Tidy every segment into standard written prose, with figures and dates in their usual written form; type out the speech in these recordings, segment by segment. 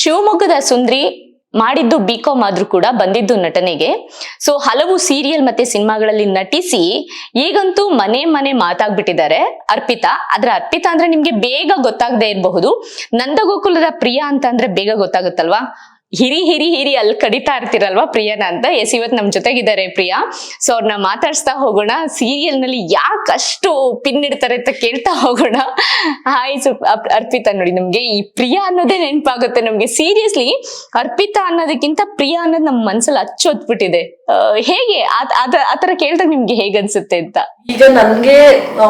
ಶಿವಮೊಗ್ಗದ ಸುಂದ್ರಿ ಮಾಡಿದ್ದು ಬಿಕಾಂ ಆದ್ರೂ ಕೂಡ ಬಂದಿದ್ದು ನಟನೆಗೆ. ಸೊ ಹಲವು ಸೀರಿಯಲ್ ಮತ್ತೆ ಸಿನಿಮಾಗಳಲ್ಲಿ ನಟಿಸಿ ಈಗಂತೂ ಮನೆ ಮನೆ ಮಾತಾಗ್ಬಿಟ್ಟಿದ್ದಾರೆ ಅರ್ಪಿತಾ. ಆದ್ರೆ ಅರ್ಪಿತಾ ಅಂದ್ರೆ ನಿಮ್ಗೆ ಬೇಗ ಗೊತ್ತಾಗದೆ ಇರಬಹುದು, ನಂದಗೋಕುಲದ ಪ್ರಿಯಾ ಅಂತ ಅಂದ್ರೆ ಬೇಗ ಗೊತ್ತಾಗುತ್ತಲ್ವಾ. ಹಿರಿ ಹಿರಿ ಹಿರಿ ಅಲ್ಲಿ ಕಡಿತಾ ಇರ್ತೀರಲ್ವಾ ಪ್ರಿಯಾನ ಅಂತ. ಎಸ್, ಇವತ್ತು ನಮ್ ಜೊತೆಗಿದ್ದಾರೆ ಪ್ರಿಯಾ. ಸೊ ಅವ್ರನ್ನ ಮಾತಾಡ್ಸ್ತಾ ಹೋಗೋಣ. ಸೀರಿಯಲ್ ನಲ್ಲಿ ಯಾಕಷ್ಟು ಪಿನ್ ಇಡ್ತಾರೆ ಅಂತ ಕೇಳ್ತಾ ಹೋಗೋಣ. ಹಾಯ್ ಅರ್ಪಿತಾ. ನೋಡಿ, ನಮ್ಗೆ ಈ ಪ್ರಿಯಾ ಅನ್ನೋದೇ ನೆನಪಾಗುತ್ತೆ ನಮ್ಗೆ. ಸೀರಿಯಸ್ಲಿ ಅರ್ಪಿತಾ ಅನ್ನೋದಕ್ಕಿಂತ ಪ್ರಿಯಾ ಅನ್ನೋದು ನಮ್ ಮನ್ಸಲ್ಲಿ ಅಚ್ಚೊತ್ಬಿಟ್ಟಿದೆ. ಹೇಗೆ ಆತರ ಕೇಳಿದಾಗ ನಿಮ್ಗೆ ಹೇಗ್ ಅನ್ಸುತ್ತೆ ಅಂತ? ಈಗ ನನ್ಗೆ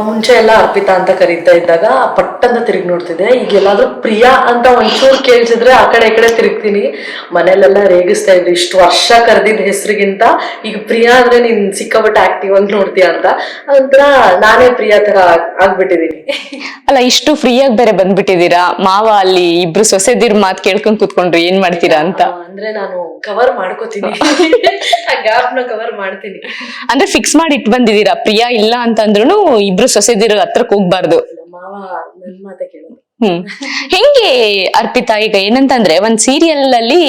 ಮುಂಚೆ ಎಲ್ಲ ಅರ್ಪಿತಾ ಅಂತ ಕರೀತಾ ಇದ್ದಾಗ ಪಟ್ಟಂತ ತಿರುಗಿ ನೋಡ್ತಿದ್ದೆ. ಈಗ ಎಲ್ಲಾದ್ರೂ ಪ್ರಿಯಾ ಅಂತ ಒಂಚೂರು ಕೇಳ್ಸಿದ್ರೆ ಆ ಕಡೆ ಈ ಕಡೆ ತಿರುಗ್ತೀನಿ. ಮನೇಲೆಲ್ಲ ರೇಗಿಸ್ತಾ ಇದ್ರು, ಇಷ್ಟು ವರ್ಷ ಕರೆದಿದ್ದ ಹೆಸರಿಗಿಂತ ಈಗ ಪ್ರಿಯಾ ಅಂದ್ರೆ ನೀನ್ ಸಿಕ್ಕಾಪಟ್ಟೆ ಆಕ್ಟಿವ್ ಆಗಿ ನೋಡ್ತೀಯ ಅಂತ. ಒಂಥರ ನಾನೇ ಪ್ರಿಯಾ ತರ ಆಗ್ಬಿಟ್ಟಿದೀನಿ. ಅಲ್ಲ, ಇಷ್ಟು ಫ್ರೀಯಾಗಿ ಬೇರೆ ಬಂದ್ಬಿಟ್ಟಿದೀರಾ. ಮಾವ ಅಲ್ಲಿ ಇಬ್ರು ಸೊಸೆದಿರ್ ಮಾತ್ ಕೇಳ್ಕೊಂಡ್ ಕೂತ್ಕೊಂಡ್ರು, ಏನ್ ಮಾಡ್ತೀರಾ ಅಂತ. ಅಂದ್ರೆ ನಾನು ಕವರ್ ಮಾಡ್ಕೋತೀನಿ, ಆ ಗ್ಯಾಪ್ ನ ಕವರ್ ಮಾಡ್ತೀನಿ. ಅಂದ್ರೆ ಫಿಕ್ಸ್ ಮಾಡಿ ಇಟ್ ಬಂದಿದೀರಾ, ಪ್ರಿಯಾ ಇಲ್ಲ ಅಂತಂದ್ರು ಇಬ್ರು ಸೊಸೆದಿರ ಹತ್ರಕ್ ಹೋಗ್ಬಾರ್ದು. ಮಾವ ನನ್ ಮಾತೆ ಕೇಳೋದು. ಹೆಂಗೆ ಅರ್ಪಿತಾ, ಈಗ ಏನಂತಂದ್ರೆ ಒಂದ್ ಸೀರಿಯಲ್ ಅಲ್ಲಿ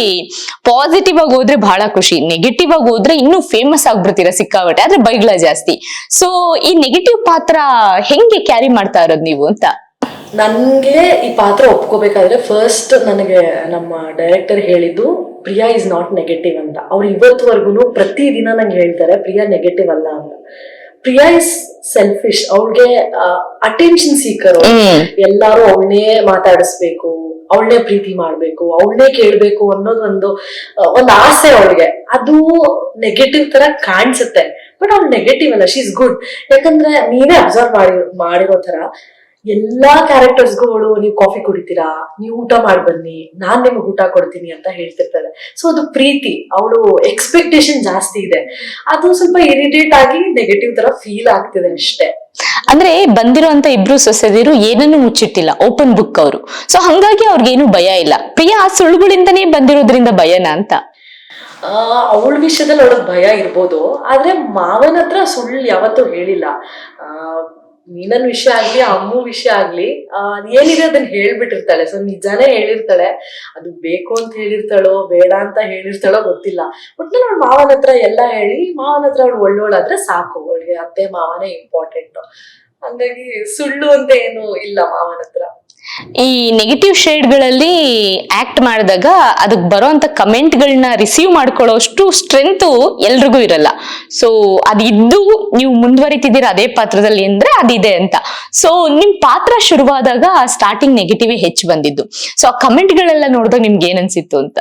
ಪಾಸಿಟಿವ್ ಆಗಿ ಹೋದ್ರೆ ಬಹಳ ಖುಷಿ, ನೆಗೆಟಿವ್ ಆಗಿ ಹೋದ್ರೆ ಇನ್ನೂ ಫೇಮಸ್ ಆಗ್ಬಿಡ್ತೀರಾ ಸಿಕ್ಕಾಬಟ್ಟೆ, ಆದ್ರೆ ಬೈಗ್ಲ ಜಾಸ್ತಿ. ಸೊ ಈ ನೆಗೆಟಿವ್ ಪಾತ್ರ ಹೆಂಗೆ ಕ್ಯಾರಿ ಮಾಡ್ತಾ ಇರೋದು ನೀವು ಅಂತ? ನನ್ಗೆ ಈ ಪಾತ್ರ ಒಪ್ಕೋಬೇಕಾದ್ರೆ ಫಸ್ಟ್ ನನಗೆ ನಮ್ಮ ಡೈರೆಕ್ಟರ್ ಹೇಳಿದ್ದು ಪ್ರಿಯಾ ಇಸ್ ನಾಟ್ ನೆಗೆಟಿವ್ ಅಂತ. ಅವ್ರು ಇವತ್ತುವರೆಗೂ ಪ್ರತಿ ದಿನ ನಂಗೆ ಹೇಳ್ತಾರೆ ಪ್ರಿಯಾ ನೆಗೆಟಿವ್ ಅಲ್ಲ ಅಂತ. Priya is selfish. ಅವಳಿಗೆ ಅಟೆನ್ಷನ್ ಸೀಕರ್. ಎಲ್ಲಾರು ಅವಳನ್ನೇ ಮಾತಾಡಿಸ್ಬೇಕು, ಅವಳನ್ನೇ ಪ್ರೀತಿ ಮಾಡ್ಬೇಕು, ಅವಳನ್ನೇ ಕೇಳ್ಬೇಕು ಅನ್ನೋದು ಒಂದು ಆಸೆ ಅವಳಿಗೆ. ಅದು ನೆಗೆಟಿವ್ ತರ ಕಾಣಿಸುತ್ತೆ, ಬಟ್ ಅವ್ಳು ನೆಗೆಟಿವ್ ಅಲ್ಲ, ಶಿ ಇಸ್ ಗುಡ್. ಯಾಕಂದ್ರೆ ನೀನೇ ಅಬ್ಸರ್ವ್ ಮಾಡಿರೋ ತರ ಎಲ್ಲಾ ಕ್ಯಾರೆಕ್ಟರ್ಸ್ಗೂ ಅವಳು ನೀವು ಕಾಫಿ ಕುಡಿತೀರಾ, ನೀವು ಊಟ ಮಾಡಿ ಬನ್ನಿ, ನಾನ್ ನಿಮ್ಗೆ ಊಟ ಕೊಡ್ತೀನಿ ಅಂತ ಹೇಳ್ತಿರ್ತಾಳೆ. ಸೊ ಅದು ಪ್ರೀತಿ. ಅವಳು ಎಕ್ಸ್ಪೆಕ್ಟೇಷನ್ ಜಾಸ್ತಿ ಇದೆ. ಅದು ಸ್ವಲ್ಪ ಇರಿಟೇಟ್ ಆಗಿ ನೆಗೆಟಿವ್ ತರ ಫೀಲ್ ಆಗ್ತಿದೆ ಅಷ್ಟೇ. ಅಂದ್ರೆ ಬಂದಿರುವಂತ ಇಬ್ರು ಸೊಸೆದಿರು ಏನನ್ನು ಮುಚ್ಚಿಟ್ಟಿಲ್ಲ, ಓಪನ್ ಬುಕ್ ಅವರು. ಸೊ ಹಂಗಾಗಿ ಅವ್ರಿಗೇನು ಭಯ ಇಲ್ಲ. ಪ್ರಿಯಾ ಸುಳ್ಳುಗಳಿಂದನೇ ಬಂದಿರೋದ್ರಿಂದ ಭಯನಾ ಅಂತ? ಅವಳ ವಿಷಯದಲ್ಲಿ ಅವಳಿಗೆ ಭಯ ಇರ್ಬೋದು, ಆದ್ರೆ ಮಾವನ ಹತ್ರ ಸುಳ್ಳು ಯಾವತ್ತೂ ಹೇಳಿಲ್ಲ. ಮೀನನ್ ವಿಷಯ ಆಗ್ಲಿ, ಅಮ್ಮು ವಿಷಯ ಆಗ್ಲಿ, ಏನಿದೆ ಅದನ್ನ ಹೇಳ್ಬಿಟ್ಟಿರ್ತಾಳೆ. ಸೊ ನಿಜಾನೇ ಹೇಳಿರ್ತಾಳೆ. ಅದು ಬೇಕು ಅಂತ ಹೇಳಿರ್ತಾಳೋ ಬೇಡ ಅಂತ ಹೇಳಿರ್ತಾಳೋ ಗೊತ್ತಿಲ್ಲ. ಒಟ್ನಲ್ಲಿ ಅವಳು ಮಾವನ ಹತ್ರ ಎಲ್ಲ ಹೇಳಿ, ಮಾವನ ಹತ್ರ ಅವಳು ಒಳ್ಳೊಳಾದ್ರೆ ಸಾಕು. ಅವಳಿಗೆ ಅತ್ತೆ ಮಾವನೇ ಇಂಪಾರ್ಟೆಂಟ್. ಹಂಗಾಗಿ ಸುಳ್ಳು ಅಂತ ಏನು ಇಲ್ಲ ಮಾವನ ಹತ್ರ. ಈ ನೆಗೆಟಿವ್ ಶೇಡ್ ಗಳಲ್ಲಿ ಆಕ್ಟ್ ಮಾಡಿದಾಗ ಅದಕ್ಕೆ ಬರೋಂತ ಕಮೆಂಟ್ ಗಳನ್ನ ರಿಸೀವ್ ಮಾಡ್ಕೊಳ್ಳೋಷ್ಟು ಸ್ಟ್ರೆಂತ್ ಎಲ್ರಿಗೂ ಇರಲ್ಲ. ಸೊ ಅದಿದ್ದು ನೀವು ಮುಂದುವರಿತಿದ್ದೀರಾ ಅದೇ ಪಾತ್ರದಲ್ಲಿ ಅಂದ್ರೆ ಅದಿದೆ ಅಂತ. ಸೊ ನಿಮ್ ಪಾತ್ರ ಶುರುವಾದಾಗ ಸ್ಟಾರ್ಟಿಂಗ್ ನೆಗೆಟಿವ್ ಹೆಚ್ಚು ಬಂದಿದ್ದು. ಸೊ ಆ ಕಮೆಂಟ್ ಗಳೆಲ್ಲ ನೋಡಿದಾಗ ನಿಮ್ಗೆ ಏನ್ ಅನ್ಸಿತ್ತು ಅಂತ?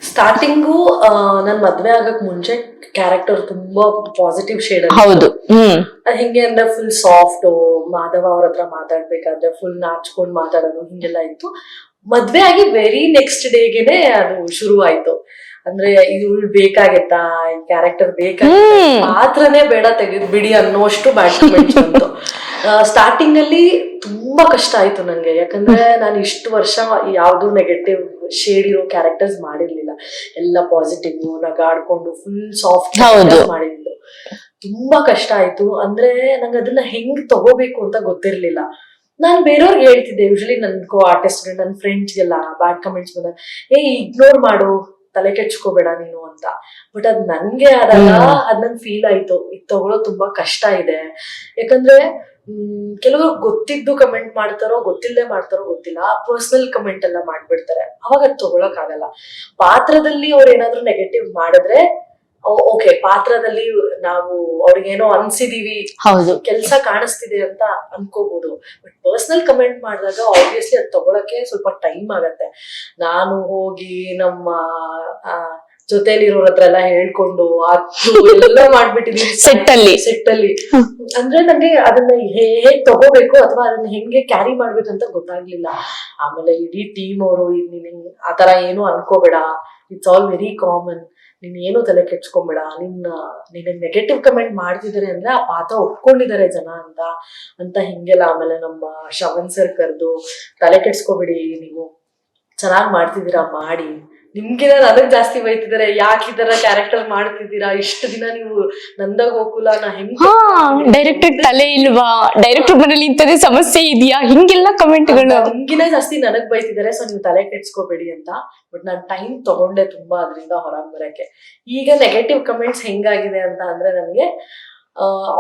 ಸ್ಟಾರ್ಟಿಂಗು ನನ್ ಮದ್ವೆ ಆಗಕ್ ಮುಂಚೆ ಕ್ಯಾರೆಕ್ಟರ್ ತುಂಬಾ ಪಾಸಿಟಿವ್ ಶೇಡ್. ಹೌದು. ಹಿಂಗೆ ಅಂದ್ರೆ ಫುಲ್ ಸಾಫ್ಟ್, ಮಾಧವ ಅವ್ರ ಹತ್ರ ಮಾತಾಡ್ಬೇಕಾದ್ರೆ ಫುಲ್ ನಾಚ್ಕೊಂಡ್ ಮಾತಾಡೋದು ಹಿಂಗೆಲ್ಲ ಇತ್ತು. ಮದ್ವೆ ಆಗಿ ವೆರಿ ನೆಕ್ಸ್ಟ್ ಡೇಗೆನೆ ಅದು ಶುರು ಆಯ್ತು. ಅಂದ್ರೆ ಇದು ಬೇಕಾಗಿತ್ತಾ, ಈ ಕ್ಯಾರೆಕ್ಟರ್ ಬೇಕಾಗಿತ್ತ, ಪಾತ್ರನೇ ಬೇಡ ತೆಗೆದ್ ಬಿಡಿ ಅನ್ನೋಷ್ಟು ಬ್ಯಾಡ್ ಕಮೆಂಟ್ಸ್ ಬಂತು. ಸ್ಟಾರ್ಟಿಂಗ್ ಅಲ್ಲಿ ತುಂಬಾ ಕಷ್ಟ ಆಯ್ತು ನಂಗೆ. ಯಾಕಂದ್ರೆ ನಾನು ಇಷ್ಟು ವರ್ಷ ಯಾವ್ದು ನೆಗೆಟಿವ್ ಶೇಡ್ ಇರೋ ಕ್ಯಾರೆಕ್ಟರ್ಸ್ ಮಾಡಿರ್ಲಿಲ್ಲ. ಎಲ್ಲ ಪಾಸಿಟಿವ್, ನಗಾಡ್ಕೊಂಡು ಫುಲ್ ಸಾಫ್ಟ್ ಮಾಡಿದ್ದು. ತುಂಬಾ ಕಷ್ಟ ಆಯ್ತು. ಅಂದ್ರೆ ನಂಗೆ ಅದನ್ನ ಹೆಂಗ್ ತಗೋಬೇಕು ಅಂತ ಗೊತ್ತಿರ್ಲಿಲ್ಲ. ನಾನ್ ಬೇರೆಯವ್ರಿಗೆ ಹೇಳ್ತಿದ್ದೆ. ಯೂಶಲಿ ನನ್ಗೋ ಆರ್ಟಿಸ್ಟ್ ನನ್ನ ಫ್ರೆಂಡ್ಸ್ಗೆಲ್ಲ ಬ್ಯಾಡ್ ಕಮೆಂಟ್ಸ್ ಬಂದ, ಇಗ್ನೋರ್ ಮಾಡು, ತಲೆ ಕೆಡ್ಸ್ಕೋಬೇಡ ನೀನು ಅಂತ. ಬಟ್ ಅದ್ ನನ್ಗೆ ಆದಾಗ ಅದ್ ನನ್ ಫೀಲ್ ಆಯ್ತು, ಇದು ತಗೊಳ್ಳೋದು ತುಂಬಾ ಕಷ್ಟ ಇದೆ. ಯಾಕಂದ್ರೆ ಕೆಲವರು ಗೊತ್ತಿದ್ದು ಕಮೆಂಟ್ ಮಾಡ್ತಾರೋ ಗೊತ್ತಿಲ್ಲದೆ ಮಾಡ್ತಾರೋ ಗೊತ್ತಿಲ್ಲ, ಪರ್ಸನಲ್ ಕಮೆಂಟ್ ಎಲ್ಲ ಮಾಡ್ಬಿಡ್ತಾರೆ. ಅವಾಗ ಅದ್ ತಗೊಳಕ್ ಆಗಲ್ಲ. ಪಾತ್ರದಲ್ಲಿ ಅವ್ರು ಏನಾದ್ರು ನೆಗೆಟಿವ್ ಮಾಡಿದ್ರೆ ಓಕೆ, ಪಾತ್ರದಲ್ಲಿ ನಾವು ಅವ್ರಿಗೇನೋ ಅನ್ಸಿದೀವಿ, ಕೆಲ್ಸ ಕಾಣಿಸ್ತಿದೆ ಅಂತ ಅನ್ಕೋಬಹುದು. ಬಟ್ ಪರ್ಸನಲ್ ಕಮೆಂಟ್ ಮಾಡಿದಾಗ ಆಬ್ವಿಯಸ್ಲಿ ಅದ್ ತಗೊಳಕ್ಕೆ ಸ್ವಲ್ಪ ಟೈಮ್ ಆಗತ್ತೆ. ನಾನು ಹೋಗಿ ನಮ್ಮ ಜೊತೆಲಿರೋರ ಹತ್ರ ಎಲ್ಲ ಹೇಳ್ಕೊಂಡು ಎಲ್ಲ ಮಾಡ್ಬಿಟ್ಟಿದೀನಿ ಸೆಟ್ ಅಲ್ಲಿ. ಅಂದ್ರೆ ನಂಗೆ ಅದನ್ನ ಹೇಗ್ ತಗೋಬೇಕು ಅಥವಾ ಅದನ್ನ ಹೆಂಗೆ ಕ್ಯಾರಿ ಮಾಡ್ಬೇಕಂತ ಗೊತ್ತಾಗ್ಲಿಲ್ಲ. ಆಮೇಲೆ ಇಡೀ ಟೀಮ್ ಅವರು ನೀನ್ ಆತರ ಏನು ಅನ್ಕೋಬೇಡ, ಇಟ್ಸ್ ಆಲ್ ವೆರಿ ಕಾಮನ್, ನೀನ್ ಏನು ತಲೆ ಕೆಡ್ಸ್ಕೊಂಬೇಡ, ನಿನ್ನ ನೆಗೆಟಿವ್ ಕಮೆಂಟ್ ಮಾಡ್ತಿದಾರೆ ಅಂದ್ರೆ ಆ ಪಾತ್ರ ಒಪ್ಕೊಂಡಿದ್ದಾರೆ ಜನ ಅಂತ ಹಿಂಗೆಲ್ಲ. ಆಮೇಲೆ ನಮ್ಮ ಶ್ರವಣ್ ಸರ್ ಕರೆದು, ತಲೆ ಕೆಡ್ಸ್ಕೊಬೇಡಿ, ನೀವು ಚೆನ್ನಾಗ್ ಮಾಡ್ತಿದ್ದೀರಾ ಮಾಡಿ, ನಿಮ್ಗಿನ ನನಗ್ ಜಾಸ್ತಿ ಬೈತಿದ್ದಾರೆ, ಯಾಕೆ ಈ ತರ ಕ್ಯಾರೆಕ್ಟರ್ ಮಾಡ್ತಿದ್ದೀರಾ, ಇಷ್ಟು ದಿನ ನೀವು ನಂದ ಗೋಕುಲನ ಹೆಂಗ್ ಹಾ ಡೈರೆಕ್ಟರ್ ತಲೆ ಇಲ್ವಾ, ಡೈರೆಕ್ಟರ್ ಮನೇಲಿ ಇಂಥದೇ ಸಮಸ್ಯೆ ಇದೆಯಾ, ಹಿಂಗೆಲ್ಲ ಕಮೆಂಟ್ಗಳು. ನಿಮ್ಗಿನ ಜಾಸ್ತಿ ನನಗ್ ಬೈತಿದ್ದಾರೆ, ಸೊ ನೀವು ತಲೆ ಕೆಡ್ಸ್ಕೋಬೇಡಿ ಅಂತ. ಬಟ್ ನಾನ್ ಟೈಮ್ ತಗೊಂಡೆ ತುಂಬಾ ಅದರಿಂದ ಹೊರಗ್ ಬರಕ್ಕೆ. ಈಗ ನೆಗೆಟಿವ್ ಕಮೆಂಟ್ಸ್ ಹೆಂಗಾಗಿದೆ ಅಂತ ಅಂದ್ರೆ ನನ್ಗೆ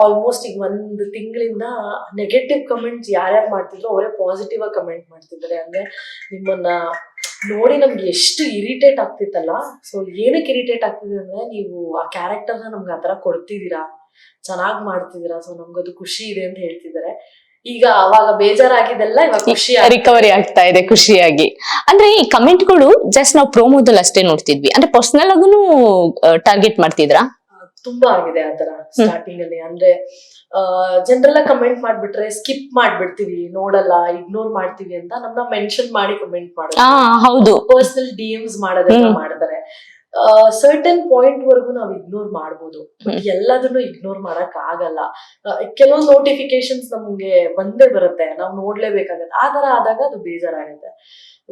ಆಲ್ಮೋಸ್ಟ್ ಈಗ ಒಂದು ತಿಂಗಳಿಂದ ನೆಗೆಟಿವ್ ಕಮೆಂಟ್ಸ್ ಯಾರ್ಯಾರು ಮಾಡ್ತಿದ್ರು ಅವರೇ ಪಾಸಿಟಿವ್ ಆಗಿ ಕಮೆಂಟ್ ಮಾಡ್ತಿದ್ದಾರೆ. ಅಂದ್ರೆ ನಿಮ್ಮನ್ನ ನೋಡಿ ನಮ್ಗೆ ಎಷ್ಟು ಇರಿಟೇಟ್ ಆಗ್ತಿತ್ತಲ್ಲ, ಸೊ ಏನಕ್ಕೆ ಇರಿಟೇಟ್ ಆಗ್ತಿದೆ ಅಂದ್ರೆ ನೀವು ಆ ಕ್ಯಾರೆಕ್ಟರ್ನ ನಮ್ಗೆ ಆತರ ಕೊಡ್ತಿದ್ದೀರಾ, ಚೆನ್ನಾಗ್ ಮಾಡ್ತಿದ್ದೀರಾ, ಸೊ ನಮ್ಗದು ಖುಷಿ ಇದೆ ಅಂತ ಹೇಳ್ತಿದ್ದಾರೆ. ಈಗ ಅವಾಗ ಬೇಜಾರಾಗಿದ್ದೆಲ್ಲ ಇವಾಗ ಖುಷಿ ರಿಕವರಿ ಆಗ್ತಾ ಇದೆ ಖುಷಿಯಾಗಿ. ಅಂದ್ರೆ ಈ ಕಮೆಂಟ್ಗಳು ಜಸ್ಟ್ ನಾವು ಪ್ರೋಮೋದಲ್ಲಿ ಅಷ್ಟೇ ನೋಡ್ತಿದ್ವಿ, ಅಂದ್ರೆ ಪರ್ಸನಲ್ ಆಗೂ ಟಾರ್ಗೆಟ್ ಮಾಡ್ತಿದ್ರಾ? ತುಂಬಾ ಆಗಿದೆ ಆತರ ಸ್ಟಾರ್ಟಿಂಗ್ ಅಲ್ಲಿ. ಅಂದ್ರೆ ಜನರೆಲ್ಲ ಕಮೆಂಟ್ ಮಾಡ್ಬಿಟ್ರೆ ಸ್ಕಿಪ್ ಮಾಡ್ಬಿಡ್ತೀವಿ, ನೋಡಲ್ಲ, ಇಗ್ನೋರ್ ಮಾಡ್ತೀವಿ ಅಂತ ನಮ್ನ ಮೆನ್ಷನ್ ಮಾಡಿ ಕಮೆಂಟ್ ಮಾಡೋದು, ಹೌದು, ಪರ್ಸನಲ್ DMs ಮಾಡೋದೆಲ್ಲ ಮಾಡ್ತಾರೆ. ಸರ್ಟನ್ ಪಾಯಿಂಟ್ ವರ್ಗು ನಾವು ಇಗ್ನೋರ್ ಮಾಡ್ಬೋದು, ಬಟ್ ಎಲ್ಲದನ್ನು ಇಗ್ನೋರ್ ಮಾಡಕ್ ಆಗಲ್ಲ. ಕೆಲವೊಂದು ನೋಟಿಫಿಕೇಶನ್ಸ್ ನಮ್ಗೆ ಬಂದೇ ಬರುತ್ತೆ, ನಾವು ನೋಡ್ಲೇಬೇಕಾಗತ್ತೆ. ಆ ತರ ಆದಾಗ ಅದು ಬೇಜಾರಾಗುತ್ತೆ.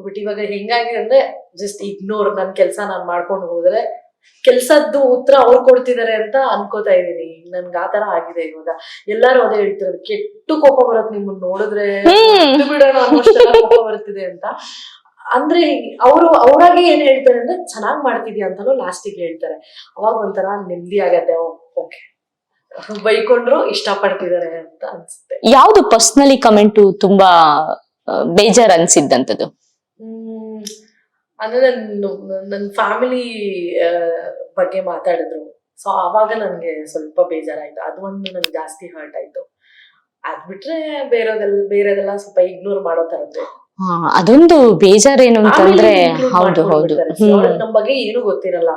ಬಟ್ ಇವಾಗ ಹೆಂಗಾಗಿದೆ ಅಂದ್ರೆ ಜಸ್ಟ್ ಇಗ್ನೋರ್, ನನ್ ಕೆಲ್ಸ ನಾನ್ ಮಾಡ್ಕೊಂಡು ಹೋದ್ರೆ ಕೆಲ್ಸದ್ದು ಉತ್ತರ ಅವ್ರು ಕೊಡ್ತಿದಾರೆ ಅಂತ ಅನ್ಕೋತಾ ಇದೀನಿ. ನನ್ಗೆ ಆತರ ಆಗಿದೆ ಇವಾಗ. ಎಲ್ಲಾರು ಅದೇ ಹೇಳ್ತಿರೋದು, ಕೆಟ್ಟು ಕೋಪ ಬರುತ್ತೆ ನಿಮ್ಮನ್ನ ನೋಡಿದ್ರೆ, ಬಿಡೋಣ ಅನ್ನೋಷ್ಟೆಲ್ಲ ಕೋಪ ಬರ್ತಿದೆ ಅಂತ. ಅಂದ್ರೆ ಅವ್ರಾಗೆ ಏನ್ ಹೇಳ್ತಾರೆ ಅಂದ್ರೆ ಚೆನ್ನಾಗ್ ಮಾಡ್ತಿದ್ಯಾ ಅಂತಾನು ಲಾಸ್ಟಿಗೆ ಹೇಳ್ತಾರೆ. ಅವಾಗ ಒಂಥರ ನೆಮ್ಮದಿ ಆಗತ್ತೆ, ಓಕೆ ಬೈಕೊಂಡ್ರು ಇಷ್ಟ ಪಡ್ತಿದಾರೆ ಅಂತ ಅನ್ಸುತ್ತೆ. ಯಾವ್ದು ಪರ್ಸನಲಿ ಕಮೆಂಟು ತುಂಬಾ ಬೇಜಾರ್ ಅನ್ಸಿದ್ದಂಥದ್ದು? ಅಂದ್ರೆ ನನ್ ಫ್ಯಾಮಿಲಿ ಬಗ್ಗೆ ಮಾತಾಡಿದ್ರು, ಸೊ ಅವಾಗ ನನ್ಗೆ ಸ್ವಲ್ಪ ಬೇಜಾರಾಯ್ತು. ಅದು ಒಂದು ನನ್ಗೆ ಜಾಸ್ತಿ ಹರ್ಟ್ ಆಯ್ತು. ಅದ್ ಬಿಟ್ರೆ ಬೇರೆದೆಲ್ಲ ಸ್ವಲ್ಪ ಇಗ್ನೋರ್ ಮಾಡೋ ತರದ್ದು. ಅದೊಂದು ಬೇಜಾರೇನು ಅಂತಂದ್ರೆ, ಹೌದು ಹೌದು, ನಮ್ ಬಗ್ಗೆ ಏನು ಗೊತ್ತಿರಲ್ಲ.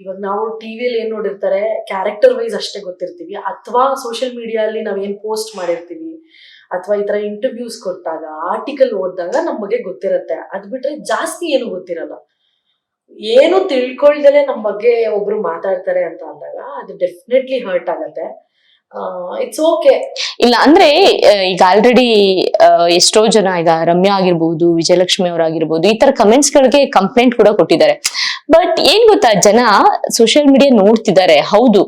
ಇವಾಗ ನಾವು ಟಿವಿಯಲ್ಲಿ ಏನ್ ನೋಡಿರ್ತಾರೆ ಕ್ಯಾರೆಕ್ಟರ್ ವೈಸ್ ಅಷ್ಟೇ ಗೊತ್ತಿರ್ತೀವಿ, ಅಥವಾ ಸೋಷಿಯಲ್ ಮೀಡಿಯಾದಲ್ಲಿ ನಾವ್ ಏನ್ ಪೋಸ್ಟ್ ಮಾಡಿರ್ತೀವಿ, ಅಥವಾ ಈ ತರ ಇಂಟರ್ವ್ಯೂಸ್ ಕೊಟ್ಟಾಗ, ಆರ್ಟಿಕಲ್ ಓದಿದಾಗ ನಮ್ ಬಗ್ಗೆ ಗೊತ್ತಿರತ್ತೆ. ಅದ್ ಬಿಟ್ರೆ ಜಾಸ್ತಿ ಏನು ಗೊತ್ತಿರಲ್ಲ. ಏನು ತಿಳ್ಕೊಳ್ದಲೆ ನಮ್ ಬಗ್ಗೆ ಒಬ್ರು ಮಾತಾಡ್ತಾರೆ ಅಂತ ಅಂದಾಗ ಅದು ಡೆಫಿನೆಟ್ಲಿ ಹರ್ಟ್ ಆಗತ್ತೆ. It's okay. ಇಲ್ಲ ಅಂದ್ರೆ ಈಗ ಆಲ್ರೆಡಿ ಎಷ್ಟೋ ಜನ, ಈಗ ರಮ್ಯಾ ಆಗಿರ್ಬಹುದು, ವಿಜಯಲಕ್ಷ್ಮಿ ಅವರಾಗಿರ್ಬಹುದು, ಈ ತರ ಕಮೆಂಟ್ಸ್ ಗಳಿಗೆ ಕಂಪ್ಲೇಂಟ್ ಕೂಡ ಕೊಟ್ಟಿದ್ದಾರೆ. ಬಟ್ ಏನ್ ಗೊತ್ತಾ, ಜನ ಸೋಷಿಯಲ್ ಮೀಡಿಯಾ ನೋಡ್ತಿದ್ದಾರೆ, ಹೌದು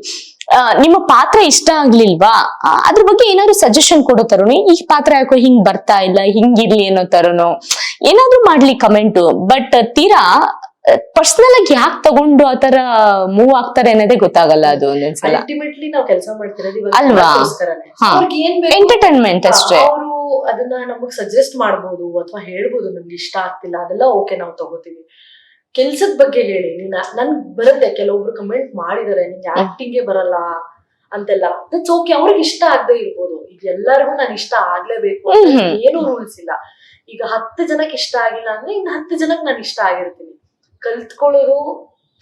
ನಿಮ್ಮ ಪಾತ್ರ ಇಷ್ಟ ಆಗ್ಲಿಲ್ವಾ, ಅದ್ರ ಬಗ್ಗೆ ಏನಾದ್ರು ಸಜೆಷನ್ ಕೊಡೋ ತರನು, ಈ ಪಾತ್ರ ಯಾಕೋ ಹಿಂಗ್ ಬರ್ತಾ ಇಲ್ಲ, ಹಿಂಗಿರ್ಲಿ ಅನ್ನೋ ತರನು ಏನಾದ್ರು ಮಾಡ್ಲಿ ಕಮೆಂಟ್. ಬಟ್ ತೀರಾ ಪರ್ಸನಲ್ ಆಗಿ ಯಾಕೆ ತಗೊಂಡು ಆತರ ಮೂವ್ ಆಗ್ತಾರೆ ಅನ್ನೋದೇ ಗೊತ್ತಾಗಲ್ಲ. ಅದು ಒಂದೊಂದ್ಸಲ ಅಲ್ಟಿಮೇಟ್ಲಿ ನಾವು ಕೆಲಸ ಮಾಡ್ತಿರೋದು ಅಲ್ವಾ, ಎಂಟರ್ಟೈನ್ಮೆಂಟ್ ಅಷ್ಟೇ. ಅವರು ಅದನ್ನ ನಮಗ್ ಸಜೆಸ್ಟ್ ಮಾಡ್ಬೋದು ಅಥವಾ ಹೇಳ್ಬೋದು, ನಮ್ಗೆ ಇಷ್ಟ ಆಗ್ತಿಲ್ಲ, ಅದೆಲ್ಲ ಓಕೆ ನಾವು ತಗೋತೀವಿ. ಕೆಲ್ಸದ ಬಗ್ಗೆ ಹೇಳಿ, ನನ್ ಬರುತ್ತೆ, ಕೆಲವೊಬ್ರು ಕಮೆಂಟ್ ಮಾಡಿದಾರೆ ನಿಂಗೆ ಆಕ್ಟಿಂಗೇ ಬರಲ್ಲ ಅಂತೆಲ್ಲ, ದಟ್ಸ್ ಓಕೆ, ಅವ್ರಿಗೆ ಇಷ್ಟ ಆಗದೆ ಇರ್ಬೋದು. ಈಗ ಎಲ್ಲರಿಗೂ ನಾನು ಇಷ್ಟ ಆಗ್ಲೇಬೇಕು ಏನು ರೂಲ್ಸ್ ಇಲ್ಲ. ಈಗ 10 ಜನಕ್ಕೆ ಇಷ್ಟ ಆಗಿಲ್ಲ ಅಂದ್ರೆ ಇನ್ನು 10 ಜನಕ್ಕೆ ನಾನು ಇಷ್ಟ ಆಗಿರ್ತೀನಿ. ಕಲ್ತ್ಕೊಳ್ಳೋದು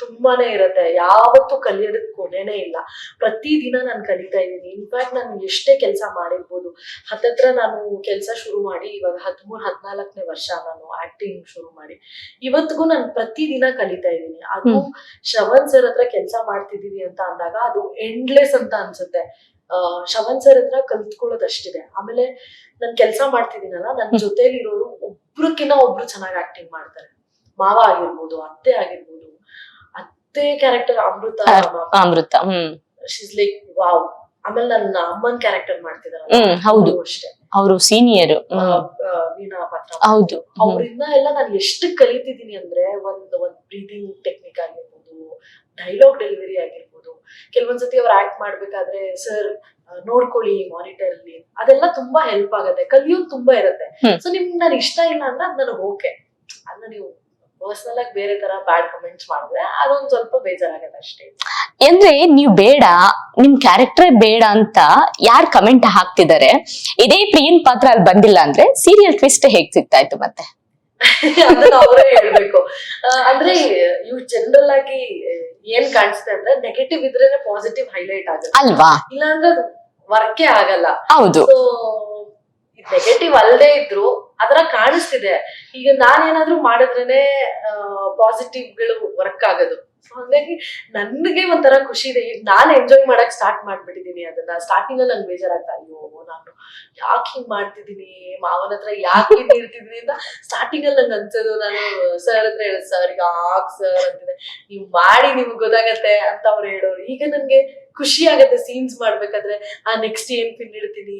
ತುಂಬಾನೇ ಇರತ್ತೆ, ಯಾವತ್ತೂ ಕಲಿಯೋದಕ್ಕೆ ಕೊನೆನೇ ಇಲ್ಲ. ಪ್ರತಿದಿನ ನಾನು ಕಲಿತಾ ಇದ್ದೀನಿ. ಇನ್ಫ್ಯಾಕ್ಟ್ ನಾನು ಎಷ್ಟೇ ಕೆಲಸ ಮಾಡಿರ್ಬೋದು, ಹತ್ತತ್ರ ನಾನು ಕೆಲಸ ಶುರು ಮಾಡಿ ಇವಾಗ 13-14ನೇ ವರ್ಷ ನಾನು ಆಕ್ಟಿಂಗ್ ಶುರು ಮಾಡಿ, ಇವತ್ತಿಗೂ ನಾನು ಪ್ರತಿದಿನ ಕಲಿತಾ ಇದ್ದೀನಿ. ಅದು ಶ್ರವಣ್ ಸರ್ ಹತ್ರ ಕೆಲಸ ಮಾಡ್ತಿದೀವಿ ಅಂತ ಅಂದಾಗ ಅದು ಎಂಡ್ಲೆಸ್ ಅಂತ ಅನ್ಸುತ್ತೆ. ಶ್ರವಣ್ ಸರ್ ಹತ್ರ ಕಲ್ತ್ಕೊಳ್ಳೋದಷ್ಟಿದೆ. ಆಮೇಲೆ ನಾನು ಕೆಲಸ ಮಾಡ್ತಿದ್ದೀನಲ್ಲ, ನನ್ನ ಜೊತೆಲಿ ಇರೋರು ಒಬ್ರಕ್ಕಿಂತ ಒಬ್ರು ಚೆನ್ನಾಗಿ ಆಕ್ಟಿಂಗ್ ಮಾಡ್ತಾರೆ. ಮಾವ ಆಗಿರ್ಬೋದು, ಅತ್ತೆ ಆಗಿರ್ಬೋದು, ಅತ್ತೆ ಕ್ಯಾರೆಕ್ಟರ್ ಅಮೃತ ಶೀಸ್ ಲೈಕ್ ವಾವ್. ಆಮೇಲೆ ನನ್ನ ಅಮ್ಮನ್ ಕ್ಯಾರೆಕ್ಟರ್ ಮಾಡ್ತಿದಾರೆ, ಹೌದು ಅಷ್ಟೇ, ಅವರು ಸೀನಿಯರ್ ವೀಣಾ ಪಾತ್ರ. ಹೌದು, ಅವ್ರಿಂದ ಎಲ್ಲ ನಾನು ಎಷ್ಟು ಕಲಿತಿದ್ದೀನಿ ಅಂದ್ರೆ, ಒಂದ್ ಬ್ರೀದಿಂಗ್ ಟೆಕ್ನಿಕ್ ಆಗಿರ್ಬೋದು, ಡೈಲಾಗ್ ಡೆಲಿವರಿ ಆಗಿರ್ಬೋದು, ಕೆಲವೊಂದ್ಸತಿ ಅವ್ರು ಆಕ್ಟ್ ಮಾಡ್ಬೇಕಾದ್ರೆ ಸರ್ ನೋಡ್ಕೊಳ್ಳಿ ಮಾನಿಟರ್ ಅಲ್ಲಿ, ಅದೆಲ್ಲ ತುಂಬಾ ಹೆಲ್ಪ್ ಆಗತ್ತೆ. ಕಲಿಯೋದು ತುಂಬಾ ಇರುತ್ತೆ. ಸೊ ನಿಮ್ಗೆ ನಾನು ಇಷ್ಟ ಇಲ್ಲ ಅಂದ್ರೆ ಅದ್ ನನಗೆ ಓಕೆ. ಅದನ್ನ ನೀವು ಪರ್ಸನಲ್ ಆಗಿ ಬೇರೆ ತರ ಬ್ಯಾಡ್ ಕಮೆಂಟ್ಸ್ ಮಾಡಿದ್ರೆ ಅದೊಂದ್ ಸ್ವಲ್ಪ ಬೇಜಾರಾಗತ್ತೆ ಅಷ್ಟೇ. ಅಂದ್ರೆ ನೀವು ಬೇಡ, ನಿಮ್ ಕ್ಯಾರೆಕ್ಟರ್ ಬೇಡ ಅಂತ ಯಾರ್ ಕಮೆಂಟ್ ಹಾಕ್ತಿದ್ದಾರೆ, ಇದೇ ಪ್ರಿಯನ್ ಪಾತ್ರ ಅಲ್ಲಿ ಬಂದಿಲ್ಲ ಅಂದ್ರೆ ಸೀರಿಯಲ್ ಟ್ವಿಸ್ಟ್ ಹೇಗ್ ಸಿಗ್ತಾ ಇತ್ತು ಮತ್ತೆ? ಅದನ್ನ ಅವರೇ ಹೇಳ್ಬೇಕು. ಅಂದ್ರೆ ಇವ್ ಜನರಲ್ ಆಗಿ ಏನ್ ಕಾಣಿಸುತ್ತೆ ಅಂದ್ರೆ, ನೆಗೆಟಿವ್ ಇದ್ರೇನೆ ಪಾಸಿಟಿವ್ ಹೈಲೈಟ್ ಆಗುತ್ತೆ ಅಲ್ವಾ, ಇಲ್ಲಾಂದ್ರೆ ಅದು ವರ್ಕೇ ಆಗಲ್ಲ. ಹೌದು. ನೆಗೆಟಿವ್ ಅಲ್ಲದೆ ಇದ್ರು ಅದರ ಕಾಣಿಸ್ತಿದೆ. ಈಗ ನಾನೇನಾದ್ರೂ ಮಾಡಿದ್ರೇನೆ ಪಾಸಿಟಿವ್ ಗಳು ವರ್ಕ್ ಆಗೋದು. ಸೊ ಹಂಗಾಗಿ ನನ್ಗೆ ಒಂಥರ ಖುಷಿ ಇದೆ. ಈಗ ನಾನು ಎಂಜಾಯ್ ಮಾಡಕ್ ಸ್ಟಾರ್ಟ್ ಮಾಡ್ಬಿಟ್ಟಿದೀನಿ ಅದನ್ನ. ಸ್ಟಾರ್ಟಿಂಗ್ ಅಲ್ಲಿ ನಂಗೆ ಬೇಜಾರಾಗ್ತಾ, ಅಯ್ಯೋ ನಾನು ಯಾಕೆ ಹಿಂಗ್ ಮಾಡ್ತಿದೀನಿ, ಮಾವನ ಹತ್ರ ಯಾಕೆ ಇರ್ತಿದೀನಿ ಅಂತ ಸ್ಟಾರ್ಟಿಂಗ್ ಅಲ್ಲಿ ನಂಗೆ ಅನ್ಸೋದು. ನಾನು ಸರ್ ಹತ್ರ ಹೇಳೋದು, ಸರ್ ಯಾಕೆ ಸರ್ ಅಂತಿದೆ, ನೀವ್ ಮಾಡಿ ನಿಮ್ಗೆ ಗೊತ್ತಾಗತ್ತೆ ಅಂತ ಅವ್ರು ಹೇಳೋರು. ಈಗ ನನ್ಗೆ ಖುಷಿ ಆಗತ್ತೆ ಸೀನ್ಸ್ ಮಾಡ್ಬೇಕಾದ್ರೆ, ನೆಕ್ಸ್ಟ್ ಏನ್ ಪಿನ್ ಇಡ್ತೀನಿ,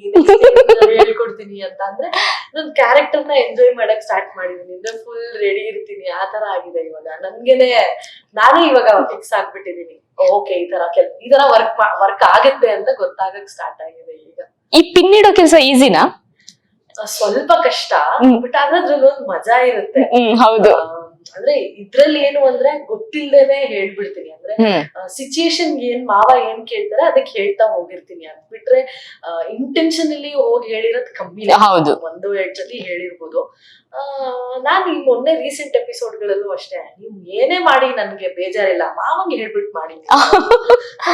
ಹೇಳ್ಕೊಡ್ತೀನಿ ಅಂತ. ಅಂದ್ರೆ ನನ್ ಕ್ಯಾರೆಕ್ಟರ್ನ ಎಂಜಾಯ್ ಮಾಡಕ್ ಸ್ಟಾರ್ಟ್ ಮಾಡಿದೀನಿ. ಅಂದ್ರೆ ಫುಲ್ ರೆಡಿ ಇರ್ತೀನಿ, ಆ ತರ ಆಗಿದೆ ಇವಾಗ ನನ್ಗೆನೆ. ನಾನೇ ಇವಾಗ ಫಿಕ್ಸ್ ಆಗ್ಬಿಟ್ಟಿದೀನಿ, ಓಕೆ ಈ ತರ ವರ್ಕ್ ಆಗತ್ತೆ ಅಂತ ಗೊತ್ತಾಗಕ್ ಸ್ಟಾರ್ಟ್ ಆಗಿದೆ ಈಗ. ಈ ಪಿನ್ ಇಡೋ ಕೆಲಸ ಈಸಿನಾ? ಸ್ವಲ್ಪ ಕಷ್ಟ, ಬಟ್ ಅದ್ರಲ್ಲಿ ಒಂದು ಮಜಾ ಇರುತ್ತೆ. ಹೌದು. ಅಂದ್ರೆ ಇದ್ರಲ್ಲಿ ಏನು ಅಂದ್ರೆ ಗೊತ್ತಿಲ್ದೇನೆ ಹೇಳ್ಬಿಡ್ತೀನಿ. ಅಂದ್ರೆ ಸಿಚುಯೇಷನ್ ಮಾವ ಏನ್ ಕೇಳ್ತಾರೆ ಅದಕ್ಕೆ ಹೇಳ್ತಾ ಹೋಗಿರ್ತೀನಿ. ಅದ್ ಬಿಟ್ರೆ ಇಂಟೆನ್ಷನಲಿ ಹೋಗಿ ಹೇಳಿರೋದ್ ಕಮ್ಮಿ. ಹೌದು, 1-2 ಜೊತೆ ಹೇಳಿರ್ಬೋದು. ನಾನ್ ಈ ಮೊನ್ನೆ ರೀಸೆಂಟ್ ಎಪಿಸೋಡ್ಗಳಲ್ಲೂ ಅಷ್ಟೇ, ನೀವ್ ಏನೇ ಮಾಡಿ ನನ್ಗೆ ಬೇಜಾರಿಲ್ಲ, ಮಾವಂಗೆ ಹೇಳ್ಬಿಟ್ಟು ಮಾಡಿ.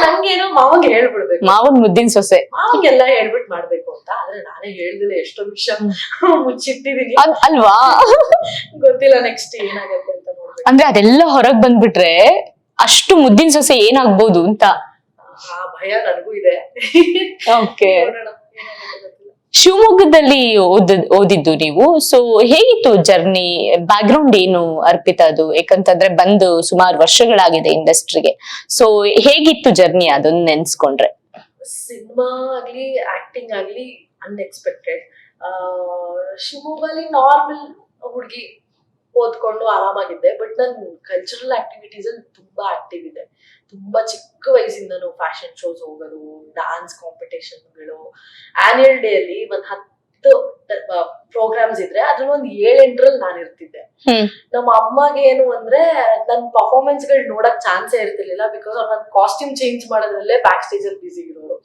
ನಂಗೇನೋ ಮಾವಂಗೆ ಹೇಳ್ಬಿಡ್ಬೇಕು, ಮಾವನ್ ಮುದ್ದಿನ ಸೊಸೆ, ಮಾವಂಗೆಲ್ಲ ಹೇಳ್ಬಿಟ್ಟು ಮಾಡ್ಬೇಕು ಅಂತ. ಆದ್ರೆ ನಾನೇ ಹೇಳ್ದಿಲ್ಲ ಎಷ್ಟೊಂದು ವಿಷಯ ಮುಚ್ಚಿಟ್ಟಿದೀನಿ ಅಲ್ವಾ? ಗೊತ್ತಿಲ್ಲ ನೆಕ್ಸ್ಟ್ ಏನಾಗತ್ತೆ ಅಂತ ನೋಡ್ಬೇಕು. ಅಂದ್ರೆ ಅದೆಲ್ಲ ಹೊರಗ್ ಬಂದ್ಬಿಟ್ರೆ ಅಷ್ಟು ಮುದ್ದಿನ ಸೊಸೆ ಏನಾಗ್ಬೋದು ಅಂತ ಆ ಭಯ ನನಗೂ ಇದೆ. ಓಕೆ. ಶಿವಮೊಗ್ಗದಲ್ಲಿ ಓದಿದ್ದು ನೀವು, ಸೊ ಹೇಗಿತ್ತು ಜರ್ನಿ? ಬ್ಯಾಕ್ ಗ್ರೌಂಡ್ ಏನು ಅರ್ಪಿತಾ ಅದು? ಯಾಕಂತಂದ್ರೆ ಬಂದು ಸುಮಾರು ವರ್ಷಗಳಾಗಿದೆ ಇಂಡಸ್ಟ್ರಿಗೆ. ಸೊ ಹೇಗಿತ್ತು ಜರ್ನಿ ಅದನ್ನ ನೆನ್ಸ್ಕೊಂಡ್ರೆ? ಸಿನಿಮಾ ಆಗ್ಲಿ ಆಕ್ಟಿಂಗ್ ಆಗ್ಲಿ ಅನ್ಎಕ್ಸ್ಪೆಕ್ಟೆಡ್. ಶಿವಮೊಗ್ಗದಲ್ಲಿ ನಾರ್ಮಲ್ ಹುಡುಗಿ ಓದ್ಕೊಂಡು ಆರಾಮಾಗಿದ್ದೆ. ಬಟ್ ನನ್ ಕಲ್ಚರಲ್ ಆಕ್ಟಿವಿಟೀಸ್ ಅಲ್ಲಿ ತುಂಬಾ ಆಕ್ಟಿವ್ ಇದೆ. ತುಂಬಾ ಚಿಕ್ಕ ವಯಸ್ಸಿಂದನು ಫ್ಯಾಷನ್ ಶೋಸ್ ಹೋಗೋದು, ಡಾನ್ಸ್ ಕಾಂಪಿಟೇಷನ್ಗಳು. ಆನ್ಯುವಲ್ ಡೇ ಅಲ್ಲಿ 10 ಪ್ರೋಗ್ರಾಮ್ಸ್ ಇದ್ರೆ ಅದ್ರಲ್ಲಿ 7-8ರಲ್ಲಿ ನಾನು ಇರ್ತಿದ್ದೆ. ನಮ್ಮ ಅಮ್ಮಗೆ ಏನು ಅಂದ್ರೆ ನನ್ ಪರ್ಫಾರ್ಮೆನ್ಸ್ ಗಳು ನೋಡಕ್ ಚಾನ್ಸೇ ಇರ್ತಿರ್ಲಿಲ್ಲ. ಬಿಕಾಸ್ ಅವ್ರು ನನ್ ಕಾಸ್ಟ್ಯೂಮ್ ಚೇಂಜ್ ಮಾಡೋದ್ರಲ್ಲೇ ಬ್ಯಾಕ್ ಸ್ಟೇಜ್ ಅಲ್ಲಿ ಬಿಸಿ ಇರೋರು.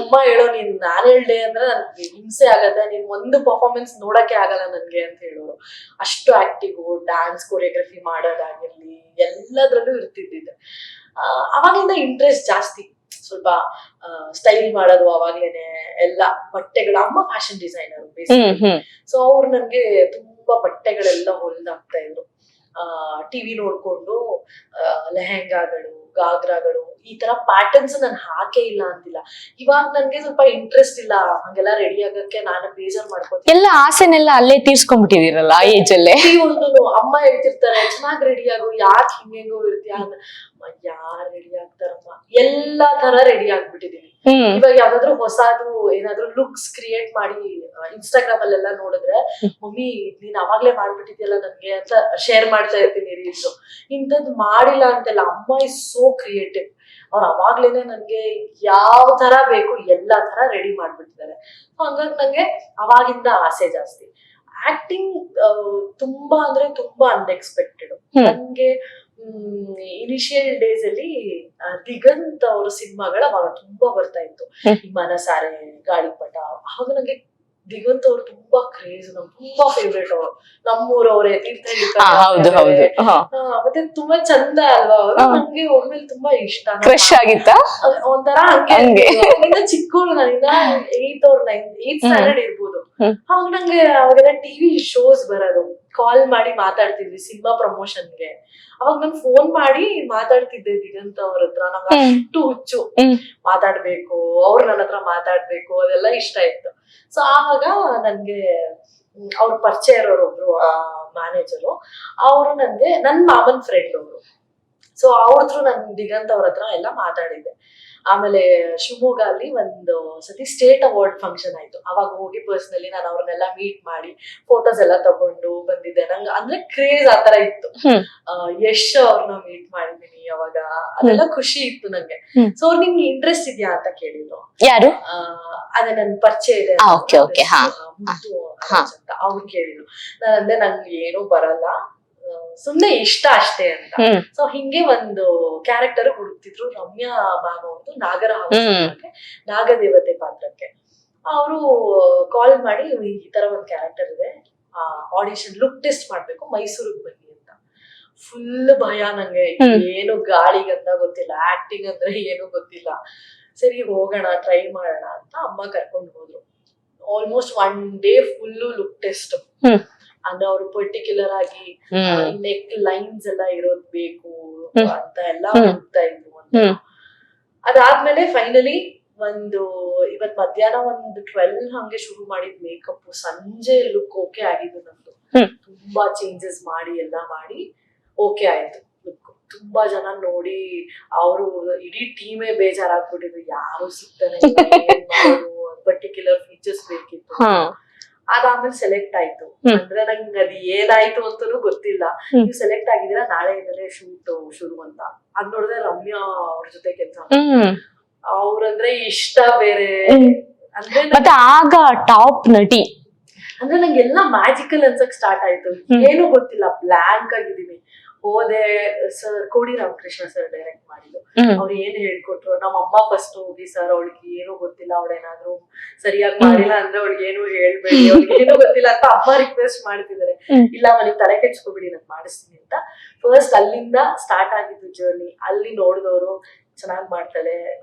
ಅಮ್ಮ ಹೇಳೋ, ನೀನ್ ಆನ್ಯುವಲ್ ಡೇ ಅಂದ್ರೆ ನನ್ಗೆ ಹಿಂಸೆ ಆಗತ್ತೆ, ನೀನ್ ಒಂದು ಪರ್ಫಾರ್ಮೆನ್ಸ್ ನೋಡಕ್ಕೆ ಆಗಲ್ಲ ನನ್ಗೆ ಅಂತ ಹೇಳೋರು. ಅಷ್ಟು ಆಕ್ಟಿವ್, ಡ್ಯಾನ್ಸ್ ಕೊರಿಯೋಗ್ರಫಿ ಮಾಡೋದಾಗಿರ್ಲಿ ಎಲ್ಲದ್ರಲ್ಲೂ ಇರ್ತಿದ್ದಿದ್ದೆ. ಅವಾಗ್ಲಿಂದ ಇಂಟ್ರೆಸ್ಟ್ ಜಾಸ್ತಿ. ಸ್ವಲ್ಪ ಸ್ಟೈಲ್ ಮಾಡೋದು ಅವಾಗ್ಲೇನೆ. ಎಲ್ಲ ಬಟ್ಟೆಗಳು, ಅಮ್ಮ ಫ್ಯಾಷನ್ ಡಿಸೈನರ್ ಬೇಸಿಕಲಿ. ಸೊ ಅವ್ರು ನನ್ಗೆ ತುಂಬಾ ಬಟ್ಟೆಗಳೆಲ್ಲ ಹೊಲ್ದಾಕ್ತಾ ಇದ್ರು. ಟಿವಿ ನೋಡ್ಕೊಂಡು ಲೆಹೆಂಗಾಗಳು, ಗಾಗ್ರಾಗಳು, ಈ ತರ ಪ್ಯಾಟರ್ನ್ಸ್ ನಾನು ಹಾಕೇ ಇಲ್ಲ ಅಂತಿಲ್ಲ. ಇವಾಗ ನನ್ಗೆ ಸ್ವಲ್ಪ ಇಂಟ್ರೆಸ್ಟ್ ಇಲ್ಲ ಹಂಗೆಲ್ಲ ರೆಡಿ ಆಗಕ್ಕೆ. ನಾನು ಬೇಜಾರ್ ಮಾಡ್ಕೊತೀನಿ. ಎಲ್ಲ ಆಸೆನೆಲ್ಲ ಅಲ್ಲೇ ತೀರ್ಸ್ಕೊಂಡ್ಬಿಟ್ಟಿದಿರಲ್ಲ ಆ ಏಜ್ ಅಲ್ಲೇ. ಒಂದು ಅಮ್ಮ ಹೇಳ್ತಿರ್ತಾರೆ, ಚೆನ್ನಾಗ್ ರೆಡಿ ಆಗು, ಯಾಕೆ ಹಿಂಗೆಂಗೋ ಇರ್ತೀಯ. ಯಾರ್ ರೆಡಿ ಆಗ್ತಾರಮ್ಮ, ಎಲ್ಲಾ ತರ ರೆಡಿ ಆಗ್ಬಿಟ್ಟಿದೀನಿ. ಇವಾಗ ಯಾವ್ದಾದ್ರು ಹೊಸದು ಏನಾದ್ರು ಲುಕ್ಸ್ ಕ್ರಿಯೇಟ್ ಮಾಡಿ ಇನ್ಸ್ಟಾಗ್ರಾಮ್ ಅಲ್ಲೆಲ್ಲ ನೋಡಿದ್ರೆ, ಮಮ್ಮಿ ನೀನ್ ಅವಾಗ್ಲೇ ಮಾಡ್ಬಿಟ್ಟಿದ್ಯಲ್ಲ ನನ್ಗೆ ಅಂತ ಶೇರ್ ಮಾಡ್ತಾ ಇರ್ತೀನಿ ರೀಲ್ಸ್. ಇಂಥದ್ದು ಮಾಡಿಲ್ಲ ಅಂತೆಲ್ಲ. ಅಮ್ಮ ಇಸ್ ಸೋ ಕ್ರಿಯೇಟಿವ್. ಅವ್ರು ಅವಾಗ್ಲೇನೆ ನನ್ಗೆ ಯಾವ ತರ ಬೇಕು ಎಲ್ಲಾ ತರ ರೆಡಿ ಮಾಡ್ಬಿಟ್ಟಿದ್ದಾರೆ. ಹಂಗಾಗಿ ನಂಗೆ ಅವಾಗಿಂದ ಆಸೆ ಜಾಸ್ತಿ. ಆಕ್ಟಿಂಗ್ ತುಂಬಾ ಅಂದ್ರೆ ತುಂಬಾ ಅನ್ಎಕ್ಸ್ಪೆಕ್ಟೆಡ್. ನನ್ಗೆ ಇನಿಷಿಯಲ್ ಡೇಸ್ ಅಲ್ಲಿ ದಿಗಂತ್ ಅವ್ರ ಸಿನಿಮಾಗಳು ಅವಾಗ ತುಂಬಾ ಬರ್ತಾ ಇತ್ತು. ಈ ಮನಸಾರೆ, ಗಾಳಿಪಟ. ಆವಾಗ ನಂಗೆ ದಿಗಂತ್ ಅವ್ರು ತುಂಬಾ ಕ್ರೇಜ್, ನಮ್ ತುಂಬಾ ಫೇವ್ರೇಟ್ ಅವ್ರು. ನಮ್ಮೂರವ್ರೆ, ಮತ್ತೆ ತುಂಬಾ ಚಂದ ಅಲ್ವಾ ಅವ್ರು. ನಂಗೆ ಒಮ್ಮೆಲೆ ತುಂಬಾ ಇಷ್ಟ, ಕ್ರಶ್ ಆಗಿತ್ತ ಒಂಥರ. ಹಂಗೆ ಚಿಕ್ಕವಳು, ನಾನಿನ್ನ 8th ಸ್ಟ್ಯಾಂಡರ್ಡ್ ಇರ್ಬೋದು. ಅವಾಗ ನಂಗೆ ಅವಾಗೆಲ್ಲ ಟಿವಿ ಶೋಸ್ ಬರೋದು, ಕಾಲ್ ಮಾಡಿ ಮಾತಾಡ್ತಿದ್ವಿ ಸಿನಿಮಾ ಪ್ರಮೋಷನ್ಗೆ. ಅವಾಗ ನನ್ ಫೋನ್ ಮಾಡಿ ಮಾತಾಡ್ತಿದ್ದೆ ದಿಗಂತ್ ಅವ್ರ ಹತ್ರ. ನಂಗೆ ಅಷ್ಟು ಹುಚ್ಚು, ಮಾತಾಡ್ಬೇಕು, ಅವ್ರು ನನ್ನ ಹತ್ರ ಮಾತಾಡ್ಬೇಕು, ಅದೆಲ್ಲ ಇಷ್ಟ ಇತ್ತು. ಸೊ ಆವಾಗ ನನ್ಗೆ ಅವ್ರ ಪರಿಚಯ ಇರೋರೊಬ್ರು ಮ್ಯಾನೇಜರು, ಅವರು ನನ್ಗೆ ನನ್ ಮಾಮನ್ ಫ್ರೆಂಡ್ ಅವರು. ಸೊ ಅವ್ರ ಥ್ರೂ ನನ್ ದಿಗಂತ್ ಅವ್ರ ಹತ್ರ ಎಲ್ಲ ಮಾತಾಡಿದ್ದೆ. ಆಮೇಲೆ ಶಿವಮೊಗ್ಗ ಅಲ್ಲಿ ಒಂದು ಸತಿ ಸ್ಟೇಟ್ ಅವಾರ್ಡ್ ಫಂಕ್ಷನ್ ಆಯ್ತು. ಅವಾಗ ಹೋಗಿ ಪರ್ಸನಲಿ ನಾನು ಅವ್ರನ್ನೆಲ್ಲ ಮೀಟ್ ಮಾಡಿ ಫೋಟೋಸ್ ಎಲ್ಲ ತಗೊಂಡು ಬಂದಿದ್ದೆ. ನಂಗೆ ಅಂದ್ರೆ ಕ್ರೇಜ್ ಆತರ ಇತ್ತು. ಯಶ್ ಅವ್ರನ್ನ ಮೀಟ್ ಮಾಡಿದೀನಿ ಅವಾಗ, ಅದೆಲ್ಲ ಖುಷಿ ಇತ್ತು ನಂಗೆ. ಸೊ ಅವ್ರು ನಿಮ್ಗೆ ಇಂಟ್ರೆಸ್ಟ್ ಇದೆಯಾ ಅಂತ ಕೇಳಿದ್ರು. ಯಾರು? ಅದೇ ನನ್ ಪರಿಚಯ ಇದೆ ಅಂತ ಅವ್ರು ಕೇಳಿದ್ರು. ನಾನಂದ್ರೆ ನಂಗೆ ಏನೂ ಬರಲ್ಲ, ಸುಮ್ನೆ ಇಷ್ಟ ಅಷ್ಟೇ ಅಂತ. ಸೊ ಹಿಂಗೆ ಒಂದು ಕ್ಯಾರೆಕ್ಟರ್ ಹುಡುಕ್ತಿದ್ರು ರಮ್ಯಾ ಮ್ಯಾಮ್ ಅವ್ರದ್ದು, ನಾಗರ ನಾಗದೇವತೆ ಪಾತ್ರಕ್ಕೆ. ಅವರು ಕಾಲ್ ಮಾಡಿ, ಈ ತರ ಒಂದ್ ಕ್ಯಾರೆಕ್ಟರ್ ಇದೆ, ಆಡಿಷನ್ ಲುಕ್ ಟೆಸ್ಟ್ ಮಾಡ್ಬೇಕು, ಮೈಸೂರಿಗೆ ಬನ್ನಿ ಅಂತ. ಫುಲ್ ಭಯ ನಂಗೆ. ಏನು ಗಾಳಿಗಂತ ಗೊತ್ತಿಲ್ಲ, ಆಕ್ಟಿಂಗ್ ಅಂದ್ರೆ ಏನು ಗೊತ್ತಿಲ್ಲ. ಸರಿ ಹೋಗೋಣ, ಟ್ರೈ ಮಾಡೋಣ ಅಂತ ಅಮ್ಮ ಕರ್ಕೊಂಡು ಹೋದ್ರು. Almost 1 day full look test. ಅಂದ್ರೆ ಅವ್ರು ಪರ್ಟಿಕ್ಯುಲರ್ ಆಗಿ ನೆಕ್ ಲೈನ್ಸ್ ಎಲ್ಲ ಇರೋದ್ ಬೇಕು, ಅಂತ ಎಲ್ಲ ಹುಡುಕ್ತಾ ಇದ್ವು ಅಂತ. ಅದಾದ್ಮೇಲೆ ಫೈನಲಿ ಇವತ್ ಮಧ್ಯಾಹ್ನ 12 ಹಂಗೆ ಶುರು ಮಾಡಿದ್ ಮೇಕಪ್, ಸಂಜೆ ಲುಕ್ ಓಕೆ ಆಗಿದ್ದು ನಂದು. ತುಂಬಾ ಚೇಂಜಸ್ ಮಾಡಿ ಎಲ್ಲ ಮಾಡಿ ಓಕೆ ಆಯ್ತು ಲುಕ್. ತುಂಬಾ ಜನ ನೋಡಿ ಅವರು ಇಡೀ ಟೀಮೇ ಬೇಜಾರಾಗ್ಬಿಟ್ಟಿದ್ರು, ಯಾರು ಸಿಗ್ತಾನೆ ಪರ್ಟಿಕ್ಯುಲರ್ ಫೀಚರ್ಸ್ ಬೇಕಿತ್ತು. ಅದಾದ್ಮೇಲೆ ಸೆಲೆಕ್ಟ್ ಆಯ್ತು. ಅಂದ್ರೆ ನಂಗೆ ಅದ್ ಏನಾಯ್ತು ಅಂತಾನೂ ಗೊತ್ತಿಲ್ಲ. ನೀವು ಸೆಲೆಕ್ಟ್ ಆಗಿದ್ದೀರಾ, ನಾಳೆಯಿಂದಲೇ ಶೂಟ್ ಶುರು ಅಂತ. ಅದ್ ನೋಡಿದ್ರೆ ರಮ್ಯಾ ಅವ್ರ ಜೊತೆ ಕೆಲಸ, ಅವ್ರಂದ್ರೆ ಇಷ್ಟ ಬೇರೆ. ಅಂದ್ರೆ ಮತ್ತೆ ಆಗ ಟಾಪ್ ನಟಿ ಅಂದ್ರೆ ನಂಗೆಲ್ಲ ಮ್ಯಾಜಿಕಲ್ ಅನ್ಸಕ್ ಸ್ಟಾರ್ಟ್ ಆಯ್ತು. ಏನು ಗೊತ್ತಿಲ್ಲ, ಬ್ಲಾಂಕ್ ಆಗಿದ್ದೀನಿ. ಹೋದೆ, ಸರ್ ಕೋಡಿ ರಾಮಕೃಷ್ಣ ಸರ್ ಡೈರೆಕ್ಟ್ ಮಾಡಿದ್ರು. ಅವ್ರು ಏನ್ ಹೇಳ್ಕೊಟ್ರು, ನಮ್ಮ ಅಮ್ಮ ಫಸ್ಟ್ ಹೋಗಿ, ಸರ್ ಅವಳಿಗೆ ಏನು ಗೊತ್ತಿಲ್ಲ, ಅವಳೇನಾದ್ರು ಸರಿಯಾಗಿ ಮಾಡಿಲ್ಲ ಅಂದ್ರೆ ಅವಳಿಗೆ ಏನು ಹೇಳ್ಬೇಡಿ, ಅವ್ಳಿಗೆ ಏನು ಗೊತ್ತಿಲ್ಲ ಅಂತ ಅಮ್ಮ ರಿಕ್ವೆಸ್ಟ್ ಮಾಡ್ತಿದ್ದಾರೆ. ಇಲ್ಲ ನನಗೆ ತಲೆ ಕೆಡ್ಸ್ಕೊಬಿಡಿ, ನಾನು ಮಾಡಿಸ್ತೀನಿ ಅಂತ. ಫಸ್ಟ್ ಅಲ್ಲಿಂದ ಸ್ಟಾರ್ಟ್ ಆಗಿದ್ದು ಜರ್ನಿ. ಅಲ್ಲಿ ನೋಡಿದವರು ಚೆನ್ನಾಗಿ ಮಾಡ್ತಾಳೆ,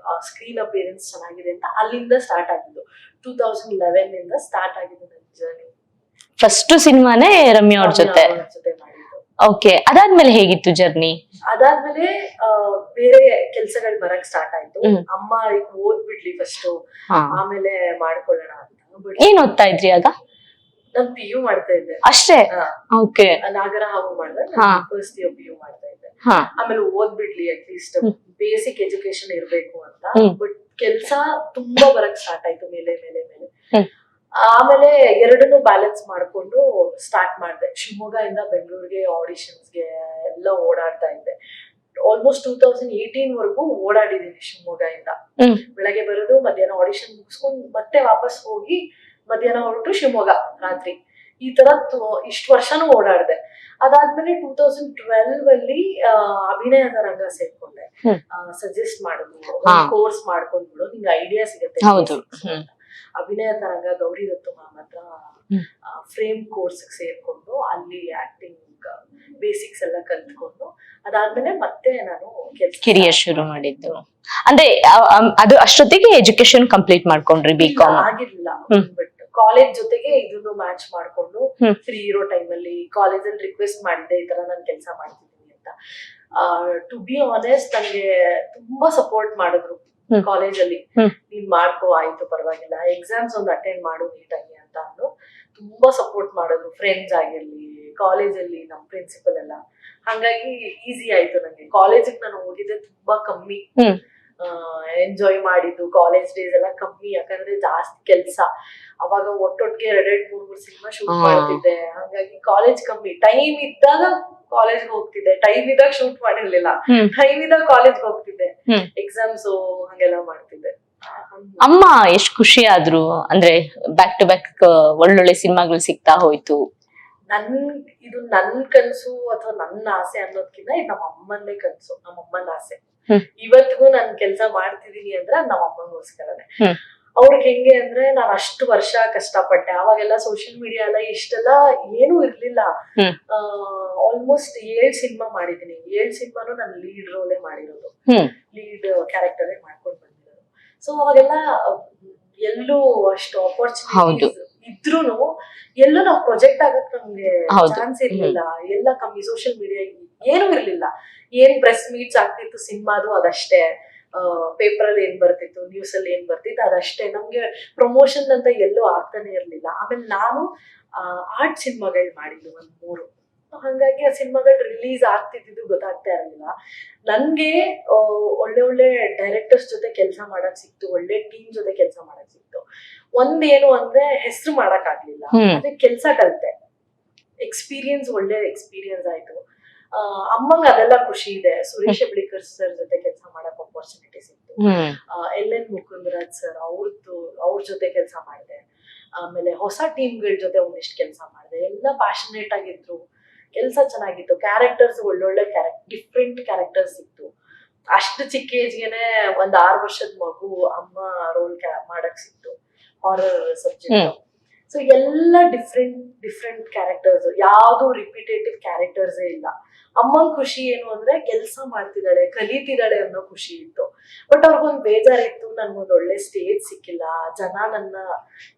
ಸ್ಕ್ರೀನ್ ಅಪಿಯರೆನ್ಸ್ ಚೆನ್ನಾಗಿದೆ ಅಂತ ಅಲ್ಲಿಂದ ಸ್ಟಾರ್ಟ್ ಆಗಿದ್ದು. 2011 ಇಂದ ಸ್ಟಾರ್ಟ್ ಆಗಿದ್ದು ನನ್ನ ಜರ್ನಿ. ಫಸ್ಟ್ ಸಿನಿಮಾನೇ ರಮ್ಯಾ ಅವ್ರ ಜೊತೆ ಮಾಡಿದ್ದು. ಓಕೆ, ಅದಾದ್ಮೇಲೆ ಹೇಗಿತ್ತು ಜರ್ನಿ? ಅದಾದ್ಮೇಲೆ ಬೇರೆ ಕೆಲ್ಸಗಳು ಬರಕ್ ಸ್ಟಾರ್ಟ್ ಆಯ್ತು. ಅಮ್ಮ ಓದ್ಬಿಡ್ಲಿ ಫಸ್ಟ್, ಆಮೇಲೆ ಮಾಡ್ಕೊಳ್ಳೋಣ ಅಂತ. ಏನ್ ಓದ್ತಾ ಇದ್ರಿ ಆಗ? ನಾನ್ PU ಮಾಡ್ತಾ ಇದ್ದೆ ಅಷ್ಟೇ. ಓಕೆ, ನಾಗರಹಾವು ಮಾಡಿದ್ರೆ ಫಸ್ಟ್ ಇಯರ್ PU ಮಾಡ್ತಾ ಇದ್ದೆ. ಆಮೇಲೆ ಓದ್ಬಿಡ್ಲಿ, ಅಟ್ ಲೀಸ್ಟ್ ಬೇಸಿಕ್ ಎಜುಕೇಶನ್ ಇರ್ಬೇಕು ಅಂತ. ಬಟ್ ಕೆಲ್ಸ ತುಂಬಾ ಬರಕ್ ಸ್ಟಾರ್ಟ್ ಆಯ್ತು ಮೇಲೆ ಮೇಲೆ ಮೇಲೆ. ಆಮೇಲೆ ಎರಡನ್ನೂ ಬ್ಯಾಲೆನ್ಸ್ ಮಾಡ್ಕೊಂಡು ಸ್ಟಾರ್ಟ್ ಮಾಡಿದೆ. ಶಿವಮೊಗ್ಗ ಇಂದ ಬೆಂಗಳೂರಿಗೆ ಆಡಿಷನ್ಸ್ಗೆ ಎಲ್ಲ ಓಡಾಡ್ತಾ ಇದ್ದೆ. ಆಲ್ಮೋಸ್ಟ್ 2018 ವರ್ಗೂ ಓಡಾಡಿದೀನಿ ಶಿವಮೊಗ್ಗ ಇಂದ. ಬೆಳಗ್ಗೆ ಬರೋದು, ಮಧ್ಯಾಹ್ನ ಆಡಿಷನ್ ಮುಗಿಸ್ಕೊಂಡು ಮತ್ತೆ ವಾಪಸ್ ಹೋಗಿ ಮಧ್ಯಾಹ್ನ ಹೊರಟು ಶಿವಮೊಗ್ಗ ರಾತ್ರಿ. ಈ ತರ ಇಷ್ಟು ವರ್ಷನೂ ಓಡಾಡ್ದೆ. ಅದಾದ್ಮೇಲೆ 2012 ಅಲ್ಲಿ ಅಭಿನಯದ ರಂಗ ಸೇರ್ಕೊಂಡೆ. ಸಜೆಸ್ಟ್ ಮಾಡಿದ್ರು, ಕೋರ್ಸ್ ಮಾಡ್ಕೊಂಡ್ಬಿಡು, ನಿಂಗೆ ಐಡಿಯಾ ಸಿಗುತ್ತೆ. ಅಭಿನಯ ತರಂಗ ಗೌರಿ ದತ್ತು ಮ್ಯಾಮ್ ಹತ್ರ ಫ್ರೇಮ್ ಕೋರ್ಸ್ ಸೇರ್ಕೊಂಡು ಅಲ್ಲಿ ಆಕ್ಟಿಂಗ್ ಬೇಸಿಕ್ಸ್ ಎಲ್ಲ ಕಲ್ತ್ಕೊಂಡು ಅದಾದ್ಮೇಲೆ ಮತ್ತೆ ನಾನು ಕೆರಿಯರ್ ಶುರು ಮಾಡಿದ್ದು. ಅಂದ್ರೆ ಅದು ಅಷ್ಟೊತ್ತಿಗೆ ಎಜುಕೇಶನ್ ಕಂಪ್ಲೀಟ್ ಮಾಡ್ಕೊಂಡ್ರಿ? ಬಿಕಾಮ್ ಆಗಿರ್ಲಿಲ್ಲ, ಬಟ್ ಕಾಲೇಜ್ ಜೊತೆಗೆ ಇದನ್ನು ಮ್ಯಾಚ್ ಮಾಡ್ಕೊಂಡು ಫ್ರೀ ಇರೋ ಟೈಮಲ್ಲಿ ಕಾಲೇಜಲ್ಲಿ ರಿಕ್ವೆಸ್ಟ್ ಮಾಡಿದ್ದೆ, ಈ ತರ ನಾನು ಕೆಲಸ ಮಾಡ್ತಿದ್ದೀನಿ ಅಂತ. ಟು ಬಿ ಆನೆಸ್ಟ್, ನಂಗೆ ತುಂಬಾ ಸಪೋರ್ಟ್ ಮಾಡಿದ್ರು ಕಾಲೇಜಲ್ಲಿ. ನೀನ್ ಮಾಡ್ಕೋ, ಆಯ್ತು ಪರವಾಗಿಲ್ಲ, ಎಕ್ಸಾಮ್ಸ್ ಒಂದು ಅಟೆಂಡ್ ಮಾಡು ನೀಟಾಗಿ ಅಂತ ಅಂದು ತುಂಬಾ ಸಪೋರ್ಟ್ ಮಾಡಿದ್ರು. ಫ್ರೆಂಡ್ಸ್ ಆಗಿರ್ಲಿ, ಕಾಲೇಜಲ್ಲಿ ನಮ್ ಪ್ರಿನ್ಸಿಪಲ್ ಎಲ್ಲ. ಹಂಗಾಗಿ ಈಸಿ ಆಯ್ತು ನಂಗೆ. ಕಾಲೇಜಿಗೆ ನಾನು ಹೋಗಿದ್ದೆ ತುಂಬಾ ಕಮ್ಮಿ, ಎಂಜಾಯ್ ಮಾಡಿದ್ದು ಕಾಲೇಜ್ ಡೇಸ್ ಎಲ್ಲ ಕಮ್ಮಿ. ಯಾಕಂದ್ರೆ ಜಾಸ್ತಿ ಕೆಲ್ಸ. ಅವಾಗ ಒಟ್ಟೊಟ್ಟಿಗೆ 2-3 ಸಿನಿಮಾ ಶೂಟ್ ಮಾಡ್ತಿದ್ದೆ. ಹಂಗಾಗಿ ಕಾಲೇಜ್ ಕಮ್ಮಿ. ಟೈಮ್ ಇದ್ದಾಗ ಕಾಲೇಜ್ಗೆ ಹೋಗ್ತಿದ್ದೆ, ಟೈಮ್ ಇದ್ದಾಗ ಶೂಟ್ ಮಾಡಿರ್ಲಿಲ್ಲ, ಟೈಮ್ ಇದ್ದಾಗ ಕಾಲೇಜ್ಗೆ ಹೋಗ್ತಿದ್ದೆ, ಎಕ್ಸಾಮ್ಸ್ ಹಂಗೆಲ್ಲ ಮಾಡ್ತಿದ್ದೆ. ಅಮ್ಮ ಎಷ್ಟ್ ಖುಷಿ ಆದ್ರು? ಅಂದ್ರೆ ಬ್ಯಾಕ್ ಟು ಬ್ಯಾಕ್ ಒಳ್ಳೊಳ್ಳೆ ಸಿನಿಮಾಗಳು ಸಿಗ್ತಾ ಹೋಯ್ತು. ಇದು ನನ್ ಕನ್ಸು ಅಥವಾ ನನ್ನ ಆಸೆ ಅನ್ನೋದ್ಕಿಂತ ಇದು ನಮ್ಮ ಅಮ್ಮಂದೇ ಕನ್ಸು, ನಮ್ಮ ಅಮ್ಮನ ಆಸೆ. ಇವತ್ತಿಗೂ ನಾನ್ ಕೆಲ್ಸ ಮಾಡ್ತಿದೀನಿ ಅಂದ್ರೆ ನಮ್ಮ ಅಮ್ಮಂಗೋಸ್ಕರನೇ. ಅವ್ರಿಗೆ ಹೆಂಗೆ ಅಂದ್ರೆ, ನಾನ್ ಅಷ್ಟು ವರ್ಷ ಕಷ್ಟಪಟ್ಟೆ. ಅವಾಗೆಲ್ಲ ಸೋಷಿಯಲ್ ಮೀಡಿಯಾ ಎಲ್ಲ ಇಷ್ಟೆಲ್ಲ ಏನೂ ಇರ್ಲಿಲ್ಲ. ಆಲ್ಮೋಸ್ಟ್ 7 ಸಿನಿಮಾ ಮಾಡಿದೀನಿ. 7 ಸಿನಿಮಾನು ನಾನು ಲೀಡ್ ರೋಲೇ ಮಾಡಿರೋದು, ಲೀಡ್ ಕ್ಯಾರೆಕ್ಟರೇ ಮಾಡ್ಕೊಂಡು ಬಂದಿರೋದು. ಸೊ ಅವಾಗೆಲ್ಲ ಎಲ್ಲೂ ಅಷ್ಟು ಆಪರ್ಚುನಿಟೀಸ್ ಇದ್ರೂನು ಎಲ್ಲೂ ನಾವು ಪ್ರೊಜೆಕ್ಟ್ ಆಗಕ್ ನಮ್ಗೆ ಚಾನ್ಸ್ ಇರ್ಲಿಲ್ಲ. ಎಲ್ಲ ಕಮ್ಮಿ. ಸೋಷಿಯಲ್ ಮೀಡಿಯಾ ಏನೂ ಇರ್ಲಿಲ್ಲ. ಏನ್ ಪ್ರೆಸ್ ಮೀಟ್ಸ್ ಆಗ್ತಿತ್ತು ಸಿನಿಮಾದು ಅದಷ್ಟೇ, ಪೇಪರ್ ಅಲ್ಲಿ ಏನ್ ಬರ್ತಿತ್ತು, ನ್ಯೂಸ್ ಅಲ್ಲಿ ಏನ್ ಬರ್ತಿತ್ತು ಅದಷ್ಟೇ. ನಮ್ಗೆ ಪ್ರಮೋಷನ್ ಅಂತ ಎಲ್ಲೂ ಆಗ್ತಾನೆ ಇರ್ಲಿಲ್ಲ. ಆಮೇಲೆ ನಾನು ಆರ್ಟ್ ಸಿನಿಮಾಗಳು ಮಾಡಿದ್ದು 1-3. ಹಂಗಾಗಿ ಆ ಸಿನಿಮಾಗಳು ರಿಲೀಸ್ ಆಗ್ತಿದ್ದು ಗೊತ್ತಾಗ್ತಾ ಇರಲಿಲ್ಲ. ನನ್ಗೆ ಒಳ್ಳೆ ಡೈರೆಕ್ಟರ್ಸ್ ಜೊತೆ ಕೆಲಸ ಮಾಡಕ್ ಸಿಕ್ತು, ಒಳ್ಳೆ ಟೀಮ್ ಜೊತೆ ಕೆಲಸ ಮಾಡಕ್ ಸಿಕ್ತು. ಒಂದೇನು ಅಂದ್ರೆ ಹೆಸರು ಮಾಡಕ್ ಆಗ್ಲಿಲ್ಲ, ಅದೇ ಕೆಲ್ಸ ಕಲಿತೆ. ಎಕ್ಸ್ಪೀರಿಯನ್ಸ್, ಒಳ್ಳೆ ಎಕ್ಸ್ಪೀರಿಯನ್ಸ್ ಆಯ್ತು. ಅಮ್ಮಂಗ್ ಅದೆಲ್ಲ ಖುಷಿ ಇದೆ. ಸುರೇಶ್ ಹೆಬ್ಳಿಕರ್ ಸರ್ ಜೊತೆ ಕೆಲಸ ಮಾಡಕ್ ಆಪರ್ಚುನಿಟಿ ಸಿಕ್ತು. LN ಮುಕುಂದರಾಜ್ ಸರ್ ಅವ್ರ ಜೊತೆ ಕೆಲಸ ಮಾಡಿದೆ. ಆಮೇಲೆ ಹೊಸ ಟೀಮ್ಗಳ ಜೊತೆ ಒಂದಿಷ್ಟು ಕೆಲಸ ಮಾಡಿದೆ. ಎಲ್ಲ ಪ್ಯಾಷನೇಟ್ ಆಗಿದ್ರು, ಕೆಲಸ ಚೆನ್ನಾಗಿತ್ತು. ಕ್ಯಾರೆಕ್ಟರ್ಸ್ ಒಳ್ಳೊಳ್ಳೆ ಡಿಫ್ರೆಂಟ್ ಕ್ಯಾರೆಕ್ಟರ್ಸ್ ಸಿಕ್ತು. ಅಷ್ಟು ಚಿಕ್ಕ ಏಜ್ಗೆನೆ 6 ವರ್ಷದ ಮಗು ಅಮ್ಮ ರೋಲ್ ಮಾಡಕ್ ಸಿಕ್ತು, ಹಾರರ್ ಸಬ್ಜೆಕ್ಟ್. ಸೊ ಎಲ್ಲ ಡಿಫ್ರೆಂಟ್ ಕ್ಯಾರೆಕ್ಟರ್ಸ್, ಯಾವ್ದು ರಿಪಿಟೇಟಿವ್ ಕ್ಯಾರೆಕ್ಟರ್ಸೇ ಇಲ್ಲ. ಅಮ್ಮಂಗ್ ಖುಷಿ ಏನು ಅಂದ್ರೆ ಕೆಲಸ ಮಾಡ್ತಿದ್ದಾಳೆ, ಕಲಿತಿದ್ದಾಳೆ ಅನ್ನೋ ಖುಷಿ ಇತ್ತು. ಬಟ್ ಅವ್ರಿಗೊಂದು ಬೇಜಾರಿತ್ತು, ನನ್ಗೊಂದು ಒಳ್ಳೆ ಸ್ಟೇಜ್ ಸಿಕ್ಕಿಲ್ಲ, ಜನ ನನ್ನ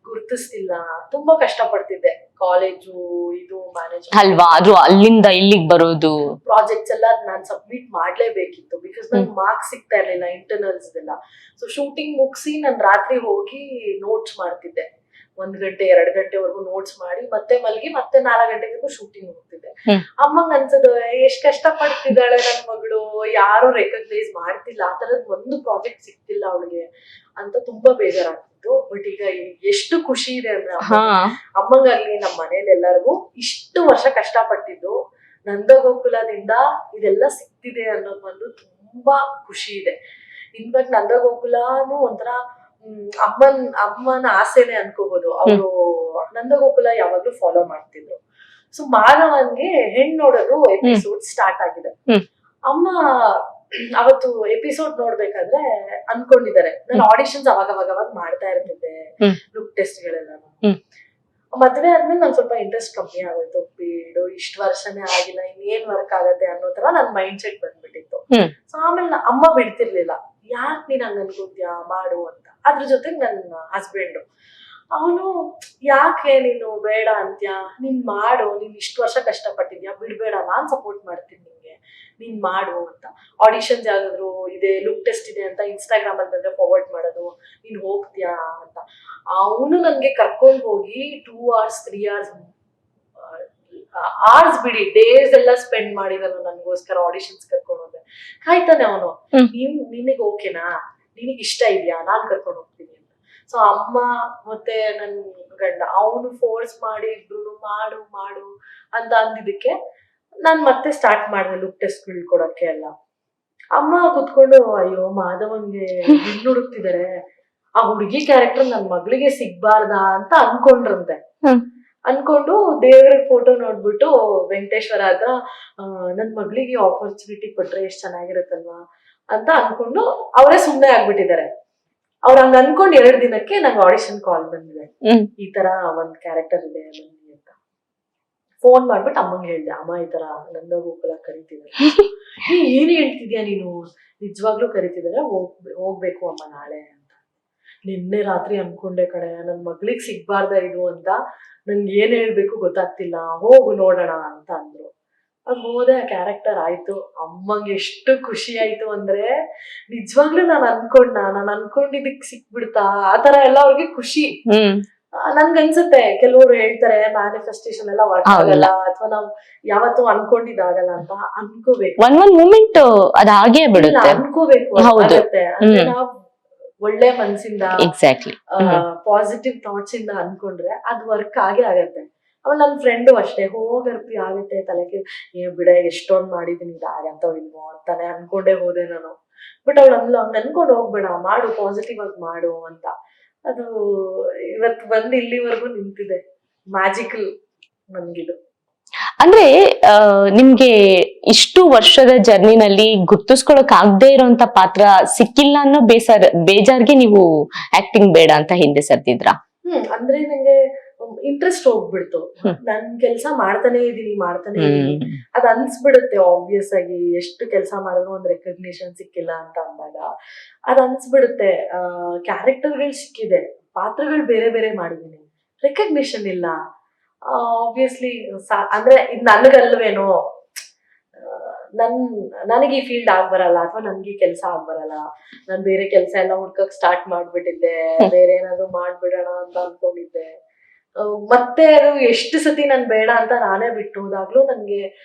ಗುರುತಿಸ್ತಿಲ್ಲ, ತುಂಬಾ ಕಷ್ಟ ಪಡ್ತಿದ್ದೆ. ಕಾಲೇಜು ಇದು ಮ್ಯಾನೇಜ್ ಅಲ್ವಾ, ಅದು ಅಲ್ಲಿಂದ ಇಲ್ಲಿಗೆ ಬರೋದು, ಪ್ರಾಜೆಕ್ಟ್ಸ್ ಎಲ್ಲ ನಾನ್ ಸಬ್ಮಿಟ್ ಮಾಡ್ಲೇಬೇಕಿತ್ತು, ಬಿಕಾಸ್ ನನ್ ಮಾರ್ಕ್ಸ್ ಸಿಗ್ತಾ ಇರ್ಲಿಲ್ಲ ಇಂಟರ್ನಲ್ಸ್ ಎಲ್ಲ. ಸೊ ಶೂಟಿಂಗ್ ಮುಗಿಸಿ ನಾನ್ ರಾತ್ರಿ ಹೋಗಿ ನೋಟ್ಸ್ ಮಾಡ್ತಿದ್ದೆ, 1 ಗಂಟೆ 2 ಗಂಟೆವರೆಗೂ ನೋಟ್ಸ್ ಮಾಡಿ ಮತ್ತೆ ಮಲ್ಗಿ ಮತ್ತೆ 4 ಗಂಟೆಗೂ ಶೂಟಿಂಗ್ ಹೋಗ್ತಿದ್ದೆ. ಅಮ್ಮಂಗ್ ಅನ್ಸೋದು, ಎಷ್ಟ್ ಕಷ್ಟ ಪಡ್ತಿದ್ದಾಳೆ ನನ್ ಮಗಳು, ಯಾರು ರೆಕಗ್ನೈಸ್ ಮಾಡ್ತಿಲ್ಲ, ಆ ತರದ್ ಒಂದು ಪ್ರಾಜೆಕ್ಟ್ ಸಿಗ್ತಿಲ್ಲ ಅವಳಿಗೆ ಅಂತ ತುಂಬಾ ಬೇಜಾರಾಗ್ತಿತ್ತು. ಬಟ್ ಈಗ ಎಷ್ಟು ಖುಷಿ ಇದೆ ಅಂದ್ರೆ ಅಮ್ಮಂಗಾಗ್ಲಿ ನಮ್ಮ ಮನೇಲಿ ಎಲ್ಲರಿಗೂ ಇಷ್ಟು ವರ್ಷ ಕಷ್ಟ ಪಟ್ಟಿದ್ದು ನಂದಗೋಕುಲದಿಂದ ಇದೆಲ್ಲ ಸಿಗ್ತಿದೆ ಅನ್ನೋದು ಒಂದು ತುಂಬಾ ಖುಷಿ ಇದೆ. ಇನ್ಫ್ಯಾಕ್ಟ್ ನಂದಗೋಕುಲನು ಒಂಥರ ಅಮ್ಮನ ಆಸೆನೆ ಅನ್ಕೋಬಹುದು. ಅವರು ನಂದಗೋಕುಲ ಯಾವಾಗ್ಲೂ ಫಾಲೋ ಮಾಡ್ತಿದ್ರು. ಸೊ ಮಾನವನ್ಗೆ ಹೆಣ್ ನೋಡೋದು ಎಪಿಸೋಡ್ ಸ್ಟಾರ್ಟ್ ಆಗಿದೆ. ಅಮ್ಮ ಅವತ್ತು ಎಪಿಸೋಡ್ ನೋಡ್ಬೇಕಾದ್ರೆ ಅನ್ಕೊಂಡಿದ್ದಾರೆ, ನಾನು ಆಡಿಷನ್ಸ್ ಅವಾಗ ಮಾಡ್ತಾ ಇರ್ತಿದ್ದೆ, ಲುಕ್ ಟೆಸ್ಟ್ ಗಳೆಲ್ಲ. ಮದ್ವೆ ಆದ್ಮೇಲೆ ನಂಗೆ ಸ್ವಲ್ಪ ಇಂಟ್ರೆಸ್ಟ್ ಕಮ್ಮಿ ಆಗೋಯ್ತು, ಬಿಡು ಇಷ್ಟು ವರ್ಷನೇ ಆಗಿಲ್ಲ, ಇನ್ನೇನ್ ವರ್ಕ್ ಆಗತ್ತೆ ಅನ್ನೋ ತರ ನನ್ ಮೈಂಡ್ ಸೆಟ್ ಬಂದ್ಬಿಟ್ಟಿತ್ತು. ಸೊ ಆಮೇಲೆ ಅಮ್ಮ ಬಿಡ್ತಿರ್ಲಿಲ್ಲ, ಯಾಕೆ ನೀನ್ ಹಂಗ ಅನ್ಕೋದ್ಯಾ, ಮಾಡು ಅಂತ. ಅದ್ರ ಜೊತೆಗೆ ನನ್ನ ಹಸ್ಬೆಂಡ್ ಅವನು, ಯಾಕೆ ನೀನು ಬೇಡ ಅಂತ್ಯಾ, ನೀನ್ ಮಾಡು, ನೀನ್ ಇಷ್ಟು ವರ್ಷ ಕಷ್ಟಪಟ್ಟಿದ್ಯಾ, ಬಿಡ್ಬೇಡ, ನಾನ್ ಸಪೋರ್ಟ್ ಮಾಡ್ತೀನಿ ನಿಂಗೆ, ನೀನ್ ಮಾಡು ಅಂತ. ಆಡಿಷನ್ಸ್ ಯಾವ್ದಾದ್ರು ಇದೆ, ಲುಕ್ ಟೆಸ್ಟ್ ಇದೆ ಅಂತ ಇನ್ಸ್ಟಾಗ್ರಾಮ್ ಅಲ್ಲಿ ಬಂದ್ರೆ ಫಾರ್ವರ್ಡ್ ಮಾಡೋದು, ನೀನ್ ಹೋಗ್ತೀಯಾ ಅಂತ. ಅವನು ನನ್ಗೆ ಕರ್ಕೊಂಡ್ ಹೋಗಿ 2 hours 3 hours ಅವರ್ಸ್ ಬಿಡಿ, ಡೇಸ್ ಎಲ್ಲ ಸ್ಪೆಂಡ್ ಮಾಡಿದನು ನನ್ಗೋಸ್ಕರ ಆಡಿಷನ್ಸ್ ಕರ್ಕೊಂಡು ಹೋದೆ. ಕಾಯ್ತಾನೆ ಅವನು, ನಿನಗ್ ಓಕೆನಾ, ನಿನಗ್ ಇಷ್ಟ ಇದೆಯಾ, ನಾನ್ ಕರ್ಕೊಂಡು ಹೋಗ್ತೀನಿ ಅಂತ. ಸೊ ಅಮ್ಮ ಮತ್ತೆ ನನ್ ಗಂಡ ಅವನು ಫೋರ್ಸ್ ಮಾಡಿ ಇಬ್ರು ಮಾಡು ಮಾಡು ಅಂತ ಅಂದಿದ್ದಕ್ಕೆ ನಾನ್ ಮತ್ತೆ ಸ್ಟಾರ್ಟ್ ಮಾಡಿದೆ ಲುಕ್ ಟೆಸ್ಟ್ ಕೊಡಕ್ಕೆ ಎಲ್ಲ. ಅಮ್ಮ ಕುತ್ಕೊಂಡು, ಅಯ್ಯೋ ಮಾಧವನ್ಗೆ ಹಿಂಗ್ ಹುಡುಕ್ತಿದಾರೆ, ಆ ಹುಡುಗಿ ಕ್ಯಾರೆಕ್ಟರ್ ನನ್ ಮಗಳಿಗೆ ಸಿಗ್ಬಾರ್ದಾ ಅಂತ ಅನ್ಕೊಂಡ್ರಂತೆ. ಅನ್ಕೊಂಡು ದೇವ್ರ ಫೋಟೋ ನೋಡ್ಬಿಟ್ಟು ವೆಂಕಟೇಶ್ವರ ಹತ್ರ ನನ್ ಮಗಳಿಗೆ ಆಪರ್ಚುನಿಟಿ ಕೊಟ್ರೆ ಎಷ್ಟ್ ಚೆನ್ನಾಗಿರುತ್ತಲ್ವಾ ಅಂತ ಅನ್ಕೊಂಡು ಅವರೇ ಸುಮ್ನೆ ಆಗ್ಬಿಟ್ಟಿದ್ದಾರೆ. ಅವ್ರ ಹಂಗ ಅನ್ಕೊಂಡ್ 2 ದಿನಕ್ಕೆ ನಂಗೆ ಆಡಿಷನ್ ಕಾಲ್ ಬಂದಿದೆ, ಈ ತರ ಒಂದ್ ಕ್ಯಾರೆಕ್ಟರ್ ಇದೆ ಬನ್ನಿ ಅಂತ. ಫೋನ್ ಮಾಡ್ಬಿಟ್ಟು ಅಮ್ಮಂಗೆ ಹೇಳ್ದೆ, ಅಮ್ಮ ಈ ತರ ನಂದಗೋಕುಲ ಕರೀತಿದ್ದಾರೆ. ಏನ್ ಹೇಳ್ತಿದ್ಯಾ ನೀನು, ನಿಜವಾಗ್ಲೂ ಕರೀತಿದಾರೆ, ಹೋಗ್ಬೇಕು ಅಮ್ಮ ನಾಳೆ ಅಂತ. ನಿನ್ನೆ ರಾತ್ರಿ ಅನ್ಕೊಂಡೆ ಕಡೆ, ನನ್ ಮಗ್ಳಿಗ್ ಸಿಗ್ಬಾರ್ದ ಇದು ಅಂತ, ನನ್ಗೆ ಏನ್ ಹೇಳ್ಬೇಕು ಗೊತ್ತಾಗ್ತಿಲ್ಲ, ಹೋಗು ನೋಡೋಣ ಅಂತ ಅಂದ್ರು. ಅದ್ ಹೋದೆ, ಆ ಕ್ಯಾರೆಕ್ಟರ್ ಆಯ್ತು. ಅಮ್ಮಂಗೆ ಎಷ್ಟು ಖುಷಿ ಆಯ್ತು ಅಂದ್ರೆ, ನಿಜವಾಗ್ಲೂ ನಾನ್ ಅನ್ಕೊಂಡಿದ್ದಕ್ ಸಿಕ್ಬಿಡ್ತಾ, ಆತರ ಎಲ್ಲ ಅವ್ರಿಗೆ ಖುಷಿ. ನನ್ಗನ್ಸುತ್ತೆ ಕೆಲವ್ರು ಹೇಳ್ತಾರೆ ಮ್ಯಾನಿಫೆಸ್ಟೇಷನ್ ಎಲ್ಲ ವರ್ಕ್ ಆಗಲ್ಲ, ಅಥವಾ ನಾವ್ ಯಾವತ್ತೂ ಅನ್ಕೊಂಡಿದ್ದಾಗಲ್ಲ ಅಂತ. ಅನ್ಕೋಬೇಕು, ಒಂದ್ ಮೂಮೆಂಟ್ ಅದ್ ಹಾಗೆ ಬಿಡುತ್ತೆ, ಅನ್ಕೋಬೇಕು, ಆಗತ್ತೆ. ಅಂದ್ರೆ ನಾವ್ ಒಳ್ಳೆ ಮನ್ಸಿಂದ ಎಕ್ಸಾಕ್ಟ್ಲಿ ಪಾಸಿಟಿವ್ ಥಾಟ್ಸ್ ಇಂದ ಅನ್ಕೊಂಡ್ರೆ ಅದ್ ವರ್ಕ್ ಆಗತ್ತೆ. ಆಮೇಲೆ ನನ್ ಫ್ರೆಂಡು ಅಷ್ಟೇ, ಹೋಗರ್ಪಿ ಆಗತ್ತೆ, ತಲೆಗೆ ಬಿಡ ಎಷ್ಟೊಂದ್ ಮಾಡಿದೀನಿ, ಇದಾಗಂತವ್ ಇಲ್ವೋ ಅಂತಾನೆ ಅನ್ಕೊಂಡೇ ಹೋದೆ ನಾನು. ಬಟ್ ಅವಳು ಹಂಗ ಅನ್ಕೊಂಡ್ ಹೋಗ್ಬೇಡ, ಮಾಡು, ಪಾಸಿಟಿವ್ ಆಗಿ ಮಾಡು ಅಂತ. ಅದು ಇವತ್ ಬಂದು ಇಲ್ಲಿವರೆಗೂ ನಿಂತಿದೆ, ಮ್ಯಾಜಿಕಲ್ ನನ್ಗಿದು. ಅಂದ್ರೆ ನಿಮ್ಗೆ ಇಷ್ಟು ವರ್ಷದ ಜರ್ನಿನಲ್ಲಿ ಗುರ್ತಿಸ್ಕೊಳಕ್ ಆಗದೆ ಇರೋಂತ ಪಾತ್ರ ಸಿಕ್ಕಿಲ್ಲ ಅನ್ನೋ ಬೇಜಾರ್ಗೆ ನೀವು ಆಕ್ಟಿಂಗ್ ಬೇಡ ಅಂತ ಹಿಂದೆ ಸರ್ದಿದ್ರಾ? ಅಂದ್ರೆ ನಂಗೆ ಇಂಟ್ರೆಸ್ಟ್ ಹೋಗ್ಬಿಡ್ತು. ನನ್ ಕೆಲ್ಸ ಮಾಡ್ತಾನೆ ಇದೀನಿ ಅದ್ ಅನ್ಸ್ಬಿಡುತ್ತೆ. ಆಬ್ವಿಯಸ್ ಆಗಿ ಎಷ್ಟು ಕೆಲಸ ಮಾಡಿದ್ರು ಒಂದ್ ರೆಕಗ್ನಿಷನ್ ಸಿಕ್ಕಿಲ್ಲ ಅಂತ ಅಂದಾಗ ಅದ್ ಅನ್ಸ್ಬಿಡುತ್ತೆ. ಕ್ಯಾರೆಕ್ಟರ್ಗಳು ಸಿಕ್ಕಿದೆ, ಪಾತ್ರಗಳು ಬೇರೆ ಬೇರೆ ಮಾಡಿದೀನಿ, ರೆಕಗ್ನಿಷನ್ ಇಲ್ಲ. ಆಬ್ವಿಯಸ್ಲಿ ಅಂದ್ರೆ ಇದ್ ನನ್ಗಲ್ವೇನೋ, ನನಗೆ ಈ ಫೀಲ್ಡ್ ಆಗ್ಬರಲ್ಲ, ಅಥವಾ ನನ್ಗೆ ಈ ಕೆಲ್ಸ ಆಗ್ಬರಲ್ಲ, ನಾನ್ ಬೇರೆ ಕೆಲ್ಸ ಎಲ್ಲ ಹುಡ್ಕಕ್ ಸ್ಟಾರ್ಟ್ ಮಾಡ್ಬಿಟ್ಟಿದ್ದೆ, ಬೇರೆ ಏನಾದ್ರು ಮಾಡ್ಬಿಡೋಣ ಅಂತ ಅನ್ಕೊಂಡಿದ್ದೆ. ಮತ್ತೆ ಅದು ಎಷ್ಟು ಸತಿ ನಾನ್ ಬೇಡ ಅಂತ ನಾನೇ ಬಿಟ್ಟು ಹೋದಾಗ್ಲೂ ನನ್ಗೆ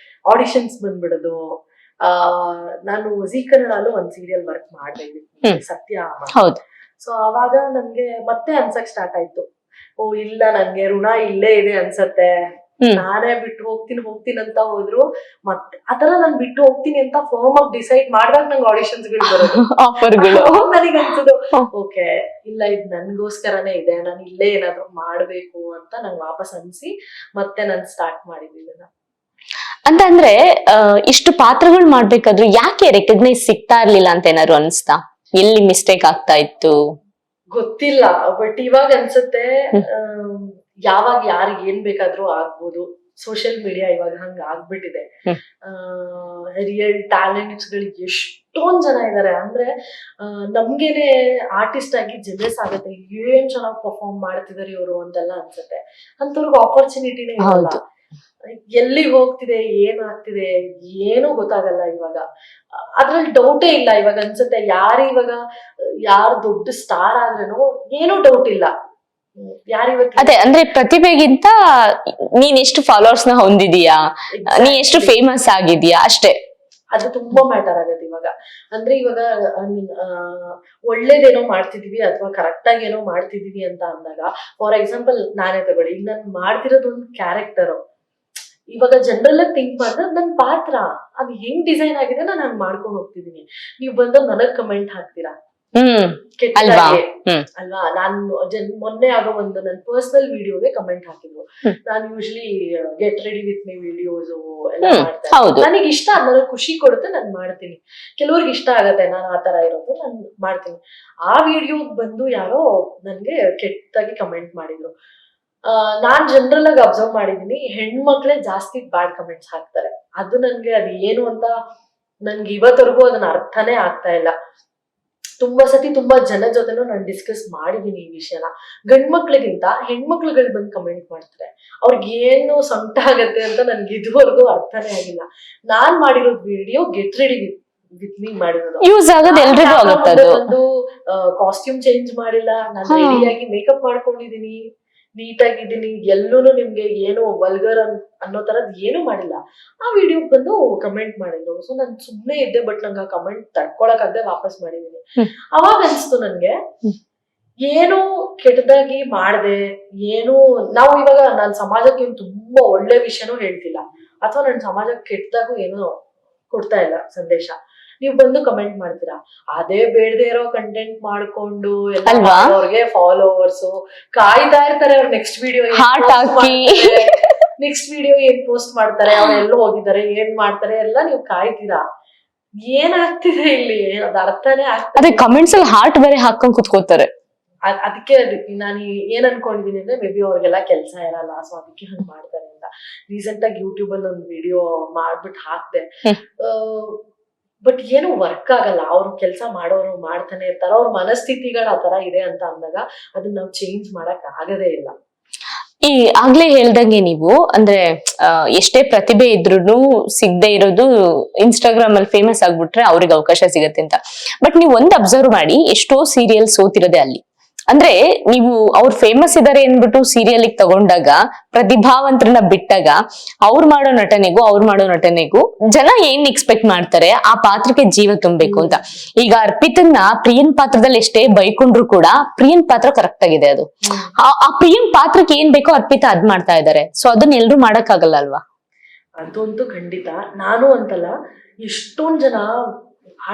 ಆಡಿಷನ್ಸ್ ಬಂದ್ಬಿಡೋದು. ನಾನು ಜೀ ಕನ್ನಡಲ್ಲೂ ಒಂದ್ ಸೀರಿಯಲ್ ವರ್ಕ್ ಮಾಡ್ತಾ ಇದ್ದೀನಿ, ಸತ್ಯ. ಸೊ ಅವಾಗ ನನ್ಗೆ ಮತ್ತೆ ಅನ್ಸಕ್ ಸ್ಟಾರ್ಟ್ ಆಯ್ತು, ಓ ಇಲ್ಲ, ನನ್ಗೆ ಋಣ ಇಲ್ಲೇ ಇದೆ ಅನ್ಸತ್ತೆ, ನಾನೇ ಬಿಟ್ಟು ಹೋಗ್ತೀನಿ ಅಂತ ಹೋದ್ರು. ಮತ್ತೆ ಆತರ ನಾನ್ ಬಿಟ್ಟು ಹೋಗ್ತೀನಿ ಅಂತ ಫರ್ಮ್ ಆಗಿ ಡಿಸೈಡ್ ಮಾಡಿದಾಗ ನಂಗೆ ಆಡಿಷನ್ಸ್ ಗಳು ಬರೋದು, ಆಫರ್ಗಳು. ನನಗೆ ಅನ್ಸೋದು, ಓಕೆ ಇಲ್ಲ, ಇದ್ ನನ್ಗೋಸ್ಕರನೇ ಇದೆ, ನಾನು ಇಲ್ಲೇ ಏನಾದ್ರು ಮಾಡ್ಬೇಕು ಅಂತ ನಂಗೆ ವಾಪಸ್ ಅನ್ಸಿ ಮತ್ತೆ ನಾನು ಸ್ಟಾರ್ಟ್ ಮಾಡಿದ್ದೀನಿ. ಅಂತ ಅಂದ್ರೆ ಇಷ್ಟು ಪಾತ್ರಗಳು ಮಾಡ್ಬೇಕಾದ್ರು ಯಾಕೆ ರೆಕಗ್ನೈಸ್ ಸಿಗ್ತಾ ಇರ್ಲಿಲ್ಲ ಅಂತ ಏನಾದ್ರು ಅನ್ಸ್ತಾ? ಎಲ್ಲಿ ಮಿಸ್ಟೇಕ್ ಆಗ್ತಾ ಇತ್ತು ಗೊತ್ತಿಲ್ಲ. ಬಟ್ ಇವಾಗ ಅನ್ಸುತ್ತೆ, ಯಾವಾಗ ಯಾರಿಗೆ ಏನ್ ಬೇಕಾದ್ರೂ ಆಗ್ಬೋದು. ಸೋಷಿಯಲ್ ಮೀಡಿಯಾ ಇವಾಗ ಹಂಗ ಆಗ್ಬಿಟ್ಟಿದೆ. ರಿಯಲ್ ಟ್ಯಾಲೆಂಟ್ಸ್ ಗಳಿಗೆ ಎಷ್ಟು ಎಷ್ಟೊಂದ್ ಜನ ಇದಾರೆ. ಅಂದ್ರೆ ನಮ್ಗೇನೆ ಆರ್ಟಿಸ್ಟ್ ಆಗಿ ಜೆಲಸ್ ಆಗುತ್ತೆ, ಏನ್ ಚೆನ್ನಾಗಿ ಪರ್ಫಾರ್ಮ್ ಮಾಡ್ತಿದಾರೆ ಇವರು ಅಂತೆಲ್ಲ ಅನ್ಸುತ್ತೆ. ಅಂತವ್ರಿಗೆ ಆಪರ್ಚುನಿಟಿನೇ ಇರಲ್ಲ. ಎಲ್ಲಿ ಹೋಗ್ತಿದೆ, ಏನ್ ಆಗ್ತಿದೆ ಏನು ಗೊತ್ತಾಗಲ್ಲ ಇವಾಗ. ಅದ್ರಲ್ಲಿ ಡೌಟೇ ಇಲ್ಲ ಇವಾಗ ಅನ್ಸುತ್ತೆ. ಯಾರು ದೊಡ್ಡ ಸ್ಟಾರ್ ಆದ್ರೇನು ಏನೂ ಡೌಟ್ ಇಲ್ಲ. ಅದೇ ಅಂದ್ರೆ ಪ್ರತಿಭೆಗಿಂತ ನೀನ್ ಎಷ್ಟು ಫಾಲೋವರ್ಸ್ ನ ಹೊಂದಿದೀಯಾ, ನೀ ಎಷ್ಟು ಫೇಮಸ್ ಆಗಿದ್ಯಾ ಅಷ್ಟೇ. ಅದು ತುಂಬಾ ಮ್ಯಾಟರ್ ಆಗತ್ತೆ ಇವಾಗ. ಅಂದ್ರೆ ಇವಾಗ ಒಳ್ಳೇದೇನೋ ಮಾಡ್ತಿದೀವಿ ಅಥವಾ ಕರೆಕ್ಟ್ ಆಗಿ ಏನೋ ಮಾಡ್ತಿದೀವಿ ಅಂತ ಅಂದಾಗ, ಫಾರ್ ಎಕ್ಸಾಂಪಲ್ ನಾನೇ ತಗೊಳ್ಳಿ, ಈಗ ನಾನು ಮಾಡ್ತಿರೋದು ಒಂದು ಕ್ಯಾರೆಕ್ಟರ್. ಇವಾಗ ಜನರಲ್ ಆಗಿ ಥಿಂಕ್ ಮಾಡಿದ್ರೆ ನನ್ ಪಾತ್ರ ಅದು ಹೆಂಗ್ ಡಿಸೈನ್ ಆಗಿದೆ ನಾನು ಮಾಡ್ಕೊಂಡು ಹೋಗ್ತಿದೀನಿ. ನೀವು ಬಂದಾಗ ನನಗ್ ಕಮೆಂಟ್ ಹಾಕ್ತೀರಾ ಅಲ್ವಾ? ಅಲ್ವಾ? ನಾನು ಮೊನ್ನೆ ಆಗೋ ಒಂದು ನನ್ನ ಪರ್ಸನಲ್ ವಿಡಿಯೋಗೆ ಕಮೆಂಟ್ ಹಾಕಿದ್ರು. ನಾನು usually get ready with my videos ಎಲ್ಲ ಮಾಡ್ತೀನಿ. ನನಗೆ ಇಷ್ಟ, ನನಗೆ ಖುಷಿ ಕೊಡುತ್ತೆ, ನಾನು ಮಾಡ್ತೀನಿ. ಕೆಲವ್ರಿಗೆ ಇಷ್ಟ ಆಗತ್ತೆ ನಾನು ಆತರ ಇರೋದು, ನಾನು ಮಾಡ್ತೀನಿ. ಆ ವಿಡಿಯೋಗ್ ಬಂದು ಯಾರೋ ನನ್ಗೆ ಕೆಟ್ಟದಾಗಿ ಕಮೆಂಟ್ ಮಾಡಿದ್ರು. ನಾನ್ ಜನರಲ್ ಆಗಿ ಅಬ್ಸರ್ವ್ ಮಾಡಿದೀನಿ, ಹೆಣ್ಮಕ್ಳೇ ಜಾಸ್ತಿ ಬ್ಯಾಡ್ ಕಮೆಂಟ್ಸ್ ಹಾಕ್ತಾರೆ. ಅದು ನನ್ಗೆ ಅದು ಏನು ಅಂತ ನನ್ಗೆ ಇವತ್ತವರೆಗೂ ಅದನ್ನ ಅರ್ಥನೇ ಆಗ್ತಾ ಇಲ್ಲ. ತುಂಬಾ ಸತಿ ತುಂಬಾ ಜನ ಜೊತೆನೂ ನಾನು ಡಿಸ್ಕಸ್ ಮಾಡಿದೀನಿ ಈ ವಿಷಯನ. ಗಂಡ್ಮಕ್ಳಿಗಿಂತ ಹೆಣ್ಮಕ್ಳುಗಳು ಬಂದು ಕಮೆಂಟ್ ಮಾಡ್ತಾರೆ. ಅವ್ರಿಗೆ ಏನು ಸಂಕಟ ಆಗತ್ತೆ ಅಂತ ನನ್ಗೆ ಇದುವರೆಗೂ ಅರ್ಥನೇ ಆಗಿಲ್ಲ. ನಾನ್ ಮಾಡಿರೋದು video get ready with me ಮಾಡಿರೋದು. ಯೂಸ್ ಆಗೋದು ಎಲ್ರಿಗೂ ಆಗುತ್ತೆ. ಒಂದು ಕಾಸ್ಟ್ಯೂಮ್ ಚೇಂಜ್ ಮಾಡಿಲ್ಲ, ನಾನು ರೆಡಿಯಾಗಿ ಮೇಕಪ್ ಮಾಡ್ಕೊಂಡಿದೀನಿ, ನೀಟಾಗಿದ್ದೀನಿ. ಎಲ್ಲೂನು ನಿಮ್ಗೆ ಏನು ವಲ್ಗರ್ ಅನ್ನೋ ತರದ್ ಏನು ಮಾಡಿಲ್ಲ. ಆ ವಿಡಿಯೋಗ್ ಬಂದು ಕಮೆಂಟ್ ಮಾಡಿದ್ರು. ಸೊ ನಾನ್ ಸುಮ್ನೆ ಇದ್ದೆ, ಬಟ್ ನಂಗೆ ಆ ಕಮೆಂಟ್ ತಡ್ಕೊಳಕ್ಕಾಗದೆ ವಾಪಸ್ ಮಾಡಿದೀನಿ. ಅವಾಗ ಅನ್ಸ್ತು ನನ್ಗೆ, ಏನು ಕೆಟ್ಟದಾಗಿ ಮಾಡ್ದೆ, ಏನು ನಾವು ಇವಾಗ ನಾನ್ ಸಮಾಜಕ್ಕೆ ತುಂಬಾ ಒಳ್ಳೆ ವಿಷಯನೂ ಹೇಳ್ತಿಲ್ಲ, ಅಥವಾ ನನ್ ಸಮಾಜಕ್ಕೆ ಕೆಟ್ಟದಾಗೂ ಏನು ಕೊಡ್ತಾ ಇಲ್ಲ ಸಂದೇಶ. ನೀವು ಬಂದು ಕಮೆಂಟ್ ಮಾಡ್ತೀರಾ, ಅದೇ ಬೇಡದೆ ಇರೋ ಕಂಟೆಂಟ್ ಮಾಡ್ಕೊಂಡು ಅವ್ರಿಗೆ ಫಾಲೋವರ್ಸ್ ಕಾಯ್ತಾ ಇರ್ತಾರೆ. ಅವ್ರ ನೆಕ್ಸ್ಟ್ ವಿಡಿಯೋ ಏನ್ ಪೋಸ್ಟ್ ಮಾಡ್ತಾರೆ, ಅವ್ರು ಎಲ್ಲೋ ಹೋಗಿದ್ದಾರೆ, ಏನ್ ಮಾಡ್ತಾರೆ ಎಲ್ಲ ನೀವು ಕಾಯ್ತೀರಾ. ಏನಾಗ್ತಿದೆ ಇಲ್ಲಿ ಅದ್ ಅರ್ಥನೇ ಆಗ್ತದೆ. ಕಮೆಂಟ್ಸ್ ಅಲ್ಲಿ ಹಾರ್ಟ್ ಬೇರೆ ಹಾಕೊಂಡ್ ಕುತ್ಕೋತಾರೆ. ಅದಕ್ಕೆ ನಾನು ಏನ್ ಅನ್ಕೊಂಡಿದೀನಿ ಅಂದ್ರೆ, ಮೇ ಬಿ ಅವ್ರಿಗೆಲ್ಲ ಕೆಲಸ ಇರಲ್ಲ, ಸೊ ಅದಕ್ಕೆ ಹಂಗ್ ಮಾಡ್ತಾರೆ ಅಂತ. ರೀಸೆಂಟ್ ಆಗಿ ಯೂಟ್ಯೂಬ್ ಅಲ್ಲಿ ಒಂದು ವಿಡಿಯೋ ಮಾಡ್ಬಿಟ್ಟು ಹಾಕ್ದೆ. ಬಟ್ ಏನು ವರ್ಕ್ ಆಗಲ್ಲ. ಅವ್ರು ಕೆಲಸ ಮಾಡೋರು ಮಾಡ್ತಾನೆ ಇರ್ತಾರ. ಅವ್ರ ಮನಸ್ಥಿತಿಗಳು ಆತರ ಇದೆ ಅಂತ ಅಂದಾಗ ಅದನ್ನ ನಾವು ಚೇಂಜ್ ಮಾಡಕ್ ಆಗದೇ ಇಲ್ಲ. ಈ ಆಗ್ಲೇ ಹೇಳ್ದಂಗೆ ನೀವು ಅಂದ್ರೆ ಎಷ್ಟೇ ಪ್ರತಿಭೆ ಇದ್ರೂ ಸಿಗದೆ ಇರೋದು ಇನ್ಸ್ಟಾಗ್ರಾಮ್ ಅಲ್ಲಿ ಫೇಮಸ್ ಆಗ್ಬಿಟ್ರೆ ಅವ್ರಿಗೆ ಅವಕಾಶ ಸಿಗತ್ತೆ ಅಂತ. ಬಟ್ ನೀವು ಒಂದ್ ಅಬ್ಸರ್ವ್ ಮಾಡಿ, ಎಷ್ಟೋ ಸೀರಿಯಲ್ ಸೋತಿರೋದೆ ಅಲ್ಲಿ. ಅಂದ್ರೆ ನೀವು ಅವ್ರು ಫೇಮಸ್ ಇದಾರೆ ಅಂದ್ಬಿಟ್ಟು ಸೀರಿಯಲ್ ತಗೊಂಡಾಗ, ಪ್ರತಿಭಾವಂತರನ್ನ ಬಿಟ್ಟಾಗ, ಅವ್ರು ಮಾಡೋ ನಟನೆಗೂ ಜನ ಏನ್ ಎಕ್ಸ್ಪೆಕ್ಟ್ ಮಾಡ್ತಾರೆ, ಆ ಪಾತ್ರಕ್ಕೆ ಜೀವ ತುಂಬಬೇಕು ಅಂತ. ಈಗ ಅರ್ಪಿತನ್ನ ಪ್ರಿಯನ್ ಪಾತ್ರದಲ್ಲಿ ಎಷ್ಟೇ ಬೈಕೊಂಡ್ರು ಕೂಡ ಪ್ರಿಯನ್ ಪಾತ್ರ ಕರೆಕ್ಟ್ ಆಗಿದೆ. ಅದು ಆ ಪ್ರಿಯನ್ ಪಾತ್ರಕ್ಕೆ ಏನ್ ಬೇಕೋ ಅರ್ಪಿತಾ ಅದ್ ಮಾಡ್ತಾ ಇದಾರೆ. ಸೊ ಅದನ್ನ ಎಲ್ರು ಮಾಡಕ್ ಆಗಲ್ಲ ಅಲ್ವಾ? ಅದಂತೂ ಖಂಡಿತ. ನಾನು ಅಂತಲ್ಲ, ಎಷ್ಟೊಂದ್ ಜನ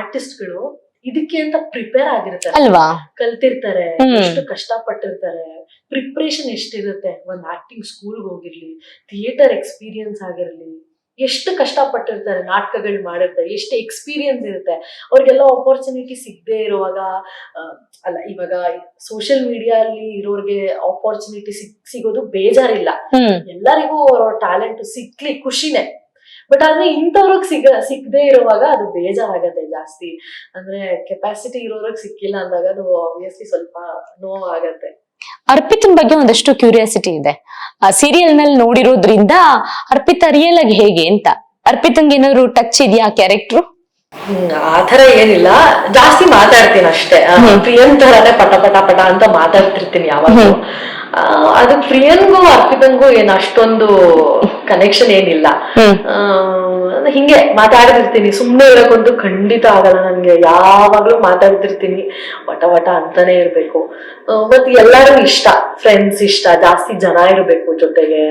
ಆರ್ಟಿಸ್ಟ್ಗಳು ಇದಕ್ಕೆ ಅಂತ ಪ್ರಿಪೇರ್ ಆಗಿರ್ತಾರೆ ಅಲ್ವಾ, ಕಲ್ತಿರ್ತಾರೆ, ಎಷ್ಟು ಕಷ್ಟಪಟ್ಟಿರ್ತಾರೆ, ಪ್ರಿಪ್ರೇಷನ್ ಎಷ್ಟಿರುತ್ತೆ. ಒಂದ್ ಆಕ್ಟಿಂಗ್ ಸ್ಕೂಲ್ಗೆ ಹೋಗಿರ್ಲಿ, ಥಿಯೇಟರ್ ಎಕ್ಸ್ಪೀರಿಯನ್ಸ್ ಆಗಿರ್ಲಿ, ಎಷ್ಟು ಕಷ್ಟಪಟ್ಟಿರ್ತಾರೆ, ನಾಟಕಗಳು ಮಾಡಿರ್ತಾರೆ, ಎಷ್ಟು ಎಕ್ಸ್ಪೀರಿಯನ್ಸ್ ಇರುತ್ತೆ. ಅವ್ರಿಗೆಲ್ಲ ಆಪರ್ಚುನಿಟಿ ಸಿಗದೆ ಇರುವಾಗ, ಅಲ್ಲ ಇವಾಗ ಸೋಷಿಯಲ್ ಮೀಡಿಯಾ ಅಲ್ಲಿ ಇರೋರ್ಗೆ ಆಪರ್ಚುನಿಟಿ ಸಿಗೋದು ಬೇಜಾರಿಲ್ಲ. ಎಲ್ಲರಿಗೂ ಅವ್ರ ಟ್ಯಾಲೆಂಟ್ ಸಿಕ್ಲಿ ಖುಷಿನೇ. ಬಟ್ ಆದ್ರೆ ಇಂಥವ್ರಿಗೆ ಸಿಗದೆ ಇರುವಾಗ ಅದು ಬೇಜಾರಾಗತ್ತೆ ಜಾಸ್ತಿ. ಅಂದ್ರೆ ಕೆಪಾಸಿಟಿ ಇರೋರಿಗೆ ಸಿಕ್ಕಿಲ್ಲ ಅಂದಾಗ ಅದು ಆಬ್ವಿಯಸ್ಲಿ ಸ್ವಲ್ಪ ನೋವಾಗತ್ತೆ. ಅರ್ಪಿತನ್ ಬಗ್ಗೆ ಒಂದಷ್ಟು ಕ್ಯೂರಿಯಾಸಿಟಿ ಇದೆ. ಆ ಸೀರಿಯಲ್ ನಲ್ಲಿ ನೋಡಿರೋದ್ರಿಂದ ಅರ್ಪಿತಾ ರಿಯಲ್ ಆಗಿ ಹೇಗೆ ಅಂತ. ಅರ್ಪಿತಂಗೆ ಏನಾದ್ರು ಟಚ್ ಇದೆಯಾ ಕ್ಯಾರೆಕ್ಟರ್? ಆತರ ಏನಿಲ್ಲ, ಜಾಸ್ತಿ ಮಾತಾಡ್ತೀನಿ ಅಷ್ಟೇ. ಪ್ರಿಯನ್ ತರಾನೇ ಪಟ ಪಟ ಪಟ ಅಂತ ಮಾತಾಡ್ತಿರ್ತೀನಿ ಯಾವಾಗ್ಲೂ. ಅದು ಪ್ರಿಯನ್ಗೂ ಅರ್ಪಿತಂಗೂ ಏನ್ ಅಷ್ಟೊಂದು ಕನೆಕ್ಷನ್ ಏನಿಲ್ಲ. ಹಿಂಗೆ ಮಾತಾಡ್ತಿರ್ತೀನಿ. ಸುಮ್ನೆ ಇರಕ್ಕಂತೂ ಖಂಡಿತ ಆಗಲ್ಲ ನನ್ಗೆ. ಯಾವಾಗ್ಲೂ ಮಾತಾಡ್ತಿರ್ತೀನಿ, ವಟ ವಟ ಅಂತಾನೆ ಇರ್ಬೇಕು. ಮತ್ತೆ ಎಲ್ಲಾರು ಇಷ್ಟ, ಫ್ರೆಂಡ್ಸ್ ಇಷ್ಟ, ಜಾಸ್ತಿ ಜನ ಇರ್ಬೇಕು ಜೊತೆಗೆ.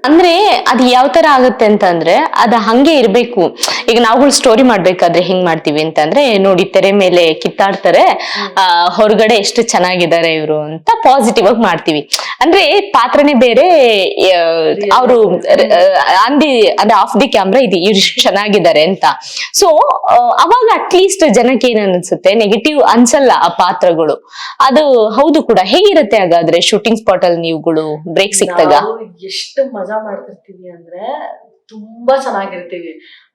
ಅಂದ್ರೆ ಅದ್ ಯಾವ ತರ ಆಗತ್ತೆ ಅಂತಂದ್ರೆ, ಅದ ಹಂಗೆ ಇರ್ಬೇಕು. ಈಗ ನಾವುಗಳು ಸ್ಟೋರಿ ಮಾಡ್ಬೇಕಾದ್ರೆ ಹೆಂಗ್ ಮಾಡ್ತೀವಿ ಅಂತಂದ್ರೆ, ನೋಡಿ ತೆರೆ ಮೇಲೆ ಕಿತ್ತಾಡ್ತಾರೆ, ಹೊರಗಡೆ ಎಷ್ಟು ಚೆನ್ನಾಗಿದ್ದಾರೆ ಇವ್ರು ಅಂತ ಪಾಸಿಟಿವ್ ಆಗಿ ಮಾಡ್ತೀವಿ. ಅಂದ್ರೆ ಪಾತ್ರನೇ ಬೇರೆ, ಅವರು ಅಂದಿ ಅದ ಆಫ್ ದಿ ಕ್ಯಾಮ್ರಾ ಇದು ಇವ್ರು ಇಷ್ಟು ಚೆನ್ನಾಗಿದ್ದಾರೆ ಅಂತ. ಸೊ ಅವಾಗ ಅಟ್ಲೀಸ್ಟ್ ಜನಕ್ಕೆ ಏನ್ ಅನ್ಸುತ್ತೆ, ನೆಗೆಟಿವ್ ಅನ್ಸಲ್ಲ ಆ ಪಾತ್ರಗಳು. ಅದು ಹೌದು ಕೂಡ. ಹೇಗಿರುತ್ತೆ ಹಾಗಾದ್ರೆ ಶೂಟಿಂಗ್ ಸ್ಪಾಟ್ ಅಲ್ಲಿ ನೀವುಗಳು ಬ್ರೇಕ್ ಸಿಕ್ತಾಗ? ಎಷ್ಟು ಮಜಾ ಮಾಡ್ತಿರ್ತೀವಿ ಅಂದ್ರೆ, ತುಂಬಾ ಚೆನ್ನಾಗಿರ್ತೀವಿ.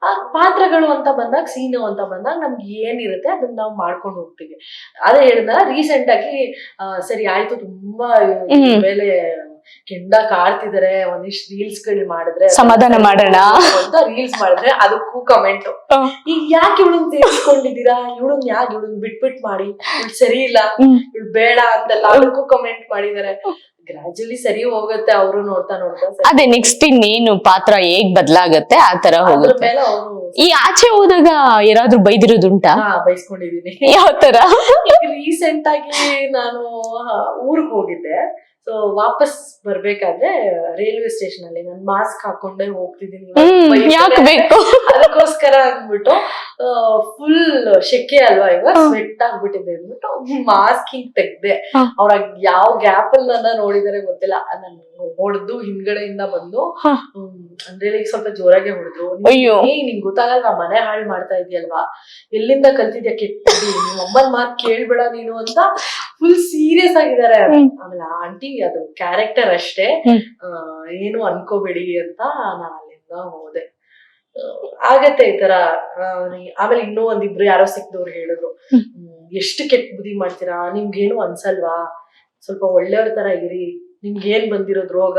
ಆ ಪಾತ್ರಗಳು ಅಂತ ಬಂದಾಗ, ಸೀನು ಅಂತ ಬಂದಾಗ ನಮ್ಗೆ ಏನಿರುತ್ತೆ ಅದನ್ನ ನಾವು ಮಾಡ್ಕೊಂಡು ಹೋಗ್ತೀವಿ. ಅದೇ ಹೇಳಿದ್ನಲ್ಲ, ರೀಸೆಂಟ್ ಆಗಿ ಸರಿ ಆಯ್ತು, ತುಂಬಾ ಮೇಲೆ ಕೆಂಡ ಕಾಡ್ತಿದಾರೆ, ಒಂದಿಷ್ಟು ರೀಲ್ಸ್ ಗಳು ಮಾಡಿದ್ರೆ ಸಮಾಧಾನ ಮಾಡೋಣ ಅಂತ ರೀಲ್ಸ್ ಮಾಡಿದ್ರೆ ಅದಕ್ಕೂ ಕಮೆಂಟ್, ಈಗ ಯಾಕೆ ಇವಳನ್ ಸೇರಿಸ್ಕೊಂಡಿದ್ದೀರಾ, ಇವಳನ್ ಯಾಕೆ ಇವಳನ್ ಬಿಟ್ಬಿಟ್ ಮಾಡಿ, ಇವಳು ಸರಿ ಇಲ್ಲ, ಇವಳು ಬೇಡ ಅಂತೆಲ್ಲ ಅದಕ್ಕೂ ಕಮೆಂಟ್ ಮಾಡಿದಾರೆ. ಗ್ರಾಜುಲಿ ಸರಿ ಹೋಗುತ್ತೆ, ಅವರು ನೋಡ್ತಾ ನೋಡ್ತಾ ಅದೇ ನೆಕ್ಸ್ಟ್ ಇನ್ನೇನು ಪಾತ್ರ ಹೇಗ್ ಬದ್ಲಾಗತ್ತೆ ಆ ತರ ಹೋಗುತ್ತೆ. ಮೇಲೆ ಅವರು ಈ ಆಚೆ ಹೋದಾಗ ಯಾರಾದ್ರೂ ಬೈದಿರೋದುಂಟಾ? ಬೈಸ್ಕೊಂಡಿದೀನಿ. ಯಾವ ತರ? ರೀಸೆಂಟ್ ಆಗಿ ನಾನು ಊರ್ಗ್ ಹೋಗಿದ್ದೆ. ಸೊ ವಾಪಸ್ ಬರ್ಬೇಕಾದ್ರೆ ರೈಲ್ವೆ ಸ್ಟೇಷನ್ ಅಲ್ಲಿ ನಾನು ಮಾಸ್ಕ್ ಹಾಕೊಂಡೇ ಹೋಗ್ತಿದ್ದೀನಿ, ಯಾಕೆ ಬೇಕು ಅದಕ್ಕೋಸ್ಕರ ಅಂದ್ಬಿಟ್ಟು ಫುಲ್ ಶೆಕೆ ಅಲ್ವಾ, ಇವಾಗ ಸ್ವೆಟ್ ಆಗ್ಬಿಟ್ಟಿದೆ ಅಂದ್ಬಿಟ್ಟು ಮಾಸ್ಕ್ ಹಿಂಗ್ ತೆಗ್ದೆ. ಅವ್ರ ಯಾವ ಗ್ಯಾಪ್ ಅಲ್ಲಿ ನನ್ನ ನೋಡಿದಾರೆ ಗೊತ್ತಿಲ್ಲ, ನನ್ ಹೊಡೆದು ಹಿಂದ್ಗಡೆಯಿಂದ ಬಂದು ಅಂದ್ರೆ ಈಗ ಸ್ವಲ್ಪ ಜೋರಾಗೆ ಹೊಡೆದ್ರು. ನಿಂಗ್ ಗೊತ್ತಾಗಲ್ಲ, ನಾ ಮನೆ ಹಾಳು ಮಾಡ್ತಾ ಇದೀಯಲ್ವಾ, ಎಲ್ಲಿಂದ ಕಲ್ತಿದ್ಯಾ ಕೆಟ್ಟದಿ, ನಿಮ್ ಅಮ್ಮನ್ ಮಾತ್ ಕೇಳ್ಬೇಡ ನೀನು ಅಂತ ಫುಲ್ ಸೀರಿಯಸ್ ಆಗಿದ್ದಾರೆ. ಆಮೇಲೆ ಆಂಟಿ ಅದು ಕ್ಯಾರೆಕ್ಟರ್ ಅಷ್ಟೇ, ಏನು ಅನ್ಕೋಬೇಡಿ ಅಂತ ನಾನು ಅಲ್ಲಿಂದ ಹೋದೆ. ಆಗತ್ತೆ ಈ ತರ. ಆಮೇಲೆ ಇನ್ನೂ ಒಂದಿಬ್ರು ಯಾರೋ ಸಿಕ್ದವ್ರು ಹೇಳಿದ್ರು, ಎಷ್ಟು ಕೆಟ್ಟ ಬುದ್ಧಿ ಮಾಡ್ತೀರಾ, ನಿಮ್ಗೇನು ಅನ್ಸಲ್ವಾ, ಸ್ವಲ್ಪ ಒಳ್ಳೆಯವ್ರ ತರ ಇರಿ, ನಿಮ್ಗೇನ್ ಬಂದಿರೋದ್ ರೋಗ,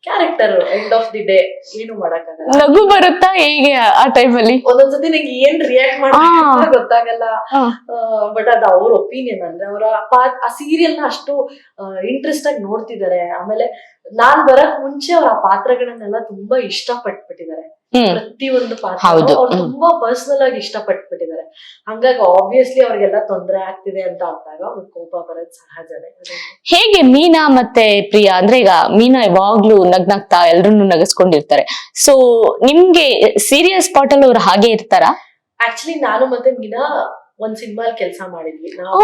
character end of the day ಏನು ಮಾಡಕ್ಕಾಗಲ್ಲ. ನಗು ಬರುತ್ತಾ ಹೇಗೆ ಆ ಟೈಮಲ್ಲಿ? ಒಂದೊಂದ್ಸತಿ ನಂಗೆ ಏನ್ ರಿಯಾಕ್ಟ್ ಮಾಡ್ಬೇಕು ಗೊತ್ತಾಗಲ್ಲ. ಬಟ್ ಅದು ಅವ್ರ ಒಪಿನಿಯನ್. ಅಂದ್ರೆ ಅವರ ಆ ಸೀರಿಯಲ್ ನ ಅಷ್ಟು ಇಂಟ್ರೆಸ್ಟ್ ಆಗಿ ನೋಡ್ತಿದ್ದಾರೆ. ಆಮೇಲೆ ನಾನ್ ಬರಕ್ ಮುಂಚೆ ಅವ್ರ ಆ ಪಾತ್ರಗಳನ್ನೆಲ್ಲ ತುಂಬಾ ಇಷ್ಟ ಪಟ್ಬಿಟ್ಟಿದ್ದಾರೆ. ಪ್ರತಿಯೊಂದು ಪಾತ್ರ ಅವ್ರು ತುಂಬಾ ಪರ್ಸನಲ್ ಆಗಿ ಇಷ್ಟ ಪಟ್ಬಿಟ್ಟಿದ್ದಾರೆ. ಹಂಗಾಗಿ ಆಬ್ವಿಯಸ್ಲಿ ಅವ್ರಿಗೆಲ್ಲ ತೊಂದರೆ ಆಗ್ತಿದೆ ಅಂತ ಅಂದಾಗ ಅವ್ರಿಗೆ ಕೋಪ ಬರೋದ್ ಸಹಜನೇ. ಹೇಗೆ ಮೀನಾ ಮತ್ತೆ ಪ್ರಿಯಾ ಅಂದ್ರೆ, ಈಗ ಮೀನಾ ಯಾವಾಗ್ಲೂ ನಗ್ನಗ್ತಾ ಎಲ್ರನ್ನೂ ನಗಸ್ಕೊಂಡಿರ್ತಾರೆ. ಸೊ ನಿಮ್ಗೆ ಸೀರಿಯಸ್ ಸ್ಪಾಟ್ ಅಲ್ಲಿ ಅವ್ರು ಹಾಗೆ ಇರ್ತಾರ? ಆಕ್ಚುಲಿ ನಾನು ಮತ್ತೆ ಮೀನಾ ಒಂದ್ ಸಿನಿಮಾ ಕೆಲಸ ಮಾಡಿದ್ವಿ ನಾವು.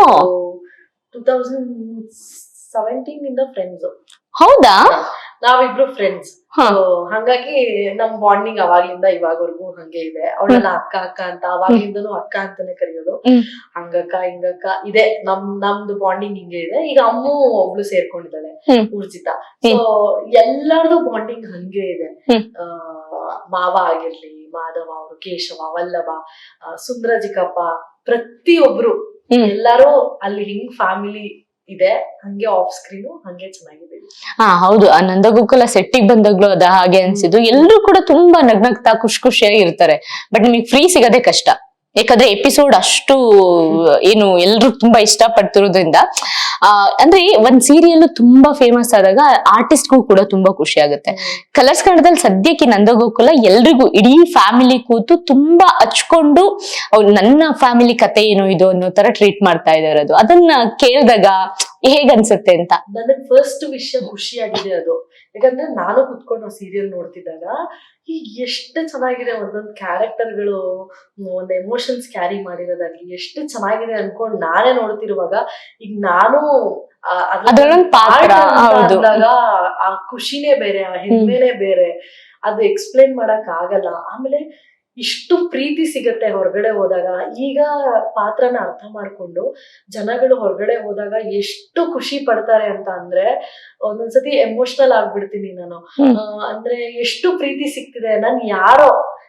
2017 ಇಂದ ಫ್ರೆಂಡ್ಸ್. ಹೌದಾ? ನಾವಿಬ್ರು ಫ್ರೆಂಡ್ಸ್. ಹಂಗಾಗಿ ನಮ್ ಬಾಂಡಿಂಗ್ ಅವಾಗ್ಲಿಂದ ಇವಾಗವರೆಗೂ ಹಂಗೆ ಇದೆ. ಅವಳನ್ನ ಅಕ್ಕ ಅಕ್ಕ ಅಂತ ಅವಾಗ್ಲಿಂದನು ಅಕ್ಕ ಅಂತಾನೆ ಕರೆಯೋದು. ಹಂಗಕ್ಕ ಹಿಂಗಕ್ಕ ಇದೆ, ನಮ್ದು ಬಾಂಡಿಂಗ್ ಹಿಂಗೆ ಇದೆ. ಈಗ ಅಮ್ಮು ಒಬ್ಳು ಸೇರ್ಕೊಂಡಿದ್ದಾಳೆ, ಊರ್ಜಿತಾ. ಸೊ ಎಲ್ಲಾರ್ದು ಬಾಂಡಿಂಗ್ ಹಂಗೆ ಇದೆ. ಮಾವ ಆಗಿರ್ಲಿ, ಮಾಧವ ಅವರು, ಕೇಶವ, ವಲ್ಲಭ, ಸುಂದರಜಿಕಪ್ಪ, ಪ್ರತಿಯೊಬ್ರು ಎಲ್ಲಾರು ಅಲ್ಲಿ ಹಿಂಗ್ ಫ್ಯಾಮಿಲಿ ಇದೆ. ಹಂಗೆ ಆಫ್ ಸ್ಕ್ರೀನು ಹಂಗೆ ಚೆನ್ನಾಗಿದೆ. ಹೌದು, ಆ ನಂದಗೋಕುಲ ಸೆಟ್ಟಿಗೆ ಬಂದಾಗ್ಲೂ ಅದ ಹಾಗೆ ಅನ್ಸಿದ್ದು. ಎಲ್ರು ಕೂಡ ತುಂಬಾ ನಗ್ನಗ್ತಾ ಖುಷಿಯಾಗಿ ಇರ್ತಾರೆ. ಬಟ್ ನಿಮಗೆ ಫ್ರೀ ಸಿಗದೆ ಕಷ್ಟ, ಯಾಕಂದ್ರೆ ಎಪಿಸೋಡ್ ಅಷ್ಟು ಏನು ಎಲ್ರು ತುಂಬಾ ಇಷ್ಟ ಪಡ್ತಿರೋದ್ರಿಂದ. ಅಂದ್ರೆ ಒಂದ್ ಸೀರಿಯಲ್ ತುಂಬಾ ಫೇಮಸ್ ಆದಾಗ ಆರ್ಟಿಸ್ಟ್ಗೂ ಕೂಡ ತುಂಬಾ ಖುಷಿ ಆಗುತ್ತೆ. ಕಲರ್ಸ್ ಕನ್ನಡದಲ್ಲಿ ಸದ್ಯಕ್ಕೆ ನಂದಗೋಕುಲ ಎಲ್ರಿಗೂ ಇಡೀ ಫ್ಯಾಮಿಲಿ ಕೂತು ತುಂಬಾ ಹಚ್ಕೊಂಡು ನನ್ನ ಫ್ಯಾಮಿಲಿ ಕತೆ ಏನು ಇದು ಅನ್ನೋ ತರ ಟ್ರೀಟ್ ಮಾಡ್ತಾ ಇದಾರೆ. ಅದು ಅದನ್ನ ಕೇಳಿದಾಗ ಹೇಗನ್ಸುತ್ತೆ ಅಂತ ನನಗ್ ಫಸ್ಟ್ ವಿಷಯ ಖುಷಿಯಾಗಿದೆ ಅದು. ಯಾಕಂದ್ರೆ ನಾನು ಕುತ್ಕೊಂಡು ಸೀರಿಯಲ್ ನೋಡ್ತಿದ್ದಾಗ ಈಗ ಎಷ್ಟು ಚೆನ್ನಾಗಿದೆ, ಒಂದೊಂದ್ ಕ್ಯಾರೆಕ್ಟರ್ಗಳು, ಒಂದ್ ಎಮೋಷನ್ಸ್ ಕ್ಯಾರಿ ಮಾಡಿರೋದಾಗ್ಲಿ ಎಷ್ಟು ಚೆನ್ನಾಗಿದೆ ಅನ್ಕೊಂಡ್ ನಾನೇ ನೋಡ್ತಿರುವಾಗ, ಈಗ ನಾನು ಅಂದಾಗ ಆ ಖುಷಿನೇ ಬೇರೆ, ಆ ಹೆಮ್ಮೆನೆ ಬೇರೆ, ಅದು ಎಕ್ಸ್ಪ್ಲೇನ್ ಮಾಡಕ್ ಆಗಲ್ಲ. ಆಮೇಲೆ ಇಷ್ಟು ಪ್ರೀತಿ ಸಿಗತ್ತೆ ಹೊರಗಡೆ ಹೋದಾಗ. ಈಗ ಪಾತ್ರನ ಅರ್ಥ ಮಾಡ್ಕೊಂಡು ಜನಗಳು ಹೊರಗಡೆ ಹೋದಾಗ ಎಷ್ಟು ಖುಷಿ ಪಡ್ತಾರೆ ಅಂತ ಅಂದ್ರೆ ಒಂದೊಂದ್ಸತಿ ಎಮೋಷನಲ್ ಆಗ್ಬಿಡ್ತೀನಿ ನಾನು. ಅಂದ್ರೆ ಎಷ್ಟು ಪ್ರೀತಿ ಸಿಗ್ತಿದೆ,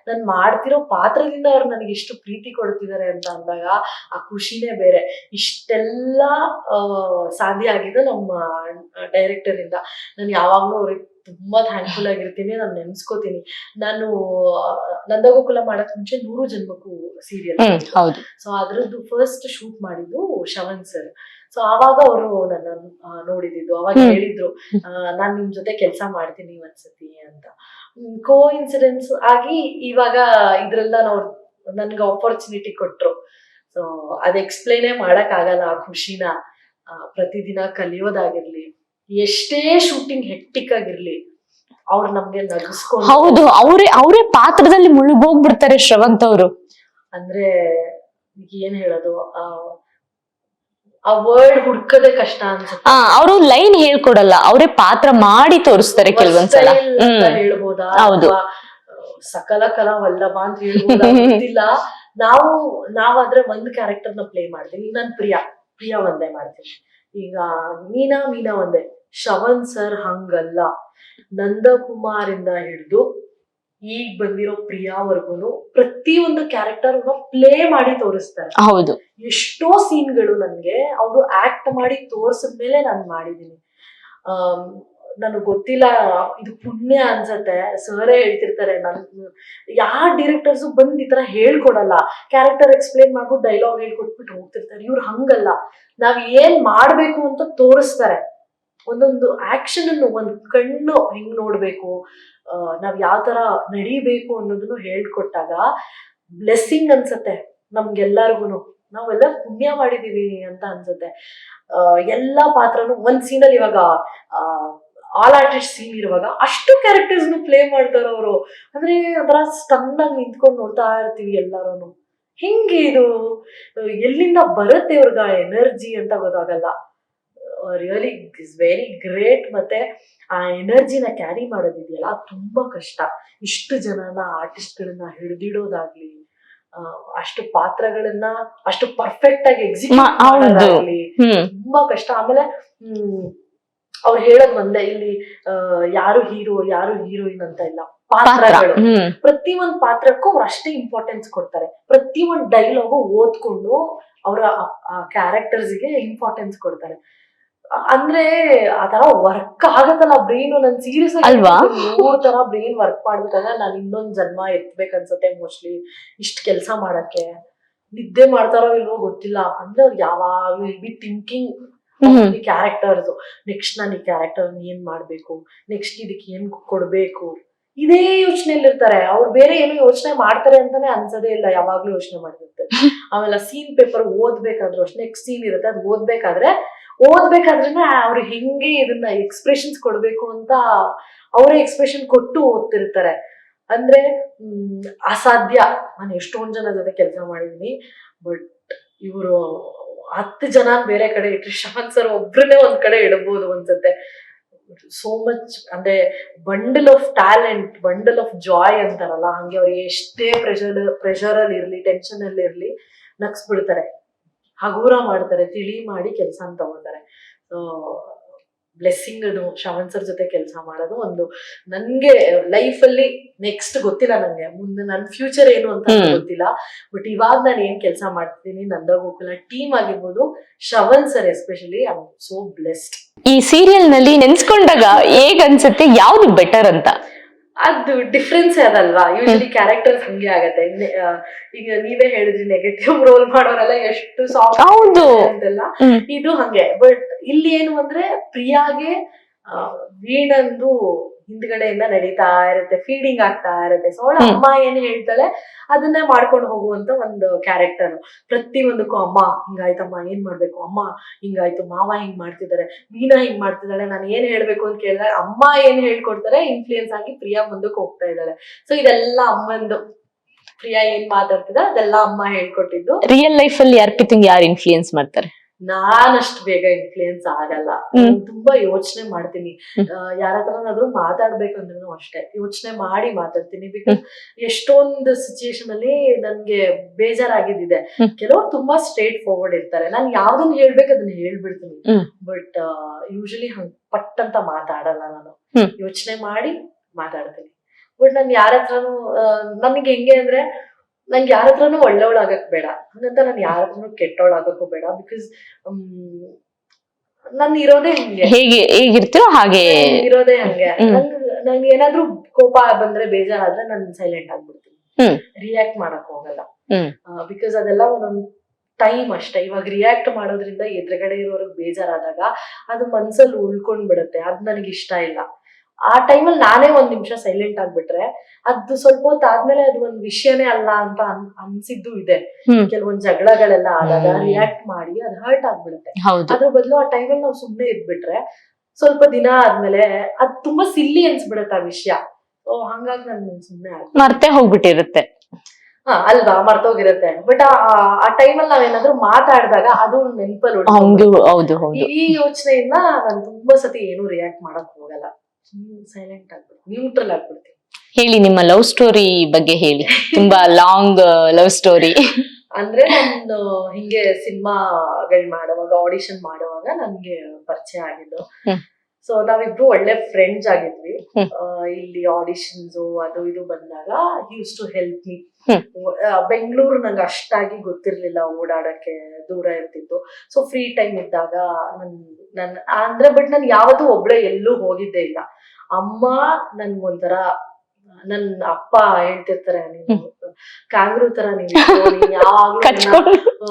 ನನ್ ಮಾಡ್ತಿರೋ ಪಾತ್ರದಿಂದ ಅವ್ರು ನನಗೆ ಎಷ್ಟು ಪ್ರೀತಿ ಕೊಡ್ತಿದ್ದಾರೆ ಅಂತ ಅಂದಾಗ ಆ ಖುಷಿನೇ ಬೇರೆ. ಇಷ್ಟೆಲ್ಲ ಸಾಧ್ಯ ಆಗಿದ್ದು ನಮ್ಮ ಡೈರೆಕ್ಟರ್ ಇಂದ. ನಾನು ಯಾವಾಗ್ಲೂ ಅವ್ರಿಗೆ ತುಂಬಾ ಥ್ಯಾಂಕ್ಫುಲ್ ಆಗಿರ್ತೀನಿ. ನಾನು ನೆನ್ಸ್ಕೋತೀನಿ. ನಾನು ನಂದಗೋಕುಲ ಮಾಡಕ್ ಮುಂಚೆ 100 ಜನ್ಮಕ್ಕೂ ಸೀರಿಯಲ್, ಸೊ ಅದ್ರದ್ದು ಫಸ್ಟ್ ಶೂಟ್ ಮಾಡಿದ್ದು ಶ್ರವಣ್ ಸರ್. ಸೊ ಆವಾಗ ಅವರು ನನ್ನ ನೋಡಿದ್ದು, ಅವಾಗ ಹೇಳಿದ್ರು ನಾನ್ ನಿಮ್ ಜೊತೆ ಕೆಲ್ಸ ಮಾಡ್ತೀನಿ ಒಂದ್ಸತಿ ಅಂತ. ಕೋ ಇನ್ಸಿಡೆನ್ಸ್ ಆಗಿ ಇವಾಗ ಇದ್ರೆಲ್ಲ ನನ್ಗೆ ಆಪರ್ಚುನಿಟಿ ಕೊಟ್ರು. ಸೊ ಅದ್ ಎಕ್ಸ್ಪ್ಲೇನೇ ಮಾಡಕ್ ಆಗಲ್ಲ ಆ ಖುಷಿನ. ಪ್ರತಿದಿನ ಕಲಿಯೋದಾಗಿರ್ಲಿ, ಎಷ್ಟೇ ಶೂಟಿಂಗ್ ಹೆಕ್ಟಿಕ್ ಆಗಿರ್ಲಿ, ಅವ್ರು ನಮ್ಗೆ ನಗಿಸ್ಕೊಂಡು. ಹೌದು, ಅವರೇ ಪಾತ್ರದಲ್ಲಿ ಮುಳುಗೋಗ್ಬಿಡ್ತಾರೆ ಶ್ರವಂತ್ ಅವರು. ಅಂದ್ರೆ ಏನ್ ಹೇಳೋದು, ಆ ವರ್ಡ್ ಹುಡ್ಕದೆ ಕಷ್ಟ ಅನ್ಸುತ್ತೆ. ಅವರು ಲೈನ್ ಹೇಳ್ಕೊಡಲ್ಲ, ಅವರೇ ಪಾತ್ರ ಮಾಡಿ ತೋರಿಸ್ತಾರೆ ಕೆಲವೊಂದ್ಸಲ. ಹೇಳ್ಬೋದಾ, ಹೌದು, ಸಕಲ ಕಲಾ ವಲ್ಲಭ ಅಂತ ಹೇಳ್ಬೋದಾ ಗೊತ್ತಿಲ್ಲ. ನಾವಾದ್ರೆ ಒಂದ್ ಕ್ಯಾರೆಕ್ಟರ್ ನ ಪ್ಲೇ ಮಾಡ್ತೀನಿ. ಈಗ ನಾನ್ ಪ್ರಿಯಾ ಒಂದೇ ಮಾಡ್ತೀನಿ. ಈಗ ಮೀನಾ ಒಂದೇ, ಶ್ರವಣ್ ಸರ್ ಹಂಗಲ್ಲ. ನಂದಕುಮಾರ್ ಇಂದ ಹಿಡಿದು ಈಗ ಬಂದಿರೋ ಪ್ರಿಯಾವರ್ಗುನು ಪ್ರತಿಯೊಂದು ಕ್ಯಾರೆಕ್ಟರ್ ಪ್ಲೇ ಮಾಡಿ ತೋರಿಸ್ತಾರೆ. ಹೌದು, ಎಷ್ಟೋ ಸೀನ್ಗಳು ನನ್ಗೆ ಅವರು ಆಕ್ಟ್ ಮಾಡಿ ತೋರ್ಸಿದ್ಮೇಲೆ ನಾನು ಮಾಡಿದೀನಿ. ನನಗ್ ಗೊತ್ತಿಲ್ಲ, ಇದು ಪುಣ್ಯ ಅನ್ಸತ್ತೆ. ಸರೇ ಹೇಳ್ತಿರ್ತಾರೆ, ನನ್ ಯಾರ್ ಡೈರೆಕ್ಟರ್ಸು ಬಂದ್ ಈ ತರ ಹೇಳ್ಕೊಡಲ್ಲ, ಕ್ಯಾರೆಕ್ಟರ್ ಎಕ್ಸ್ಪ್ಲೇನ್ ಮಾಡ್ಬಿಟ್ಟು ಡೈಲಾಗ್ ಹೇಳ್ಕೊಟ್ಬಿಟ್ಟು ಹೋಗ್ತಿರ್ತಾರೆ. ಇವ್ರು ಹಂಗಲ್ಲ, ನಾವ್ ಏನ್ ಮಾಡ್ಬೇಕು ಅಂತ ತೋರಿಸ್ತಾರೆ. ಒಂದೊಂದು ಆಕ್ಷನ್ ಅನ್ನು, ಒಂದ್ ಕಣ್ಣು ಹೆಂಗ್ ನೋಡ್ಬೇಕು, ನಾವ್ ಯಾವ ತರ ನಡಿಬೇಕು ಅನ್ನೋದನ್ನು ಹೇಳ್ಕೊಟ್ಟಾಗ ಬ್ಲೆಸ್ಸಿಂಗ್ ಅನ್ಸತ್ತೆ ನಮ್ಗೆಲ್ಲರಿಗೂನು. ನಾವೆಲ್ಲ ಪುಣ್ಯ ಮಾಡಿದೀವಿ ಅಂತ ಅನ್ಸುತ್ತೆ. ಎಲ್ಲಾ ಪಾತ್ರನು ಒಂದ್ ಸೀನಲ್ಲಿ, ಇವಾಗ ಆಲ್ ಆರ್ಟಿಸ್ಟ್ ಸೀನ್ ಇರುವಾಗ ಅಷ್ಟು ಕ್ಯಾರೆಕ್ಟರ್ಸ್ ಪ್ಲೇ ಮಾಡ್ತಾರ ಅವರು. ಅಂದ್ರೆ ಅದರ ಸ್ಟನ್ ಆಗಿ ನಿಂತ್ಕೊಂಡು ನೋಡ್ತಾ ಇರ್ತೀವಿ ಎಲ್ಲಾರು. ಹೆಂಗೆ ಇದು ಎಲ್ಲಿಂದ ಬರುತ್ತೆ ಇವ್ರಿಗ ಎನರ್ಜಿ ಅಂತ ಗೊತ್ತಾಗಲ್ಲ. Really is very great. ಮತ್ತೆ ಆ ಎನರ್ಜಿನ ಕ್ಯಾರಿ ಮಾಡೋದಿದೆಯಲ್ಲ ತುಂಬಾ ಕಷ್ಟ. ಇಷ್ಟು ಜನನ ಆರ್ಟಿಸ್ಟ್ಗಳನ್ನ ಹಿಡಿದಿಡೋದಾಗ್ಲಿ, ಅಷ್ಟು ಪಾತ್ರಗಳನ್ನ ಅಷ್ಟು ಪರ್ಫೆಕ್ಟ್ ಆಗಿ ಎಕ್ಸಿಕ್ಯೂಟ್ ಮಾಡೋದಾಗ್ಲಿ ತುಂಬಾ ಕಷ್ಟ. ಆಮೇಲೆ ಅವ್ರು ಹೇಳೋದ್ ಒಂದೇ, ಇಲ್ಲಿ ಯಾರು ಹೀರೋ ಯಾರು ಹೀರೋಯಿನ್ ಅಂತ ಇಲ್ಲ, ಪಾತ್ರಗಳು. ಪ್ರತಿಯೊಂದ್ ಪಾತ್ರಕ್ಕೂ ಅವ್ರು ಅಷ್ಟೇ ಇಂಪಾರ್ಟೆನ್ಸ್ ಕೊಡ್ತಾರೆ. ಪ್ರತಿಯೊಂದ್ ಡೈಲಾಗು ಓದ್ಕೊಂಡು ಅವರ ಕ್ಯಾರೆಕ್ಟರ್ಸ್ಗೆ ಇಂಪಾರ್ಟೆನ್ಸ್ ಕೊಡ್ತಾರೆ. ಅಂದ್ರೆ ಆ ತರ ವರ್ಕ್ ಆಗತ್ತಲ್ಲ ಬ್ರೈನ್. ನನ್ ಸೀರಿಯಸ್ ಆಗಿ 3 ತರ ಬ್ರೈನ್ ವರ್ಕ್ ಮಾಡ್ಬೇಕಂದ್ರೆ ನಾನು ಇನ್ನೊಂದ್ ಜನ್ಮ ಎತ್ಬೇಕನ್ಸತ್ತೆ ಮೋಸ್ಟ್ಲಿ ಇಷ್ಟ ಕೆಲ್ಸ ಮಾಡಕ್ಕೆ. ನಿದ್ದೆ ಮಾಡ್ತಾರೋ ಇಲ್ವೋ ಗೊತ್ತಿಲ್ಲ. ಅಂದ್ರೆ ಅವ್ರು ಯಾವಾಗ್ಲೂ ಬಿ ಥಿಂಕಿಂಗ್ ಕ್ಯಾರೆಕ್ಟರ್ಸ್. ನೆಕ್ಸ್ಟ್ ನಾನು ಈ ಕ್ಯಾರೆಕ್ಟರ್ ಏನ್ ಮಾಡ್ಬೇಕು, ನೆಕ್ಸ್ಟ್ ಇದಕ್ಕೆ ಏನ್ ಕೊಡ್ಬೇಕು, ಇದೇ ಯೋಚನೆಯಲ್ಲಿ ಇರ್ತಾರೆ. ಅವ್ರು ಬೇರೆ ಏನು ಯೋಚನೆ ಮಾಡ್ತಾರೆ ಅಂತಾನೆ ಅನ್ಸೋದೇ ಇಲ್ಲ, ಯಾವಾಗ್ಲೂ ಯೋಚನೆ ಮಾಡ್ತಿರ್ತಾರೆ. ಆಮೇಲೆ ಸೀನ್ ಪೇಪರ್ ಓದ್ಬೇಕಾದ್ರು ಅಷ್ಟೇ, ನೆಕ್ಸ್ಟ್ ಸೀನ್ ಇರುತ್ತೆ ಅದು ಓದ್ಬೇಕಾದ್ರೇನೆ ಅವ್ರು ಹೆಂಗೆ ಇದನ್ನ ಎಕ್ಸ್ಪ್ರೆಷನ್ಸ್ ಕೊಡ್ಬೇಕು ಅಂತ ಅವರೇ ಎಕ್ಸ್ಪ್ರೆಷನ್ ಕೊಟ್ಟು ಓದ್ತಿರ್ತಾರೆ. ಅಂದ್ರೆ ಅಸಾಧ್ಯ. ನಾನು ಎಷ್ಟೊಂದ್ ಜನ ಜೊತೆ ಕೆಲಸ ಮಾಡಿದೀನಿ, ಬಟ್ ಇವರು 10 ಜನ ಬೇರೆ ಕಡೆ ಇಟ್ರೆ ಶ್ರವಣ್ ಸರ್ ಒಬ್ರನ್ನೇ ಒಂದ್ ಕಡೆ ಇಡಬಹುದು ಅನ್ಸುತ್ತೆ. ಸೋ ಮಚ್, ಅಂದ್ರೆ bundle of talent, bundle of Joy ಅಂತಾರಲ್ಲ, ಹಂಗೆ ಅವ್ರಿಗೆ ಎಷ್ಟೇ ಪ್ರೆಷರ್ ಅಲ್ಲಿ ಇರ್ಲಿ, ಟೆನ್ಷನ್ ಅಲ್ಲಿ ಇರ್ಲಿ, ನಗ್ಸ್ಬಿಡ್ತಾರೆ, ಹಗೂರ ಮಾಡ್ತಾರೆ, ತಿಳಿ ಮಾಡಿ ಕೆಲಸ ತಗೋತಾರೆ. ಸೊ ಬ್ಲೆಸ್ಸಿಂಗ್ ಅದು ಶ್ರವಣ್ ಸರ್ ಜೊತೆ ಕೆಲಸ ಮಾಡೋದು. ಒಂದು ನನ್ಗೆ ಲೈಫ್ ಅಲ್ಲಿ ನೆಕ್ಸ್ಟ್ ಗೊತ್ತಿಲ್ಲ, ನಂಗೆ ಮುಂದೆ ನನ್ನ ಫ್ಯೂಚರ್ ಏನು ಅಂತ ಗೊತ್ತಿಲ್ಲ, ಬಟ್ ಇವಾಗ ನಾನು ಏನ್ ಕೆಲಸ ಮಾಡ್ತಿದ್ದೀನಿ, ನಂದಗೋಕುಲ ಟೀಮ್ ಆಗಿರ್ಬೋದು, Shravan sir especially, I am so blessed. ಈ ಸೀರಿಯಲ್ ನಲ್ಲಿ ನೆನ್ಸ್ಕೊಂಡಾಗ ಹೇಗ್ ಅನ್ಸುತ್ತೆ, ಯಾವ್ದು ಬೆಟರ್ ಅಂತ? ಅದು ಡಿಫ್ರೆನ್ಸ್ ಅದಲ್ವಾ. ಯೂಶಲಿ ಕ್ಯಾರೆಕ್ಟರ್ಸ್ ಹಂಗೆ ಆಗತ್ತೆ. ಈಗ ನೀವೇ ಹೇಳಿದ್ರಿ ನೆಗೆಟಿವ್ ರೋಲ್ ಮಾಡೋರೆಲ್ಲ ಎಷ್ಟು ಸಾಫ್ಟ್ ಅಂತೆಲ್ಲ, ಇದು ಹಂಗೆ. ಬಟ್ ಇಲ್ಲಿ ಏನು ಅಂದ್ರೆ ಪ್ರಿಯಾಗೆ ವೀಣಂದು ಹಿಂದ್ಗಡೆಯಿಂದ ನಡೀತಾ ಇರುತ್ತೆ, ಫೀಡಿಂಗ್ ಆಗ್ತಾ ಇರುತ್ತೆ. ಸೊ ಅವಳ ಅಮ್ಮ ಏನ್ ಹೇಳ್ತಾಳೆ ಅದನ್ನೇ ಮಾಡ್ಕೊಂಡು ಹೋಗುವಂತ ಒಂದು ಕ್ಯಾರೆಕ್ಟರ್. ಪ್ರತಿಯೊಂದಕ್ಕೂ ಅಮ್ಮ ಹಿಂಗಾಯ್ತಮ್ಮ, ಏನ್ ಮಾಡ್ಬೇಕು, ಅಮ್ಮ ಹಿಂಗಾಯ್ತು, ಮಾವ ಹಿಂಗ್ ಮಾಡ್ತಿದ್ದಾರೆ, ಮೀನಾ ಹಿಂಗ್ ಮಾಡ್ತಿದ್ದಾಳೆ, ನಾನು ಏನ್ ಹೇಳ್ಬೇಕು ಅಂತ ಕೇಳಿದಾಗ ಅಮ್ಮ ಏನ್ ಹೇಳ್ಕೊಡ್ತಾರೆ ಇನ್ಫ್ಲೂಯೆನ್ಸ್ ಆಗಿ ಪ್ರಿಯಾ ಮುಂದಕ್ಕೆ ಹೋಗ್ತಾ ಇದ್ದಾಳೆ. ಸೊ ಇದೆಲ್ಲ ಅಮ್ಮಂದು. ಪ್ರಿಯಾ ಏನ್ ಮಾತಾಡ್ತಿದ್ದ ಅದೆಲ್ಲ ಅಮ್ಮ ಹೇಳ್ಕೊಟ್ಟಿದ್ದು. ರಿಯಲ್ ಲೈಫ್ ಅಲ್ಲಿ ಅರ್ಪಿತಂಗ್ ಯಾರು ಇನ್ಫ್ಲೂಯೆನ್ಸ್ ಮಾಡ್ತಾರೆ? ನಾನಷ್ಟು ಬೇಗ ಇನ್ಫ್ಲೂಯೆನ್ಸ್ ಆಗಲ್ಲ. ತುಂಬಾ ಯೋಚನೆ ಮಾಡ್ತೀನಿ. ಯಾರತ್ರನಾದ್ರೂ ಮಾತಾಡ್ಬೇಕಂದ್ರೂ ಅಷ್ಟೇ ಯೋಚನೆ ಮಾಡಿ ಮಾತಾಡ್ತೀನಿ. ಬಿಕಾಸ್ ಎಷ್ಟೊಂದು ಸಿಚುಯೇಷನ್ ಅಲ್ಲಿ ನನ್ಗೆ ಬೇಜಾರಾಗಿದ್ದಿದೆ. ಕೆಲವರು ತುಂಬಾ ಸ್ಟ್ರೇಟ್ ಫಾರ್ವರ್ಡ್ ಇರ್ತಾರೆ, ನಾನು ಯಾವ್ದನ್ನ ಹೇಳ್ಬೇಕು ಅದನ್ನ ಹೇಳ್ಬಿಡ್ತೀನಿ. ಬಟ್ ಯೂಶಲಿ ಹಂಗ್ ಪಟ್ ಅಂತ ಮಾತಾಡಲ್ಲ, ನಾನು ಯೋಚನೆ ಮಾಡಿ ಮಾತಾಡ್ತೀನಿ. ಬಟ್ ನಾನು ಯಾರ ಹತ್ರನು, ನನಗೆ ಹೆಂಗೆ ಅಂದ್ರೆ ನಂಗೆ ಯಾರ ಹತ್ರನು ಒಳ್ಳೆಯವಳಾಗಕ್ ಬೇಡ, ಹಂಗಂತ ನಾನು ಯಾರ ಹತ್ರನು ಕೆಟ್ಟವಳಾಗಕ್ಕೂ ಬೇಡ. ಬಿಕಾಸ್ ನಾನು ಇರೋದೇ ಹಂಗೆ, ಹೇಗಿರ್ತೀರೋ ಹಾಗೆ ಇರೋದೇ ಹಂಗೆ. ನಂಗೆ ಏನಾದ್ರೂ ಕೋಪ ಬಂದ್ರೆ, ಬೇಜಾರಾದ್ರೆ ನಾನು ಸೈಲೆಂಟ್ ಆಗ್ಬಿಡ್ತೀನಿ, ರಿಯಾಕ್ಟ್ ಮಾಡಕ್ ಹೋಗಲ್ಲ. ಬಿಕಾಸ್ ಅದೆಲ್ಲ ಒಂದೊಂದು ಟೈಮ್ ಅಷ್ಟೇ. ಇವಾಗ ರಿಯಾಕ್ಟ್ ಮಾಡೋದ್ರಿಂದ ಎದುರುಗಡೆ ಇರೋರ್ಗ್ ಬೇಜಾರಾದಾಗ ಅದು ಮನ್ಸಲ್ಲಿ ಉಳ್ಕೊಂಡ್ ಬಿಡುತ್ತೆ, ಅದ್ ನನಗೆ ಇಷ್ಟ ಇಲ್ಲ. ಆ ಟೈಮಲ್ಲಿ ನಾನೇ 1 ನಿಮಿಷ ಸೈಲೆಂಟ್ ಆಗ್ಬಿಟ್ರೆ ಅದು ಸ್ವಲ್ಪ ಹೊತ್ತಾದ್ಮೇಲೆ ಅದು ಒಂದ್ ವಿಷಯನೇ ಅಲ್ಲ ಅಂತ ಅನ್ಸಿದ್ದು ಇದೆ. ಕೆಲವೊಂದ್ ಜಗಳಗಳೆಲ್ಲ ಆದಾಗ ರಿಯಾಕ್ಟ್ ಮಾಡಿ ಅದು ಹರ್ಟ್ ಆಗ್ಬಿಡುತ್ತೆ. ಅದ್ರ ಬದಲು ಆ ಟೈಮಲ್ಲಿ ನಾವು ಸುಮ್ನೆ ಇದ್ಬಿಟ್ರೆ ಸ್ವಲ್ಪ ದಿನ ಆದ್ಮೇಲೆ ಅದ್ ತುಂಬಾ ಸಿಲ್ಲಿ ಅನ್ಸ್ಬಿಡತ್ತೆ ಆ ವಿಷಯ. ಹಂಗಾಗಿ ನಾನು ಸುಮ್ನೆ ಮರ್ತೆ ಹೋಗ್ಬಿಟ್ಟಿರುತ್ತೆ. ಅಲ್ವಾ, ಮರ್ತೋಗಿರುತ್ತೆ. ಬಟ್ ಆ ಟೈಮಲ್ಲಿ ನಾವೇನಾದ್ರೂ ಮಾತಾಡಿದಾಗ ಅದು ನೆನಪಲ್ಲಿ ಈ ಯೋಚನೆಯಿಂದ ನಾನು ತುಂಬಾ ಸತಿ ಏನು ರಿಯಾಕ್ಟ್ ಮಾಡಕ್ ಹೋಗಲ್ಲ, ಸೈಲೆಂಟ್ ಆಗ್ಬಿಡ್ತೀನಿ, ನ್ಯೂಟ್ರಲ್ ಆಗ್ಬಿಡ್ತೀನಿ. ಹೇಳಿ, ನಿಮ್ಮ ಲವ್ ಸ್ಟೋರಿ ಬಗ್ಗೆ ಹೇಳಿ. ತುಂಬಾ ಲಾಂಗ್ ಲವ್ ಸ್ಟೋರಿ. ಅಂದ್ರೆ ನಾನು ಹಿಂಗೆ ಸಿನಿಮಾಗಳು ಮಾಡುವಾಗ, ಆಡಿಷನ್ ಮಾಡುವಾಗ ನನ್ಗೆ ಪರಿಚಯ ಆಗಿದ್ದು. ಸೊ ನಾವಿಬ್ರು ಒಳ್ಳೆ ಫ್ರೆಂಡ್ಸ್ ಆಗಿದ್ವಿ. ಹ್ಮ್. ಇಲ್ಲಿ ಆಡಿಷನ್ಸ್ ಅದು ಇದು ಬಂದಾಗ ಯೂಸ್ ಟು ಹೆಲ್ಪ್ ಮೀ. ಹ್ಮ್. ಬೆಂಗಳೂರು ನಂಗೆ ಅಷ್ಟಾಗಿ ಗೊತ್ತಿರ್ಲಿಲ್ಲ, ಓಡಾಡಕ್ಕೆ ದೂರ ಇರ್ತಿತ್ತು. ಸೊ ಫ್ರೀ ಟೈಮ್ ಇದ್ದಾಗ ನನ್ ಅಂದ್ರೆ ಬಟ್ ನಾನು ಯಾವತ್ತೂ ಒಬ್ಳೆ ಎಲ್ಲೂ ಹೋಗಿದ್ದೇ ಇಲ್ಲ. ಅಮ್ಮ ನನ್ಗೊಂಥರ, ನನ್ ಅಪ್ಪ ಹೇಳ್ತಿರ್ತಾರೆ, ನೀನು ಕಾಂಗ್ರೂ ತರ ನೀನ್ ಯಾವಾಗ್ಲೂ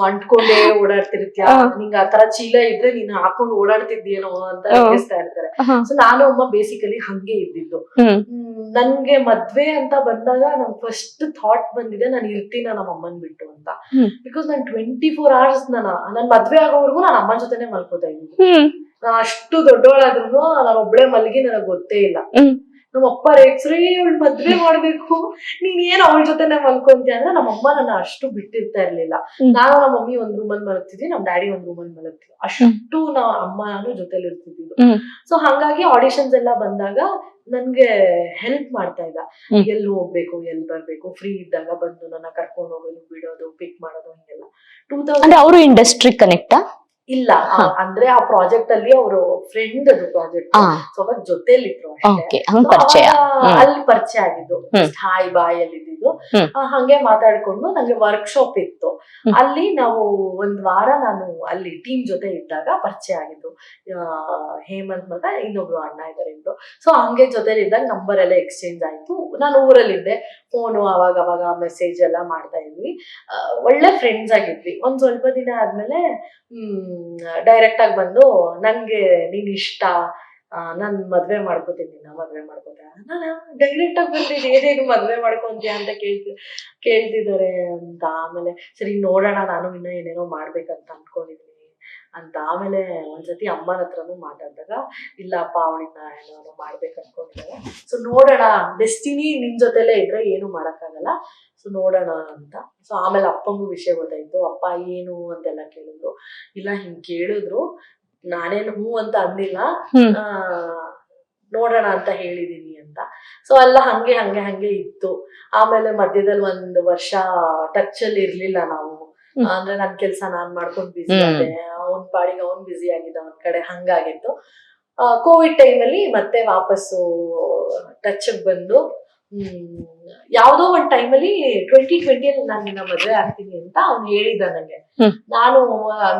ಅಂಟ್ಕೊಂಡೇ ಓಡಾಡ್ತಿರ್ತೀಯ, ನಿಂಗ್ ಆ ತರ ಚೀಲ ಇದ್ರೆ ನೀನ್ ಹಾಕೊಂಡು ಓಡಾಡ್ತಿದ್ಯೇನೋ ಅಂತ ಹೇಳ್ತಾ ಇರ್ತಾರೆ. ಸೊ ನಾನು ಅಮ್ಮ ಬೇಸಿಕಲಿ ಹಂಗೆ ಇದ್ದಿದ್ದು. ನನ್ಗೆ ಮದ್ವೆ ಅಂತ ಬಂದಾಗ ನನ್ ಫಸ್ಟ್ ಥಾಟ್ ಬಂದಿದೆ, ನಾನು ಇರ್ತೀನ ನಮ್ಮ ಅಮ್ಮನ್ ಬಿಟ್ಟು ಅಂತ. ಬಿಕಾಸ್ ನಾನು 24 hours ನನ್ ಮದ್ವೆ ಆಗೋವರೆಗೂ ನಾನು ಅಮ್ಮನ ಜೊತೆನೆ ಮಲ್ಕೋತಾ ಇದ್ದೀನಿ. ನಾ ಅಷ್ಟು ದೊಡ್ಡವಳಾದ್ರೂ ನಾನು ಒಬ್ಳೆ ಮಲ್ಗಿ ನನಗ್ ಗೊತ್ತೇ ಇಲ್ಲ. ನಮ್ಮ ಅಪ್ಪ ರೇಕ್ಸ್ರಿ, ಇವಳು ಮದ್ವೆ ಮಾಡ್ಬೇಕು, ನೀನ್ ಏನ್ ಅವಳ ಜೊತೆನೆ ಮಲ್ಕೊಂತೀಯ ಅಂದ್ರೆ ನಮ್ಮಮ್ಮ ನನ್ನ ಅಷ್ಟು ಬಿಟ್ಟಿರ್ತಾ ಇರ್ಲಿಲ್ಲ. ನಾನು ನಮ್ಮ ಮಮ್ಮಿ ಒಂದ್ ರೂಮಲ್ಲಿ ಮಲಗ್ತಿದ್ವಿ, ನಮ್ ಡ್ಯಾಡಿ ಒಂದ್ ರೂಮಲ್ಲಿ ಮಲಗ್ತಿದ್ವಿ. ಅಷ್ಟು ನಾವ್ ಅಮ್ಮ ನಾನು ಜೊತೆಲಿ ಇರ್ತಿದ್ದು. ಸೊ ಹಂಗಾಗಿ ಆಡಿಷನ್ಸ್ ಎಲ್ಲ ಬಂದಾಗ ನನ್ಗೆ ಹೆಲ್ಪ್ ಮಾಡ್ತಾ ಇದ್ದ. ಎಲ್ಲಿ ಹೋಗ್ಬೇಕು, ಎಲ್ಲಿ ಬರ್ಬೇಕು, ಫ್ರೀ ಇದ್ದಾಗ ಬಂದು ನನ್ನ ಕರ್ಕೊಂಡು ಹೋಗೋದು, ಬಿಡೋದು, ಪಿಕ್ ಮಾಡೋದು, ಹಿಂಗೆಲ್ಲ. 2000 ಅವರು ಇಂಡಸ್ಟ್ರಿ ಕನೆಕ್ಟಾ? ಇಲ್ಲ, ಅಂದ್ರೆ ಆ ಪ್ರಾಜೆಕ್ಟ್ ಅಲ್ಲಿ ಅವರು ಫ್ರೆಂಡ್ ಅದು ಪ್ರಾಜೆಕ್ಟ್, ಸೊ ಅವಾಗ ಜೊತೆಲಿದ್ರು ಅಷ್ಟೇ. ಅಲ್ಲಿ ಪರಿಚಯ ಆಗಿದ್ದು, ಹಾಯ್ ಬಾಯ್ ಅಲ್ಲಿ ಇದ್ದಿದ್ದು. ಹಂಗೆ ಮಾತಾಡ್ಕೊಂಡು ನಂಗೆ ವರ್ಕ್ಶಾಪ್ ಇತ್ತು. ಅಲ್ಲಿ ನಾವು ಒಂದ್ ವಾರ ನಾನು ಅಲ್ಲಿ ಟೀಮ್ ಜೊತೆ ಇದ್ದಾಗ ಪರಿಚಯ ಆಗಿದ್ದು. ಹೇಮಂತ್ ಮತ್ತೆ ಇನ್ನೊಬ್ರು ಅಣ್ಣ ಇದ್ದಾರೆ ಇಬ್ರು. ಸೊ ಹಂಗೆ ಜೊತೆಲಿ ಇದ್ದಾಗ ನಂಬರ್ ಎಲ್ಲ ಎಕ್ಸ್ಚೇಂಜ್ ಆಯ್ತು. ನಾನು ಊರಲ್ಲಿದ್ದೆ, ಫೋನು ಅವಾಗ ಮೆಸೇಜ್ ಎಲ್ಲ ಮಾಡ್ತಾ ಇದ್ವಿ. ಒಳ್ಳೆ ಫ್ರೆಂಡ್ಸ್ ಆಗಿದ್ವಿ. ಒಂದ್ ಸ್ವಲ್ಪ ದಿನ ಆದ್ಮೇಲೆ ಡೈರೆಕ್ಟ್ ಆಗಿ ಬಂದು, ನಂಗೆ ನೀನ್ ಇಷ್ಟ, ನಾನ್ ಮದ್ವೆ ಮಾಡ್ಕೋತೀನಿ, ಮದ್ವೆ ಮಾಡ್ಕೋತೀಯ? ನಾನು ಡೈರೆಕ್ಟ್ ಆಗಿ ಬಂದಿದ್ದೀನಿ, ಏನೇನು ಮದ್ವೆ ಮಾಡ್ಕೊಂತೀಯ ಅಂತ ಕೇಳ್ತಿದ್ದಾರೆ ಅಂತ. ಆಮೇಲೆ ಸರಿ ನೋಡೋಣ, ನಾನು ಇನ್ನ ಏನೇನೋ ಮಾಡ್ಬೇಕಂತ ಅನ್ಕೊಂಡಿದೀನಿ ಅಂತ. ಆಮೇಲೆ ಒಂದ್ಸತಿ ಅಮ್ಮನ ಹತ್ರನೂ ಮಾತಾಡಿದಾಗ, ಇಲ್ಲಪ್ಪ ಅವಳಿನ ಏನೋ ಮಾಡ್ಬೇಕು ಅನ್ಕೊಂಡಿದ್ದಾರೆ, ಸೊ ನೋಡೋಣ, ಡೆಸ್ಟಿನಿ ನಿನ್ ಜೊತೆಲೇ ಇದ್ರೆ ಏನು ಮಾಡಕ್ಕಾಗಲ್ಲ, ಸೊ ನೋಡೋಣ ಅಂತ. ಸೊ ಆಮೇಲೆ ಅಪ್ಪಂಗೂ ವಿಷಯ ಗೊತ್ತಾಯ್ತು. ಅಪ್ಪ ಏನು ಅಂತೆಲ್ಲ ಕೇಳಿದ್ರು. ಇಲ್ಲ ಹಿಂಗ್ ಕೇಳಿದ್ರು, ನಾನೇನು ಹೂ ಅಂತ ಅಂದಿಲ್ಲ, ನೋಡೋಣ ಅಂತ ಹೇಳಿದೀನಿ ಅಂತ. ಸೊ ಎಲ್ಲ ಹಂಗೆ ಇತ್ತು. ಆಮೇಲೆ ಮಧ್ಯದಲ್ಲಿ 1 ವರ್ಷ ಟಚ್ ಅಲ್ಲಿ ಇರ್ಲಿಲ್ಲ ನಾವು. ಅಂದ್ರೆ ನನ್ ಕೆಲ್ಸ ನಾನ್ ಮಾಡ್ಕೊಂಡ್ ಬಿಸಿ ಆದೆ, ಅವನ್ ಪಾಡಿಗೆ ಅವ್ನ್ ಬಿಸಿ ಆಗಿದ್ದ ಒಂದ್ ಕಡೆ, ಹಂಗಾಗಿತ್ತು. ಕೋವಿಡ್ ಟೈಮಲ್ಲಿ ಮತ್ತೆ ವಾಪಸ್ಸು ಟಚ್ ಬಂದು, ಯಾವ್ದೋ ಒಂದ್ ಟೈಮಲ್ಲಿ 2020 ನಾನು ನಿನ್ನ ಮದ್ವೆ ಆಗ್ತೀನಿ ಅಂತ ಅವ್ನು ಹೇಳಿದ ನಂಗೆ. ನಾನು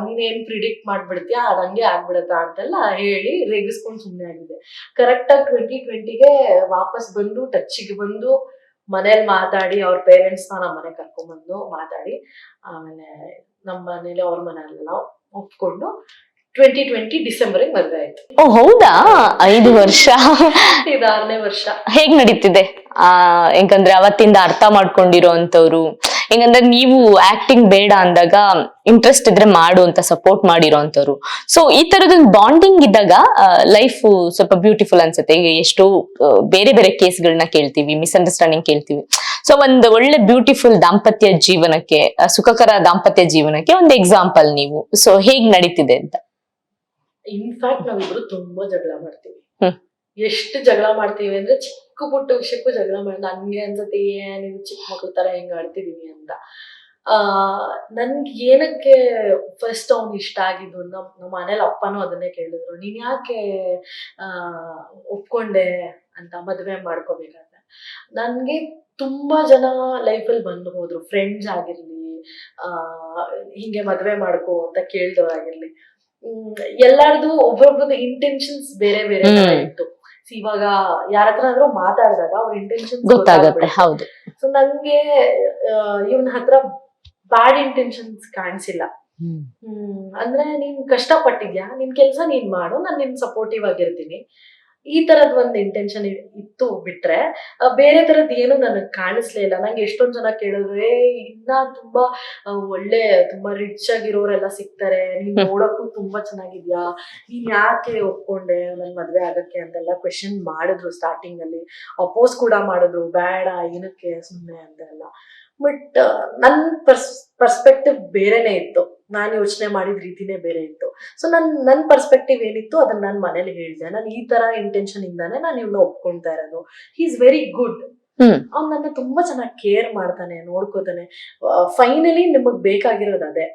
ನೀನೇನ್ ಪ್ರಿಡಿಕ್ಟ್ ಮಾಡ್ಬಿಡ್ತೀಯ, ಅದಂಗೆ ಆಗ್ಬಿಡತ್ತಾ ಅಂತೆಲ್ಲ ಹೇಳಿ ರೇಗಿಸ್ಕೊಂಡ್ ಸುಮ್ನೆ ಆಗಿದ್ದೆ. ಕರೆಕ್ಟ್ ಆಗಿ 2020ಗೆ ವಾಪಸ್ ಬಂದು ಟಚ್ಗೆ ಬಂದು ಮನೇಲಿ ಮಾತಾಡಿ, ಅವ್ರ ಪೇರೆಂಟ್ಸ್ ನಮ್ಮ ಮನೆ ಕರ್ಕೊಂಡ್ಬಂದು ಮಾತಾಡಿ, ಆಮೇಲೆ ನಮ್ಮ ಮನೇಲಿ ಅವ್ರ ಮನೆಯಲ್ಲ ಒಪ್ಕೊಂಡು 2020 ಡಿಸೆಂಬರ್ಗೆ ಮದ್ವೆ ಆಯ್ತು. ಓ ಹೌದಾ? 5 ವರ್ಷ. ಇದು 6ನೇ ವರ್ಷ. ಹೇಗ್ ನಡೀತಿದೆ? ಯಾಕಂದ್ರೆ ಅವತ್ತಿಂದ ಅರ್ಥ ಮಾಡ್ಕೊಂಡಿರೋ ಅಂತವ್ರು, ಹೆಂಗಂದ್ರೆ ನೀವು ಆಕ್ಟಿಂಗ್ ಬೇಡ ಅಂದಾಗ ಇಂಟ್ರೆಸ್ಟ್ ಇದ್ರೆ ಮಾಡು ಅಂತ ಸಪೋರ್ಟ್ ಮಾಡಿರೋ ಅಂತವ್ರು. ಸೊ ಈ ತರದೊಂದು ಬಾಂಡಿಂಗ್ ಇದ್ದಾಗ ಲೈಫ್ ಸ್ವಲ್ಪ ಬ್ಯೂಟಿಫುಲ್ ಅನ್ಸುತ್ತೆ. ಈಗ ಎಷ್ಟೋ ಬೇರೆ ಬೇರೆ ಕೇಸ್ಗಳನ್ನ ಕೇಳ್ತೀವಿ, ಮಿಸ್ಅಂಡರ್ಸ್ಟ್ಯಾಂಡಿಂಗ್ ಕೇಳ್ತೀವಿ. ಸೊ ಒಂದು ಒಳ್ಳೆ ಬ್ಯೂಟಿಫುಲ್ ದಾಂಪತ್ಯ ಜೀವನಕ್ಕೆ, ಸುಖಕರ ದಾಂಪತ್ಯ ಜೀವನಕ್ಕೆ ಒಂದು ಎಕ್ಸಾಂಪಲ್ ನೀವು. ಸೊ ಹೇಗ್ ನಡೀತಿದೆ ಅಂತ? ಇನ್ಫ್ಯಾಕ್ಟ್ ನಾವಿಬ್ರು ತುಂಬಾ ಜಗಳ ಮಾಡ್ತೀವಿ. ಎಷ್ಟು ಜಗಳ ಮಾಡ್ತೀವಿ ಅಂದ್ರೆ ಚಿಕ್ಕ ಪುಟ್ಟ ವಿಷಯಕ್ಕೂ ಜಗಳ ಮಾಡಿ. ನನ್ಗೆ ಅನ್ಸತ್ತೆ, ನೀವು ಚಿಕ್ಕ ಮಕ್ಳ ತರ ಹೆಂಗ್ ಆಡ್ತಿದೀವಿ ಅಂತ. ನನ್ಗೆ ಏನಕ್ಕೆ ಫಸ್ಟ್ ಅವ್ನು ಇಷ್ಟ ಆಗಿದ್ದು, ನಮ್ಮ ಮನೇಲಿ ಅಪ್ಪನೂ ಅದನ್ನೇ ಕೇಳಿದ್ರು, ನೀನ್ ಯಾಕೆ ಒಪ್ಕೊಂಡೆ ಅಂತ ಮದ್ವೆ ಮಾಡ್ಕೋಬೇಕಾದ್ರೆ. ನನ್ಗೆ ತುಂಬಾ ಜನ ಲೈಫಲ್ಲಿ ಬಂದು ಹೋದ್ರು, ಫ್ರೆಂಡ್ಸ್ ಆಗಿರ್ಲಿ, ಹಿಂಗೆ ಮದ್ವೆ ಮಾಡ್ಕೋ ಅಂತ ಕೇಳ್ದವ್ರಾಗಿರ್ಲಿ. ಎಲ್ಲಾರ್ದು ಒಬ್ಬೊಬ್ರದ್ದು ಇಂಟೆನ್ಷನ್ಸ್ ಬೇರೆ ಬೇರೆ ಇತ್ತು. ಇವಾಗ ಯಾರ ಹತ್ರ ಆದ್ರೂ ಮಾತಾಡಿದಾಗ ಅವ್ರ ಇಂಟೆನ್ಷನ್ಸ್ ಗೊತ್ತಾಗುತ್ತೆ. ಹೌದು. ಸೊ ನಂಗೆ ಇವನ್ ಹತ್ರ ಬ್ಯಾಡ್ ಇಂಟೆನ್ಷನ್ಸ್ ಕಾಣಿಸಿಲ್ಲ. ಅಂದ್ರೆ ನೀನ್ ಕಷ್ಟ ಪಟ್ಟಿದ್ಯಾ, ನಿನ್ ಕೆಲ್ಸ ನೀನ್ ಮಾಡು, ನಾನ್ ನಿನ್ ಸಪೋರ್ಟಿವ್ ಆಗಿರ್ತೀನಿ, ಈ ತರದ್ ಒಂದ್ ಇಂಟೆನ್ಷನ್ ಇತ್ತು. ಬಿಟ್ರೆ ಬೇರೆ ತರದ್ ಏನು ನನಗ್ ಕಾಣಿಸ್ಲೇ ಇಲ್ಲ. ನಂಗೆ ಎಷ್ಟೊಂದ್ ಜನ ಕೇಳಿದ್ರು, ಇನ್ನ ತುಂಬಾ ಒಳ್ಳೆ ತುಂಬಾ ರಿಚ್ ಆಗಿರೋರೆಲ್ಲ ಸಿಗ್ತಾರೆ, ನೀನ್ ನೋಡಕ್ಕೂ ತುಂಬಾ ಚೆನ್ನಾಗಿದ್ಯಾ, ನೀನ್ ಯಾಕೆ ಒಪ್ಕೊಂಡೆ ನನ್ ಮದ್ವೆ ಆಗಕ್ಕೆ ಅಂತೆಲ್ಲ ಕ್ವೆಶನ್ ಮಾಡಿದ್ರು. ಸ್ಟಾರ್ಟಿಂಗ್ ಅಲ್ಲಿ ಅಪೋಸ್ ಕೂಡ ಮಾಡಿದ್ರು, ಬೇಡ ಏನಕ್ಕೆ ಸುಮ್ನೆ ಅಂತೆಲ್ಲ. ಬಟ್ ನನ್ ಪರ್ಸ್ಪೆಕ್ಟಿವ್ ಬೇರೆನೆ ಇತ್ತು, ನಾನು ಯೋಚನೆ ಮಾಡಿದ ರೀತಿನೇ ಬೇರೆ ಇತ್ತು. ಸೊ ನನ್ ಪರ್ಸ್ಪೆಕ್ಟಿವ್ ಏನಿತ್ತು ಅದನ್ನ ನಾನು ಮನೇಲಿ ಹೇಳ್ದೆ. ನಾನು ಈ ತರ ಇಂಟೆನ್ಷನ್ ಇಂದಾನೆ ನಾನು ಇವ್ನ ಒಪ್ಕೊಂತಾ ಇರೋದು. He is very good. ಅವ್ನು ನನ್ನ ತುಂಬಾ ಚೆನ್ನಾಗಿ ಕೇರ್ ಮಾಡ್ತಾನೆ, ನೋಡ್ಕೋತಾನೆ. ಫೈನಲಿ ನಿಮಗ್ ಬೇಕಾಗಿರೋದು ಅದೇ.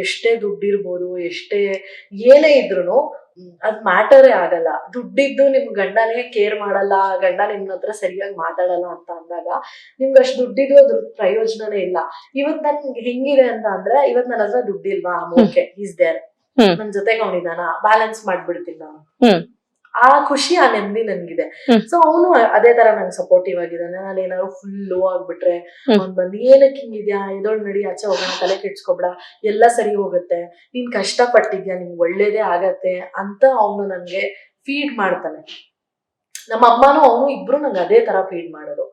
ಎಷ್ಟೇ ದುಡ್ಡಿರ್ಬೋದು, ಏನೇ ಇದ್ರು ಅದ್ ಮ್ಯಾಟರೇ ಆಗಲ್ಲ. ದುಡ್ಡಿದ್ದು ನಿಮ್ ಗಂಡನೇ ಕೇರ್ ಮಾಡಲ್ಲ, ಗಂಡ ನಿಮ್ನ ಹತ್ರ ಸರಿಯಾಗಿ ಮಾತಾಡಲ್ಲ ಅಂತ ಅಂದಾಗ ನಿಮ್ಗೆ ಅಷ್ಟು ದುಡ್ಡಿದ್ದು ಅದ್ರ ಪ್ರಯೋಜನನೇ ಇಲ್ಲ. ಇವತ್ ನನ್ಗೆ ಹೆಂಗಿದೆ ಅಂತ ಅಂದ್ರೆ, ಇವತ್ ನನ್ನ ಹತ್ರ ದುಡ್ಡಿಲ್ವಾ, ಓಕೆ ಈಸ್ ದೇರ್, ನನ್ ಜೊತೆಗೆ ಅವನಿದಾನ, ಬ್ಯಾಲೆನ್ಸ್ ಮಾಡ್ಬಿಡ್ತೀನಿ ನಾನು. ಆ ಖುಷಿ, ಆ ನೆಮ್ಮದಿ ನನ್ಗಿದೆ. ಸೊ ಅವನು ಅದೇ ತರ ನಂಗೆ ಸಪೋರ್ಟಿವ್ ಆಗಿದ್ದಾನೆ. ನಾನು ಏನಾದ್ರು ಫುಲ್ ಲೋ ಆಗ್ಬಿಟ್ರೆ ಅವ್ನ್ ಬಂದು ಏನಕ್ಕೆ ಹಿಂಗಿದ್ಯಾ, ಇದೊಳ್ ನಡಿ, ಆಚೆ ಹೋಗೋಣ, ತಲೆ ಕೆಡ್ಸ್ಕೊಬೇಡ, ಎಲ್ಲ ಸರಿ ಹೋಗುತ್ತೆ, ನೀನ್ ಕಷ್ಟ ಪಟ್ಟಿದ್ಯಾ, ನಿಂಗೆ ಒಳ್ಳೇದೇ ಆಗತ್ತೆ ಅಂತ ಅವನು ನನ್ಗೆ ಫೀಡ್ ಮಾಡ್ತಾನೆ. ನಮ್ಮ ಅಮ್ಮನೂ ಅವನು ಇಬ್ರು ನಂಗೆ ಅದೇ ತರ ಫೀಡ್ ಮಾಡೋದು.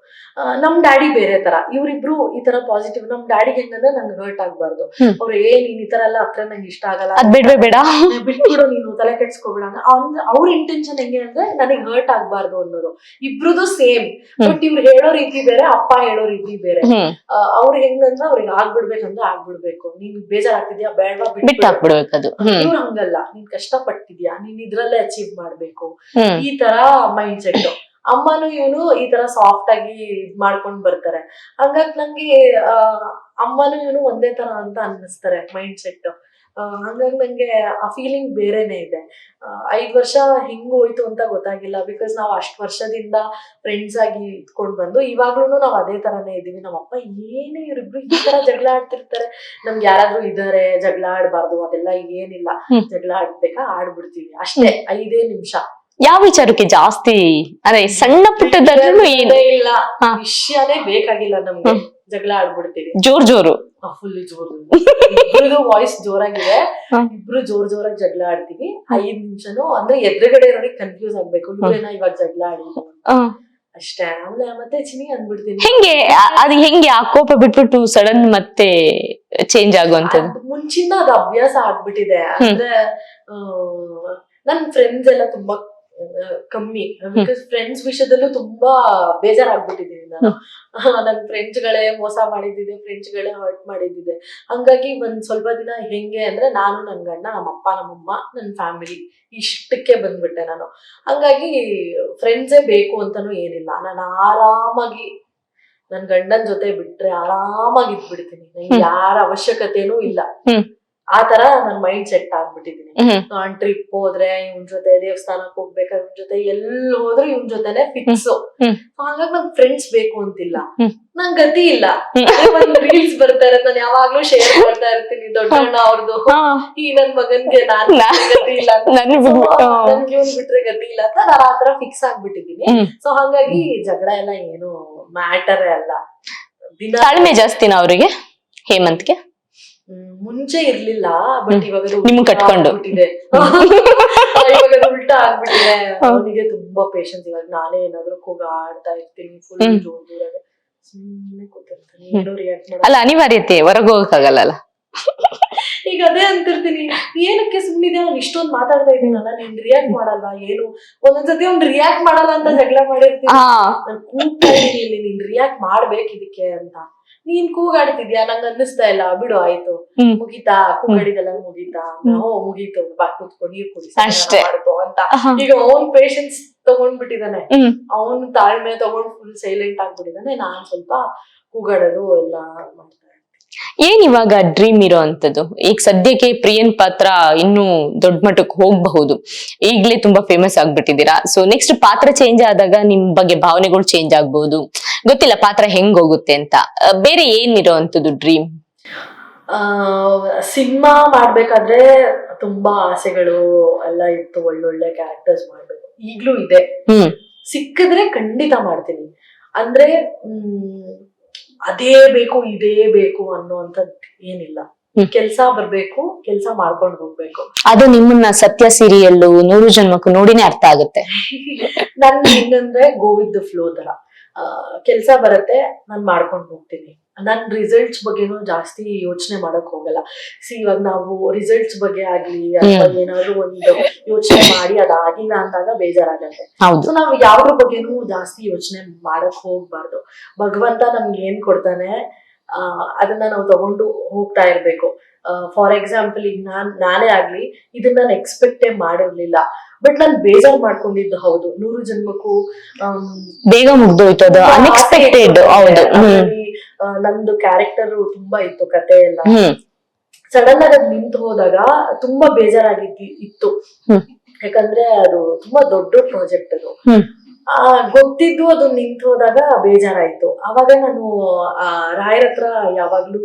ನಮ್ ಡ್ಯಾಡಿ ಬೇರೆ ತರ, ಇವ್ರಿಬ್ರು ಈ ತರ ಪಾಸಿಟಿವ್. ನಮ್ ಡ್ಯಾಡಿಗೆ ಹೆಂಗಂದ್ರೆ ನಂಗೆ ಹರ್ಟ್ ಆಗ್ಬಾರ್ದು. ಅವ್ರು ನೀನ್ ಈ ತರ ಎಲ್ಲ ಹತ್ರ ನಂಗೆ ಇಷ್ಟ ಆಗಲ್ಲ, ಬೇಡ ಬಿಟ್ಬಿಡು ನೀನು, ತಲೆ ಕೆಡ್ಸ್ಕೊಬೇಡ. ಅವ್ರ ಇಂಟೆನ್ಷನ್ ಹೆಂಗೆ ಅಂದ್ರೆ ನನಗೆ ಹರ್ಟ್ ಆಗ್ಬಾರ್ದು ಅನ್ನೋದು. ಇಬ್ರುದು ಸೇಮ್. ಬಟ್ ಇವ್ರು ಹೇಳೋ ರೀತಿ ಬೇರೆ, ಅಪ್ಪ ಹೇಳೋ ರೀತಿ ಬೇರೆ. ಅವ್ರು ಹೆಂಗಂದ್ರೆ ಅವ್ರಿಗೆ ಆಗ್ಬಿಡ್ಬೇಕಂದ್ರೆ ಆಗ್ಬಿಡ್ಬೇಕು, ನೀನ್ ಬೇಜಾರಾಗ್ತಿದ್ಯಾ, ಬೇಡವಾ, ಬಿಟ್ಟಾಕ್ಬಿಡ್ಬೇಕದು. ಇವ್ರು ಹಂಗಲ್ಲ, ನೀನ್ ಕಷ್ಟ ಪಟ್ಟಿದ್ಯಾ, ನೀನ್ ಇದ್ರಲ್ಲೇ ಅಚೀವ್ ಮಾಡ್ಬೇಕು, ಈ ತರ ಮೈಂಡ್ ಸೆಟ್. ಅಮ್ಮನು ಇವನು ಈ ತರ ಸಾಫ್ಟ್ ಆಗಿ ಇದ್ ಮಾಡ್ಕೊಂಡ್ ಬರ್ತಾರೆ. ಹಂಗಾಗಿ ನಂಗೆ ಅಮ್ಮನು ಇವನು ಒಂದೇ ತರ ಅಂತ ಅನ್ನಿಸ್ತಾರೆ ಮೈಂಡ್ ಸೆಟ್. ಹಂಗಾಗಿ ನಂಗೆ ಆ ಫೀಲಿಂಗ್ ಬೇರೆನೆ ಇದೆ. 5 ವರ್ಷ ಹೆಂಗ್ ಹೋಯ್ತು ಅಂತ ಗೊತ್ತಾಗಿಲ್ಲ. ಬಿಕಾಸ್ ನಾವ್ ಅಷ್ಟ್ ವರ್ಷದಿಂದ ಫ್ರೆಂಡ್ಸ್ ಆಗಿ ಇದ್ಕೊಂಡ್ ಬಂದು ಇವಾಗ್ಲೂ ನಾವ್ ಅದೇ ತರಾನೇ ಇದೀವಿ. ನಮ್ಮಪ್ಪ ಏನೇ ಇವ್ರಿಬ್ರು ಈ ತರ ಜಗಳ ಆಡ್ತಿರ್ತಾರೆ. ನಮ್ಗೆ ಯಾರಾದ್ರೂ ಇದಾರೆ ಜಗಳ ಆಡ್ಬಾರ್ದು ಅದೆಲ್ಲ ಏನಿಲ್ಲ, ಜಗಳ ಆಡ್ಬೇಕಾ ಆಡ್ಬಿಡ್ತೀವಿ ಅಷ್ಟೇ, 5 ನಿಮಿಷ. ಯಾವ ವಿಚಾರಕ್ಕೆ ಜಾಸ್ತಿ ಅಂದ್ರೆ ಸಣ್ಣ ಪುಟ್ಟದಲ್ಲೂ ಇಲ್ಲ, ವಿಷಯನೇ ಬೇಕಾಗಿಲ್ಲ ನಮ್ಗೆ, ಜಗಳ ಆಡ್ಬಿಡ್ತೀವಿ. ಜೋರು ಫುಲ್ ಜೋರು. ಇಬ್ರದು ವಾಯ್ಸ್ ಜೋರಾಗಿದೆ, ಇಬ್ರು ಜೋರಾಗಿ ಜಗಳ ಆಡ್ತೀವಿ. 5 ನಿಮಿಷನು ಅಂದ್ರೆ ಎದುರುಗಡೆ ಇರೋರಿಗೆ ಕನ್ಫ್ಯೂಸ್ ಆಗ್ಬೇಕು, ಇವ್ರೇನ ಇವಾಗ ಜಗಳ ಆಡಿದ್ರು ಅಷ್ಟೇ. ಆಮೇಲೆ ಮತ್ತೆ ಚಿನಿ ಅಂದ್ಬಿಡ್ತೀನಿ. ಹೆಂಗೆ ಆ ಕೋಪ ಬಿಟ್ಬಿಟ್ಟು ಸಡನ್ ಮತ್ತೆ ಚೇಂಜ್ ಆಗುವಂತದ್ದು? ಮುಂಚಿಂದ ಅದು ಅಭ್ಯಾಸ ಆಗ್ಬಿಟ್ಟಿದೆ. ಅಂದ್ರೆ ನನ್ ಫ್ರೆಂಡ್ಸ್ ಎಲ್ಲ ತುಂಬಾ ಕಮ್ಮಿ. ಬಿಕಾಸ್ ಫ್ರೆಂಡ್ಸ್ ವಿಷಯದಲ್ಲೂ ತುಂಬಾ ಬೇಜಾರಾಗ್ಬಿಟ್ಟಿದ್ದೀನಿ ನಾನು. ನನ್ ಫ್ರೆಂಡ್ಸ್ಗಳೇ ಮೋಸ ಮಾಡಿದ್ದಿದೆ, ಫ್ರೆಂಡ್ಸ್ಗಳೇ ಹರ್ಟ್ ಮಾಡಿದ್ದಿದೆ. ಹಂಗಾಗಿ ಒಂದ್ ಸ್ವಲ್ಪ ದಿನ ಹೆಂಗೆ ಅಂದ್ರೆ, ನಾನು ನನ್ ಗಂಡ, ನಮ್ಮಪ್ಪ, ನಮ್ಮಮ್ಮ, ನನ್ ಫ್ಯಾಮಿಲಿ ಇಷ್ಟಕ್ಕೆ ಬಂದ್ಬಿಟ್ಟೆ ನಾನು. ಹಂಗಾಗಿ ಫ್ರೆಂಡ್ಸೇ ಬೇಕು ಅಂತಾನು ಏನಿಲ್ಲ. ನಾನು ಆರಾಮಾಗಿ ನನ್ ಗಂಡನ್ ಜೊತೆ ಬಿಟ್ರೆ ಆರಾಮಾಗಿ ಇದ್ಬಿಡ್ತೀನಿ. ನಂಗೆ ಯಾರ ಅವಶ್ಯಕತೆನೂ ಇಲ್ಲ. ಆ ತರ ನನ್ ಮೈಂಡ್ ಸೆಟ್ ಆಗ್ಬಿಟ್ಟಿದೀನಿ. ನಾನ್ ಟ್ರಿಪ್ ಹೋದ್ರೆ ಇವನ್ ಜೊತೆ, ದೇವಸ್ಥಾನಕ್ ಹೋಗ್ಬೇಕಾದ್ರೆ ಇವನ್ ಜೊತೆ, ಎಲ್ಲಿ ಹೋದ್ರೆ ಇವನ್ ಜೊತೆನೆ ಫಿಕ್ಸ್. ಹಾಗಾಗಿ ನಂಗ್ ಫ್ರೆಂಡ್ಸ್ ಬೇಕು ಅಂತಿಲ್ಲ, ನಂಗ್ ಗತಿ ಇಲ್ಲ. ಒಂದ್ ರೀಲ್ಸ್ ಬರ್ತಾರೆ, ನಾನು ಯಾವಾಗ್ಲೂ ಶೇರ್ ಮಾಡ್ತಾ ಇರ್ತೀನಿ, ದೊಡ್ಡಣ್ಣ ಅವ್ರದ್ದು, ಈ ನನ್ ಮಗನ್ಗೆ ನಾನ್ ಗತಿ ಇಲ್ಲ, ನನ್ಗೆ ಇವನ್ ಬಿಟ್ರೆ ಗತಿ ಇಲ್ಲ ಅಂತ ನಾನು ಆತರ ಫಿಕ್ಸ್ ಆಗ್ಬಿಟ್ಟಿದೀನಿ. ಸೊ ಹಾಗಾಗಿ ಜಗಳ ಎಲ್ಲ ಏನು ಮ್ಯಾಟರೇ ಅಲ್ಲ. ತಾಳ್ಮೆ ಜಾಸ್ತಿನ ಅವ್ರಿಗೆ, ಹೇಮಂತ್ಗೆ? ಮುಂಚೆ ಇರ್ಲಿಲ್ಲ, ಬಟ್ ಇವಾಗ ನಿಮ್ಗೆ ಕಟ್ಕೊಂಡು ಇವಾಗ ಉಲ್ಟಾ ಆಗ್ಬಿಟ್ಟಿದೆ. ಅವನಿಗೆ ತುಂಬಾ ಪೇಷನ್ಸ್. ಇವಾಗ ನಾನೇ ಏನಾದ್ರು ಕೂಗಾಡ್ತಾ ಇರ್ತೀನಿ, ಫುಲ್ ಜೋರಾಗಿ ಸುಮ್ಮನೆ ಕೂತಿರ್ತೀನಿ, ಏನೋ ರಿಯಾಕ್ಟ್ ಮಾಡಲ್ಲ. ಅಲ್ಲ, ಅನಿವಾರ್ಯತೆ, ಹೊರಗೆ ಹೋಗಕ್ಕಾಗಲ್ಲ. ಈಗ ಅದೇ ಅಂತಿರ್ತೀನಿ, ಏನಕ್ಕೆ ಸುಮ್ಮನಿದೆ, ನಾನು ಇಷ್ಟೊಂದು ಮಾತಾಡ್ತಾ ಇದ್ದೀನಲ್ಲ, ನೀನ್ ರಿಯಾಕ್ಟ್ ಮಾಡಲ್ವಾ ಏನು? ಒಂದೊಂದ್ಸತಿ ಅವ್ನು ರಿಯಾಕ್ಟ್ ಮಾಡಲ್ಲ ಅಂತ ಜಗಳ ಮಾಡಿರ್ತೀನಿ. ನಾನು ಕೂಗ್ತಾ ಇದೀನಿ ಇಲ್ಲಿ, ನೀನ್ ರಿಯಾಕ್ಟ್ ಮಾಡ್ಬೇಕು ಇದಕ್ಕೆ ಅಂತ. ನೀನ್ ಕೂಗಾಡ್ತಿದ್ಯಾ, ನಂಗೆ ಅನ್ನಿಸ್ತಾ ಇಲ್ಲ, ಬಿಡು ಆಯ್ತು, ಮುಗೀತಾ ಕೂಗಾಡಿದೆಲ್ಲ ಮುಗೀತಾ, ಮುಗೀತು, ಬಾ ಕೂತ್ಕೊ, ನೀರ್ ಕುಡಿ ಮಾಡ್ಕೊ ಅಂತ. ಈಗ ಅವನ್ ಪೇಷನ್ಸ್ ತಗೊಂಡ್ಬಿಟ್ಟಿದಾನೆ, ಅವನ್ ತಾಳ್ಮೆ ತಗೊಂಡ್ ಫುಲ್ ಸೈಲೆಂಟ್ ಆಗ್ಬಿಟ್ಟಿದಾನೆ. ನಾನ್ ಸ್ವಲ್ಪ ಕೂಗಾಡೋದು ಎಲ್ಲ ಮಾಡ್ತಾ. ಏನ್ ಇವಾಗ ಡ್ರೀಮ್ ಇರೋ ಅಂತದ್ದು? ಈಗ ಸದ್ಯಕ್ಕೆ ಪ್ರಿಯನ್ ಪಾತ್ರ ಇನ್ನೂ ದೊಡ್ಡ ಮಟ್ಟಕ್ಕೆ ಹೋಗಬಹುದು, ಈಗ್ಲೇ ತುಂಬಾ ಫೇಮಸ್ ಆಗ್ಬಿಟ್ಟಿದ್ದೀರಾ. ಸೊ ನೆಕ್ಸ್ಟ್ ಪಾತ್ರ ಚೇಂಜ್ ಆದಾಗ ನಿಮ್ ಬಗ್ಗೆ ಭಾವನೆಗಳು ಚೇಂಜ್ ಆಗ್ಬಹುದು, ಗೊತ್ತಿಲ್ಲ ಪಾತ್ರ ಹೆಂಗ್ ಹೋಗುತ್ತೆ ಅಂತ. ಬೇರೆ ಏನಿರೋ ಅಂತದ್ದು ಡ್ರೀಮ್? ಸಿನಿಮಾ ಮಾಡ್ಬೇಕಾದ್ರೆ ತುಂಬಾ ಆಸೆಗಳು ಎಲ್ಲ ಇತ್ತು, ಒಳ್ಳೊಳ್ಳೆ ಕ್ಯಾರೆಕ್ಟರ್ಸ್ ಮಾಡ್ಬೇಕು, ಈಗ್ಲೂ ಇದೆ. ಸಿಕ್ಕಿದ್ರೆ ಖಂಡಿತ ಮಾಡ್ತೀನಿ. ಅಂದ್ರೆ ಅದೇ ಬೇಕು ಇದೇ ಬೇಕು ಅನ್ನೋಂಥದ್ದು ಏನಿಲ್ಲ. ಕೆಲ್ಸ ಬರ್ಬೇಕು, ಕೆಲ್ಸ ಮಾಡ್ಕೊಂಡು ಹೋಗ್ಬೇಕು. ಅದು ನಿಮ್ಮನ್ನ ಸತ್ಯ ಸೀರಿಯಲ್ಲು, 100 ಜನ್ಮಕ್ಕೂ ನೋಡಿನೇ ಅರ್ಥ ಆಗುತ್ತೆ. ನನ್ ಹೆಂಗಂದ್ರೆ ಗೋ ವಿತ್ ದ ಫ್ಲೋ ತರ. ಕೆಲ್ಸ ಬರತ್ತೆ, ನಾನ್ ಮಾಡ್ಕೊಂಡು ಹೋಗ್ತೀನಿ. ನನ್ ರಿಸಲ್ಟ್ಸ್ ಬಗ್ಗೆನೂ ಜಾಸ್ತಿ ಯೋಚನೆ ಮಾಡಕ್ ಹೋಗಲ್ಲ. ಇವಾಗ ನಾವು ರಿಸಲ್ಟ್ಸ್ ಬಗ್ಗೆ ಆಗ್ಲಿ ಅಥವಾ ಏನಾದ್ರು ಒಂದು ಯೋಚನೆ ಮಾಡಿ ಅದಾಗಿಲ್ಲ ಅಂದಾಗ ಬೇಜಾರಾಗತ್ತೆ. ಸೊ ನಾವ್ ಯಾವ್ದ್ರ ಬಗ್ಗೆನೂ ಜಾಸ್ತಿ ಯೋಚನೆ ಮಾಡಕ್ ಹೋಗ್ಬಾರ್ದು. ಭಗವಂತ ನಮ್ಗೆ ಏನ್ ಕೊಡ್ತಾನೆ ಅದನ್ನ ನಾವು ತಗೊಂಡು ಹೋಗ್ತಾ ಇರ್ಬೇಕು. ಫಾರ್ ಎಕ್ಸಾಂಪಲ್, ಈಗ ನಾನೇ ಆಗ್ಲಿ ಇದನ್ನ ನಾನು ಎಕ್ಸ್ಪೆಕ್ಟೇ ಮಾಡಿರ್ಲಿಲ್ಲ, ಬಟ್ ನಾನ್ ಬೇಜಾರ್ ಮಾಡ್ಕೊಂಡಿದ್ದು ಹೌದು. 100 ಜನ್ಮಕ್ಕೂ ಬೇಗ ಮುಗ್ದೋಯ್ತು, ಅದು ಅನ್ಎಕ್ಸ್ಪೆಕ್ಟೆಡ್. ನಂದು ಕ್ಯಾರೆಕ್ಟರ್ ತುಂಬಾ ಇತ್ತು, ಕತೆ ಎಲ್ಲ. ಸಡನ್ ಆಗಿ ಅದ್ ನಿಂತು ಹೋದಾಗ ತುಂಬಾ ಬೇಜಾರಾಗಿತ್ತು. ಯಾಕಂದ್ರೆ ಅದು ತುಂಬಾ ದೊಡ್ಡ ಪ್ರಾಜೆಕ್ಟ್ ಅದು. ಹ್ಮ್. ಗೊತ್ತಿದ್ದು ಅದು ನಿಂತು ಹೋದಾಗ ಬೇಜಾರಾಯ್ತು. ಅವಾಗ ನಾನು ರಾಯರ್ ಹತ್ರ ಯಾವಾಗ್ಲೂ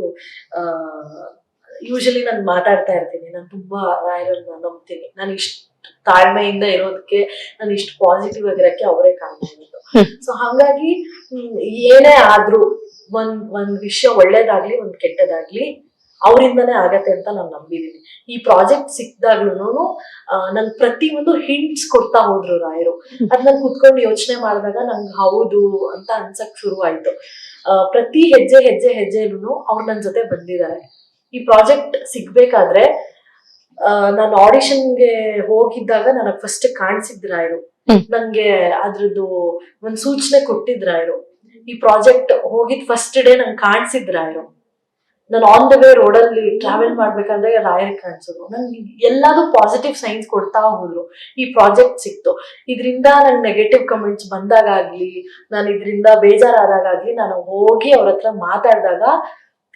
ಯೂಶಲಿ ನಾನು ಮಾತಾಡ್ತಾ ಇರ್ತೀನಿ. ನಾನು ತುಂಬಾ ರಾಯರನ್ನ ನಂಬ್ತೀನಿ. ನಾನು ಇಷ್ಟು ತಾಳ್ಮೆಯಿಂದ ಇರೋದಕ್ಕೆ, ನಾನು ಇಷ್ಟು ಪಾಸಿಟಿವ್ ಆಗಿರಕ್ಕೆ ಅವರೇ ಕಾರಣ ಆಗಿದ್ದು. ಸೊ ಹಾಗಾಗಿ ಏನೇ ಆದ್ರೂ ಒಂದ್ ವಿಷಯ ಒಳ್ಳೇದಾಗ್ಲಿ ಒಂದ್ ಕೆಟ್ಟದಾಗ್ಲಿ ಅವರಿಂದನೇ ಆಗತ್ತೆ ಅಂತ ನಾನು ನಂಬಿದೀನಿ. ಈ ಪ್ರಾಜೆಕ್ಟ್ ಸಿಕ್ದಾಗ್ಲೂನು ನನ್ ಪ್ರತಿಯೊಂದು ಹಿಂಟ್ಸ್ ಕೊಡ್ತಾ ಹೋದ್ರು ರಾಯರು. ಅದ್ ನಾನು ಕುತ್ಕೊಂಡು ಯೋಚನೆ ಮಾಡಿದಾಗ ನಂಗೆ ಹೌದು ಅಂತ ಅನ್ಸಕ್ ಶುರು ಆಯ್ತು. ಪ್ರತಿ ಹೆಜ್ಜೆಲೂನು ಅವ್ರು ನನ್ ಜೊತೆ ಬಂದಿದ್ದಾರೆ. ಈ ಪ್ರಾಜೆಕ್ಟ್ ಸಿಗ್ಬೇಕಾದ್ರೆ ನಾನು ಆಡಿಷನ್ಗೆ ಹೋಗಿದ್ದಾಗ ನನಗ್ ಫಸ್ಟ್ ಕಾಣಿಸಿದ್ ರಾಯರು. ನಂಗೆ ಅದ್ರದ್ದು ಒಂದ್ ಸೂಚನೆ ಕೊಟ್ಟಿದ್ ರಾಯರು. ಈ ಪ್ರಾಜೆಕ್ಟ್ ಹೋಗಿದ್ ಫಸ್ಟ್ ಡೇ ನಂಗೆ ಕಾಣಿಸಿದ್ ರಾಯರು. ನಾನು ಆನ್ ದ ವೇ ರೋಡಲ್ಲಿ ಟ್ರಾವೆಲ್ ಮಾಡ್ಬೇಕಂದ್ರೆ ರಾಯರ್ ಕಾಣಿಸಿದ್ರು. ನನ್ಗೆ ಎಲ್ಲಾನು ಪಾಸಿಟಿವ್ ಸೈನ್ಸ್ ಕೊಡ್ತಾ ಹೋದ್ರು. ಈ ಪ್ರಾಜೆಕ್ಟ್ ಸಿಕ್ತು. ಇದರಿಂದ ನಂಗೆ ನೆಗೆಟಿವ್ ಕಮೆಂಟ್ಸ್ ಬಂದಾಗ್ಲಿ, ನಾನು ಇದರಿಂದ ಬೇಜಾರಾದಾಗ್ಲಿ, ನಾನು ಹೋಗಿ ಅವ್ರ ಹತ್ರ ಮಾತಾಡಿದಾಗ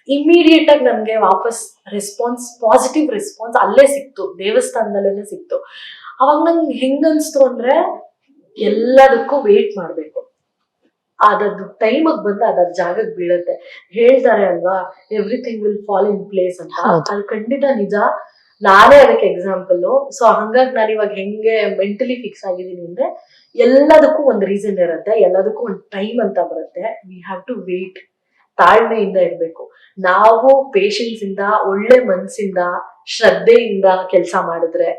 ಇಮಿಡಿಯೇಟ್ ಆಗಿ ನನ್ಗೆ ವಾಪಸ್ ರೆಸ್ಪಾನ್ಸ್, ಪಾಸಿಟಿವ್ ರೆಸ್ಪಾನ್ಸ್ ಅಲ್ಲೇ ಸಿಕ್ತು, ದೇವಸ್ಥಾನದಲ್ಲೇನೆ ಸಿಕ್ತು. ಅವಾಗ ನಂಗೆ ಹೆಂಗನ್ಸ್ತು ಅಂದ್ರೆ ಎಲ್ಲದಕ್ಕೂ ವೇಟ್ ಮಾಡ್ಬೇಕು, ಅದದ್ದು ಟೈಮಿಗೆ ಬಂದು ಅದ್ರ ಜಾಗಕ್ಕೆ ಬೀಳುತ್ತೆ. ಹೇಳ್ತಾರೆ ಅಲ್ವಾ, everything will fall in place ಅಂತ. ಅದು ಖಂಡಿತ ನಿಜ. ನಾನೇ ಅದಕ್ಕೆ ಎಕ್ಸಾಂಪಲ್. ಸೊ ಹಂಗಾಗಿ ನಾನು ಇವಾಗ ಹೆಂಗೆ ಮೆಂಟಲಿ ಫಿಕ್ಸ್ ಆಗಿದ್ದೀನಿ ಅಂದ್ರೆ ಎಲ್ಲದಕ್ಕೂ ಒಂದು ರೀಸನ್ ಇರುತ್ತೆ, ಎಲ್ಲದಕ್ಕೂ ಒಂದು ಟೈಮ್ ಅಂತ ಬರುತ್ತೆ. We have to wait. ತಾಳ್ಮೆಯಿಂದ ಇರ್ಬೇಕು. ನಾವು ಪೇಶನ್ಸ್ ಇಂದ, ಒಳ್ಳೆ ಮನ್ಸಿಂದ, ಶ್ರದ್ಧೆಯಿಂದ ಕೆಲಸ ಮಾಡಿದ್ರೆ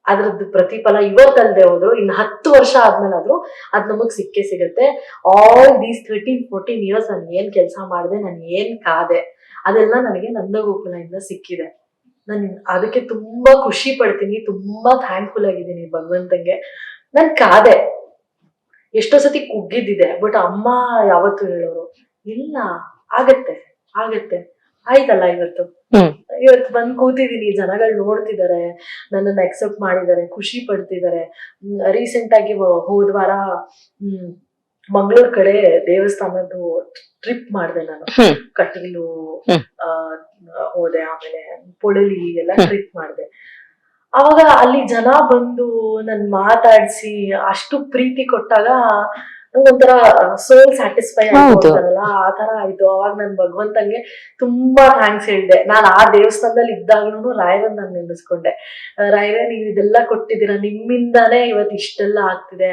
ಅದ್ರದ್ದು ಪ್ರತಿಫಲ ಇವತ್ತಲ್ದೆ ಹೋದ್ರು ಇನ್ನು 10 ವರ್ಷ ಆದ್ಮೇಲಾದ್ರೂ ಅದ್ ನಮಗ್ ಸಿಕ್ಕೇ ಸಿಗತ್ತೆ. ಆಲ್ ದೀಸ್ 13-14 ಇಯರ್ಸ್ ನಾನು ಏನ್ ಕೆಲಸ ಮಾಡಿದೆ, ನಾನು ಏನ್ ಕಾದೆ, ಅದೆಲ್ಲ ನನಗೆ ನಂದಗೋಕುಲದಿಂದ ಸಿಕ್ಕಿದೆ. ನಾನು ಅದಕ್ಕೆ ತುಂಬಾ ಖುಷಿ ಪಡ್ತೀನಿ, ತುಂಬಾ ಥ್ಯಾಂಕ್ಫುಲ್ ಆಗಿದ್ದೀನಿ ಭಗವಂತಂಗೆ. ನಾನ್ ಕಾದೆ, ಎಷ್ಟೋ ಸತಿ ಕುಗ್ಗಿದ್ದಿದೆ. ಬಟ್ ಅಮ್ಮ ಯಾವತ್ತು ಹೇಳೋರು, ಇಲ್ಲ ಆಗತ್ತೆ ಆಗತ್ತೆ, ಆಯ್ತಲ್ಲ ಇವತ್ತು ಬಂದ್ ಕೂತಿದೀನಿ, ಜನಗಳು ನೋಡ್ತಿದ್ದಾರೆ, ನನ್ನನ್ನ ಅಕ್ಸೆಪ್ಟ್ ಮಾಡಿದ್ದಾರೆ, ಖುಷಿ ಪಡ್ತಿದ್ದಾರೆ. ರೀಸೆಂಟ್ ಆಗಿ ಹೋದ ವಾರ ಮಂಗಳೂರ್ ಕಡೆ ದೇವಸ್ಥಾನದ್ದು ಟ್ರಿಪ್ ಮಾಡಿದೆ ನಾನು. ಕಟೀಲು ಹೋದೆ, ಆಮೇಲೆ ಪೊಳಲಿ ಎಲ್ಲ ಟ್ರಿಪ್ ಮಾಡಿದೆ. ಅವಾಗ ಅಲ್ಲಿ ಜನ ಬಂದು ನನ್ ಮಾತಾಡ್ಸಿ ಅಷ್ಟು ಪ್ರೀತಿ ಕೊಟ್ಟಾಗ ಒಂಥರ ಸೋಲ್ ಸ್ಯಾಟಿಸ್ಫೈ ಆಯ್ತಾರಲ್ಲ, ಆ ತರ ಆಯ್ತು. ಅವಾಗ ನನ್ ಭಗವಂತಂಗೆ ತುಂಬಾ ಥ್ಯಾಂಕ್ಸ್ ಹೇಳ್ದೆ. ನಾನ್ ಆ ದೇವಸ್ಥಾನದಲ್ಲಿ ಇದ್ದಾಗ್ಲೂ ರಾಯರನ್ನ ನಾನು ನೆನೆಸ್ಕೊಂಡೆ. ರಾಯರೇ, ನೀವ್ ಇದೆಲ್ಲ ಕೊಟ್ಟಿದ್ದೀರಾ, ನಿಮ್ಮಿಂದಾನೇ ಇವತ್ತು ಇಷ್ಟೆಲ್ಲ ಆಗ್ತಿದೆ,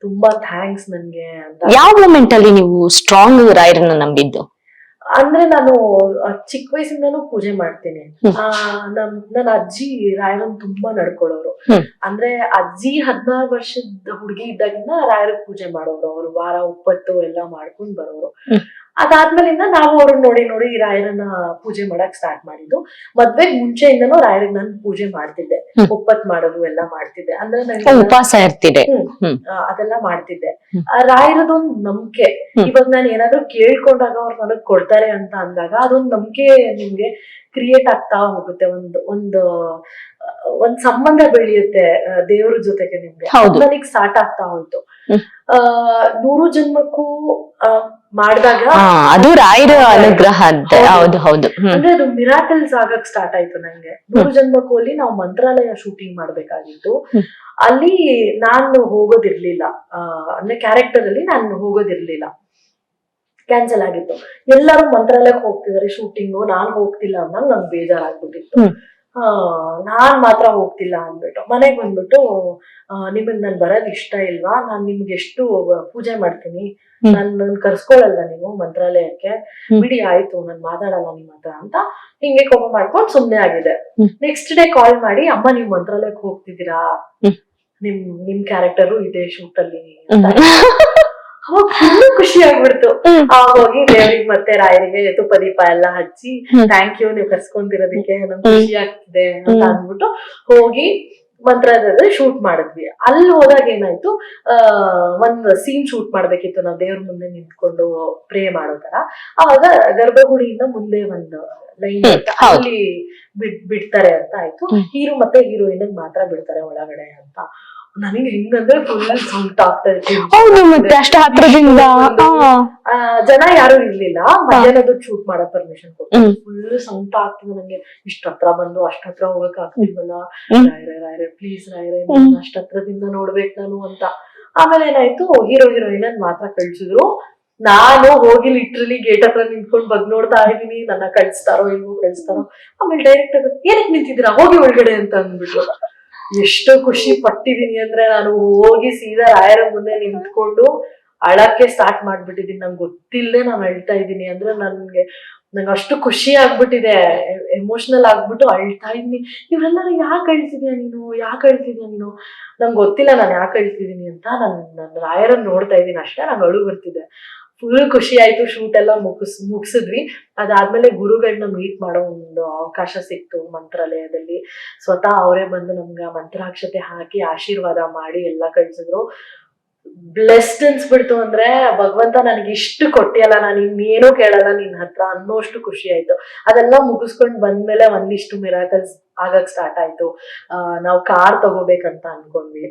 ತುಂಬಾ ಥ್ಯಾಂಕ್ಸ್ ನನ್ಗೆ ಅಂತ. ಯಾವ ಮೂಮೆಂಟ್ ಅಲ್ಲಿ ನೀವು ಸ್ಟ್ರಾಂಗ್ ರಾಯರನ್ನ ನಂಬಿದ್ದು? ಅಂದ್ರೆ ನಾನು ಚಿಕ್ಕ ವಯಸ್ಸಿಂದಾನು ಪೂಜೆ ಮಾಡ್ತೀನಿ. ನನ್ನ ಅಜ್ಜಿ ರಾಯರನ್ ತುಂಬಾ ನಡ್ಕೊಳ್ಳೋರು. ಅಂದ್ರೆ ಅಜ್ಜಿ 16 ವರ್ಷದ ಹುಡುಗಿ ಇದ್ದಾಗಿಂದ ರಾಯರ ಪೂಜೆ ಮಾಡೋರು. ಅವ್ರು ವಾರ ಉಪ್ಪತ್ತು ಎಲ್ಲ ಮಾಡ್ಕೊಂಡ್ ಬರೋರು. ಅದಾದ್ಮೇಲಿಂದ ನಾವು ಅವ್ರನ್ನ ನೋಡಿ ನೋಡಿ ರಾಯರನ್ನ ಪೂಜೆ ಮಾಡಕ್ ಸ್ಟಾರ್ಟ್ ಮಾಡಿದ್ದು. ಮದ್ವೆಗ್ ಮುಂಚೆಯಿಂದನೂ ರಾಯರಿಗೆ ನಾನು ಪೂಜೆ ಮಾಡ್ತಿದ್ದೆ, ಒಪ್ಪತ್ ಮಾಡೋದು ಎಲ್ಲ ಮಾಡ್ತಿದ್ದೆ. ಅಂದ್ರೆ ನಂಗೆ ಉಪವಾಸ ಇರ್ತಿದೆ, ಅದೆಲ್ಲ ಮಾಡ್ತಿದ್ದೆ. ರಾಯರದೊಂದು ನಂಬಿಕೆ. ಇವಾಗ ನಾನು ಏನಾದ್ರು ಕೇಳ್ಕೊಂಡಾಗ ಅವ್ರು ನನಗ್ ಕೊಡ್ತಾರೆ ಅಂತ ಅಂದಾಗ ಅದೊಂದು ನಂಬಿಕೆ ನಿಮ್ಗೆ ಕ್ರಿಯೇಟ್ ಆಗ್ತಾ ಹೋಗುತ್ತೆ. ಒಂದ್ ಸಂಬಂಧ ಬೆಳೆಯುತ್ತೆ ದೇವ್ರ ಜೊತೆಗೆ ನಿಮ್ಗೆ. ನನಗ್ ಸ್ಟಾರ್ಟ್ ಆಗ್ತಾ ಹೋಯ್ತು. 100 ಜನ್ಮಕ್ಕೂ ಮಾಡಿದಾಗ ಅದು ರಾಯರ ಅನುಗ್ರಹ. ಹೌದು ಹೌದು. ಅಂದ್ರೆ ಅದು ಮಿರಾಕಲ್ಸ್ ಆಗಕ್ ಸ್ಟಾರ್ಟ್ ಆಯ್ತು ನಂಗೆ. 100 ಜನ್ಮಕ್ಕೂ ಅಲ್ಲಿ ನಾವು ಮಂತ್ರಾಲಯ ಶೂಟಿಂಗ್ ಮಾಡ್ಬೇಕಾಗಿತ್ತು. ಅಲ್ಲಿ ನಾನು ಹೋಗೋದಿರ್ಲಿಲ್ಲ, ಅಂದ್ರೆ ಕ್ಯಾರೆಕ್ಟರ್ ಅಲ್ಲಿ ನಾನು ಹೋಗೋದಿರ್ಲಿಲ್ಲ, ಕ್ಯಾನ್ಸಲ್ ಆಗಿತ್ತು. ಎಲ್ಲರೂ ಮಂತ್ರಾಲಯಕ್ಕೆ ಹೋಗ್ತಿದಾರೆ ಶೂಟಿಂಗು, ನಾನ್ ಹೋಗ್ತಿಲ್ಲ ಅಂದಾಗ ನಂಗೆ ಬೇಜಾರಾಗ್ಬಿಟ್ಟಿತ್ತು. ನಾನ್ ಮಾತ್ರ ಹೋಗ್ತಿಲ್ಲ ಅಂದ್ಬಿಟ್ಟು ಮನೆಗ್ ಬಂದ್ಬಿಟ್ಟು, ನಿಮಗ್ ನನ್ ಬರೋದ್ ಇಷ್ಟ ಇಲ್ವಾ, ನಾನ್ ನಿಮ್ಗೆ ಎಷ್ಟು ಪೂಜೆ ಮಾಡ್ತೀನಿ, ನನ್ ಕರ್ಸ್ಕೊಳಲ್ವಾ ನೀವು ಮಂತ್ರಾಲಯಕ್ಕೆ, ಬಿಡಿ ಆಯ್ತು ನಾನ್ ಮಾತಾಡಲ್ಲ ನಿಮ್ ಹತ್ರ ಅಂತ ಹಿಂಗೆ ಕೋಪ ಮಾಡ್ಕೊಂಡು ಸುಮ್ನೆ ಆಗಿದೆ. ನೆಕ್ಸ್ಟ್ ಡೇ ಕಾಲ್ ಮಾಡಿ, ಅಮ್ಮ ನೀವ್ ಮಂತ್ರಾಲಯಕ್ಕೆ ಹೋಗ್ತಿದ್ದೀರಾ, ನಿಮ್ ಕ್ಯಾರೆಕ್ಟರು ಇದೆ ಶೂಟ್ ಅಲ್ಲಿ ಅಂತ. ಅವಾಗ ಫುಲ್ ಖುಷಿ ಆಗ್ಬಿಡ್ತು. ಅವಾಗ ಹೋಗಿ ದೇವ್ರಿಗೆ ಮತ್ತೆ ರಾಯರಿಗೆ ತುಪ್ಪ ದೀಪ ಎಲ್ಲ ಹಚ್ಚಿ, ಥ್ಯಾಂಕ್ ಯು ನೀವು ಕರ್ಸ್ಕೊಂತಿರೋದಕ್ಕೆ, ನಮ್ಗೆ ಖುಷಿ ಆಗ್ತಿದೆ ಅಂತ ಅಂದ್ಬಿಟ್ಟು ಹೋಗಿ ಮಂತ್ರಾಲಯದಲ್ಲಿ ಶೂಟ್ ಮಾಡಿದ್ವಿ. ಅಲ್ಲಿ ಹೋದಾಗ ಏನಾಯ್ತು, ಒಂದ್ ಸೀನ್ ಶೂಟ್ ಮಾಡ್ಬೇಕಿತ್ತು ನಾವು ದೇವ್ರ ಮುಂದೆ ನಿಂತ್ಕೊಂಡು ಪ್ರೇ ಮಾಡೋ ತರ. ಅವಾಗ ಗರ್ಭಗುಡಿಯಿಂದ ಮುಂದೆ ಒಂದು ಲೈನ್ ಅಲ್ಲಿ ಬಿಡ್ತಾರೆ ಅಂತ ಆಯ್ತು. ಹೀರೋ ಮತ್ತೆ ಹೀರೋಯಿನ್ ಮಾತ್ರ ಬಿಡ್ತಾರೆ ಒಳಗಡೆ ಅಂತ. ನನಗೆ ಹೆಂಗಂದ್ರೆ ಫುಲ್ ಸೌಂಡ್ ಆಗ್ತಾ ಇತ್ತು. ಹೌದು, ಮತ್ತೆ ಅಷ್ಟು ಹತ್ರದಿಂದ ಜನ ಯಾರು ಇರ್ಲಿಲ್ಲ, ಮಧ್ಯಾಹ್ನದ ಶೂಟ್ ಮಾಡೋ ಪರ್ಮಿಷನ್ ಕೊಟ್ಟು ಫುಲ್ ಸೌಂಡ್ ಆಗ್ತದೆ ನಂಗೆ. ಇಷ್ಟ ಹತ್ರ ಬಂದು ಅಷ್ಟ ಹತ್ರ ಹೋಗಕ್ ಆಗ್ತಿಲ್ವಲ್ಲ, ರಾಯರೇ ಪ್ಲೀಸ್ ರಾಯರೇ ಅಷ್ಟ ಹತ್ರದಿಂದ ನೋಡ್ಬೇಕು ನಾನು ಅಂತ. ಆಮೇಲೆ ಏನಾಯ್ತು, ಹೀರೋ ಹೀರೋಯಿನ್ ಮಾತ್ರ ಕಳ್ಸಿದ್ರು. ನಾನು ಹೋಗಿ ಲಿಟ್ರಲಿ ಗೇಟ್ ಹತ್ರ ನಿಂತ್ಕೊಂಡು ಬಗ್ ನೋಡ್ತಾ ಇದೀನಿ, ನನ್ನ ಕಳ್ಸ್ತಾರೋ ಇಲ್ವೋ ಕಳ್ಸ್ತಾರೋ. ಆಮೇಲೆ ಡೈರೆಕ್ಟ್ ಏನಕ್ಕೆ ನಿಂತಿದ್ದೀರಾ, ಹೋಗಿ ಒಳಗಡೆ ಅಂತ ಅಂದ್ಬಿಟ್ರು. ಎಷ್ಟು ಖುಷಿ ಪಟ್ಟಿದೀನಿ ಅಂದ್ರೆ, ನಾನು ಹೋಗಿ ಸೀದಾ ರಾಯರ ಮುಂದೆ ನಿಂತ್ಕೊಂಡು ಅಳಕ್ಕೆ ಸ್ಟಾರ್ಟ್ ಮಾಡ್ಬಿಟ್ಟಿದೀನಿ. ನಂಗೆ ಗೊತ್ತಿಲ್ಲದೆ ನಾನು ಅಳ್ತಾ ಇದ್ದೀನಿ. ಅಂದ್ರೆ ನಂಗೆ ಅಷ್ಟು ಖುಷಿ ಆಗ್ಬಿಟ್ಟಿದೆ, ಎಮೋಷನಲ್ ಆಗ್ಬಿಟ್ಟು ಅಳ್ತಾ ಇದ್ದೀನಿ. ಇವ್ರೆಲ್ಲರೂ ಯಾಕೆ ಅಳ್ತಿದ್ಯಾ ನೀನು ನಂಗೆ ಗೊತ್ತಿಲ್ಲ ನಾನು ಯಾಕೆ ಅಳ್ತಿದೀನಿ ಅಂತ. ನಾನು ರಾಯರನ್ನ ನೋಡ್ತಾ ಇದ್ದೀನಿ ಅಷ್ಟೇ, ನಂಗೆ ಅಳು ಬರ್ತಿದೆ. ಫುಲ್ ಖುಷಿ ಆಯ್ತು. ಶೂಟ್ ಎಲ್ಲ ಮುಗಿಸಿದ್ವಿ. ಅದಾದ್ಮೇಲೆ ಗುರುಗಳನ್ನ ಮೀಟ್ ಮಾಡೋ ಒಂದು ಅವಕಾಶ ಸಿಕ್ತು ಮಂತ್ರಾಲಯದಲ್ಲಿ. ಸ್ವತಃ ಅವರೇ ಬಂದು ನಮ್ಗೆ ಮಂತ್ರಾಕ್ಷತೆ ಹಾಕಿ ಆಶೀರ್ವಾದ ಮಾಡಿ ಎಲ್ಲ ಕಳ್ಸಿದ್ರು. ಬ್ಲೆಸ್ಡ್ ಅನ್ಸ್ಬಿಡ್ತು. ಅಂದ್ರೆ ಭಗವಂತ ನನಗೆ ಇಷ್ಟು ಕೊಟ್ಟಿಯಲ್ಲ, ನಾನು ಇನ್ನೇನು ಕೇಳಲ್ಲ ನಿನ್ ಹತ್ರ ಅನ್ನೋಷ್ಟು ಖುಷಿ ಆಯ್ತು. ಅದೆಲ್ಲ ಮುಗಿಸ್ಕೊಂಡ್ ಬಂದ್ಮೇಲೆ ಒಂದಿಷ್ಟು ಮಿರಾಕಲ್ಸ್ ಆಗಕ್ ಸ್ಟಾರ್ಟ್ ಆಯ್ತು. ನಾವು ಕಾರ್ ತಗೋಬೇಕಂತ ಅನ್ಕೊಂಡ್ವಿ.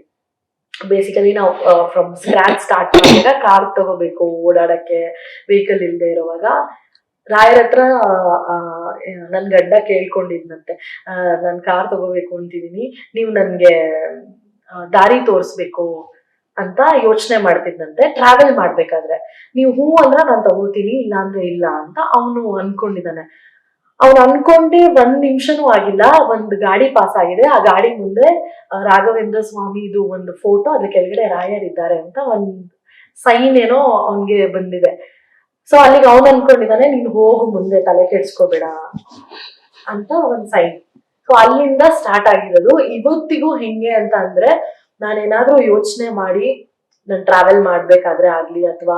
ಬೇಸಿಕಲಿ ನಾವು ಫ್ರಮ್ ಸ್ಕ್ರಾಚ್ ಸ್ಟಾರ್ಟ್ ಮಾಡಿದಾಗ ಕಾರ್ ತಗೋಬೇಕು ಓಡಾಡಕ್ಕೆ, ವೆಹಿಕಲ್ ಇಲ್ದೆ ಇರುವಾಗ. ರಾಯರ ಹತ್ರ ನನ್ ಗಡ್ಡ ಕೇಳ್ಕೊಂಡಿದ್ನಂತೆ, ನಾನ್ ಕಾರ್ ತಗೋಬೇಕು ಅಂತಿದೀನಿ, ನೀವು ನನ್ಗೆ ದಾರಿ ತೋರ್ಸ್ಬೇಕು ಅಂತ ಯೋಚನೆ ಮಾಡ್ತಿದ್ನಂತೆ. ಟ್ರಾವೆಲ್ ಮಾಡ್ಬೇಕಾದ್ರೆ ನೀವು ಹೂ ಅಂದ್ರ ನಾನ್ ತಗೋತೀನಿ, ಇಲ್ಲ ಅಂದ್ರೆ ಇಲ್ಲ ಅಂತ ಅವನು ಅನ್ಕೊಂಡಿದ್ದಾನೆ. ಅವ್ನು ಅನ್ಕೊಂಡೆ 1 ನಿಮಿಷನೂ ಆಗಿಲ್ಲ, ಒಂದ್ ಗಾಡಿ ಪಾಸ್ ಆಗಿದೆ. ಆ ಗಾಡಿ ಮುಂದೆ ರಾಘವೇಂದ್ರ ಸ್ವಾಮಿ ಇದು ಒಂದು ಫೋಟೋ, ಅದ್ರ ಕೆಳಗಡೆ ರಾಯರಿದ್ದಾರೆ ಅಂತ ಒಂದ್ ಸೈನ್ ಏನೋ ಅವನ್ಗೆ ಬಂದಿದೆ. ಸೊ ಅಲ್ಲಿಗೆ ಅವ್ನು ಅನ್ಕೊಂಡಿದ್ದಾನೆ, ನೀನ್ ಹೋಗು ಮುಂದೆ, ತಲೆ ಕೆಡ್ಸ್ಕೋಬೇಡ ಅಂತ ಒಂದ್ ಸೈನ್. ಸೊ ಅಲ್ಲಿಂದ ಸ್ಟಾರ್ಟ್ ಆಗಿರೋದು. ಇವತ್ತಿಗೂ ಹೆಂಗೆ ಅಂತ ಅಂದ್ರೆ, ನಾನೇನಾದ್ರೂ ಯೋಚನೆ ಮಾಡಿ ನಾನು ಟ್ರಾವೆಲ್ ಮಾಡ್ಬೇಕಾದ್ರೆ ಆಗ್ಲಿ, ಅಥವಾ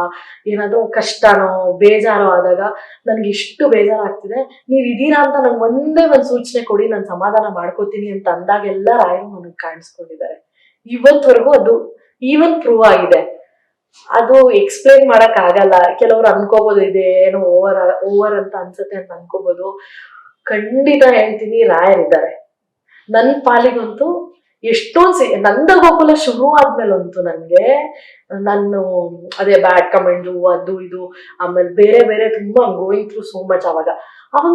ಏನಾದ್ರೂ ಕಷ್ಟನೋ ಬೇಜಾರೋ ಆದಾಗ, ನನ್ಗೆ ಇಷ್ಟು ಬೇಜಾರಾಗ್ತಿದೆ, ನೀವ್ ಇದೀರಾ ಅಂತ ನಂಗೆ ಒಂದೇ ಒಂದ್ ಸೂಚನೆ ಕೊಡಿ, ನಾನು ಸಮಾಧಾನ ಮಾಡ್ಕೋತೀನಿ ಅಂತ ಅಂದಾಗೆಲ್ಲ ರಾಯರು ನನಗ್ ಕಾಣಿಸ್ಕೊಂಡಿದ್ದಾರೆ. ಇವತ್ವರೆಗೂ ಅದು ಈವನ್ ಪ್ರೂವ್ ಆಗಿದೆ. ಅದು ಎಕ್ಸ್ಪ್ಲೇನ್ ಮಾಡಕ್ ಆಗಲ್ಲ. ಕೆಲವ್ರು ಅನ್ಕೋಬಹುದು ಇದೇನು ಓವರ್ ಅಂತ ಅನ್ಸುತ್ತೆ ಅಂತ ಅನ್ಕೋಬಹುದು. ಖಂಡಿತ ಹೇಳ್ತೀನಿ, ರಾಯರಿದ್ದಾರೆ. ನನ್ ಪಾಲಿಗಂತೂ ಎಷ್ಟೊಂದ್ ನಂದ ಗೋಕುಲ ಶುರು ಆದ್ಮೇಲಂತೂ ನನ್ಗೆ, ನಾನು ಅದೇ ಬ್ಯಾಡ್ ಕಮೆಂಟ್ಸು ಅದು ಇದು, ಆಮೇಲೆ ಬೇರೆ ಬೇರೆ ತುಂಬಾ ಗೋಯಿಂಗ್ ಥ್ರೂ ಸೋ ಮಚ್. ಅವಾಗ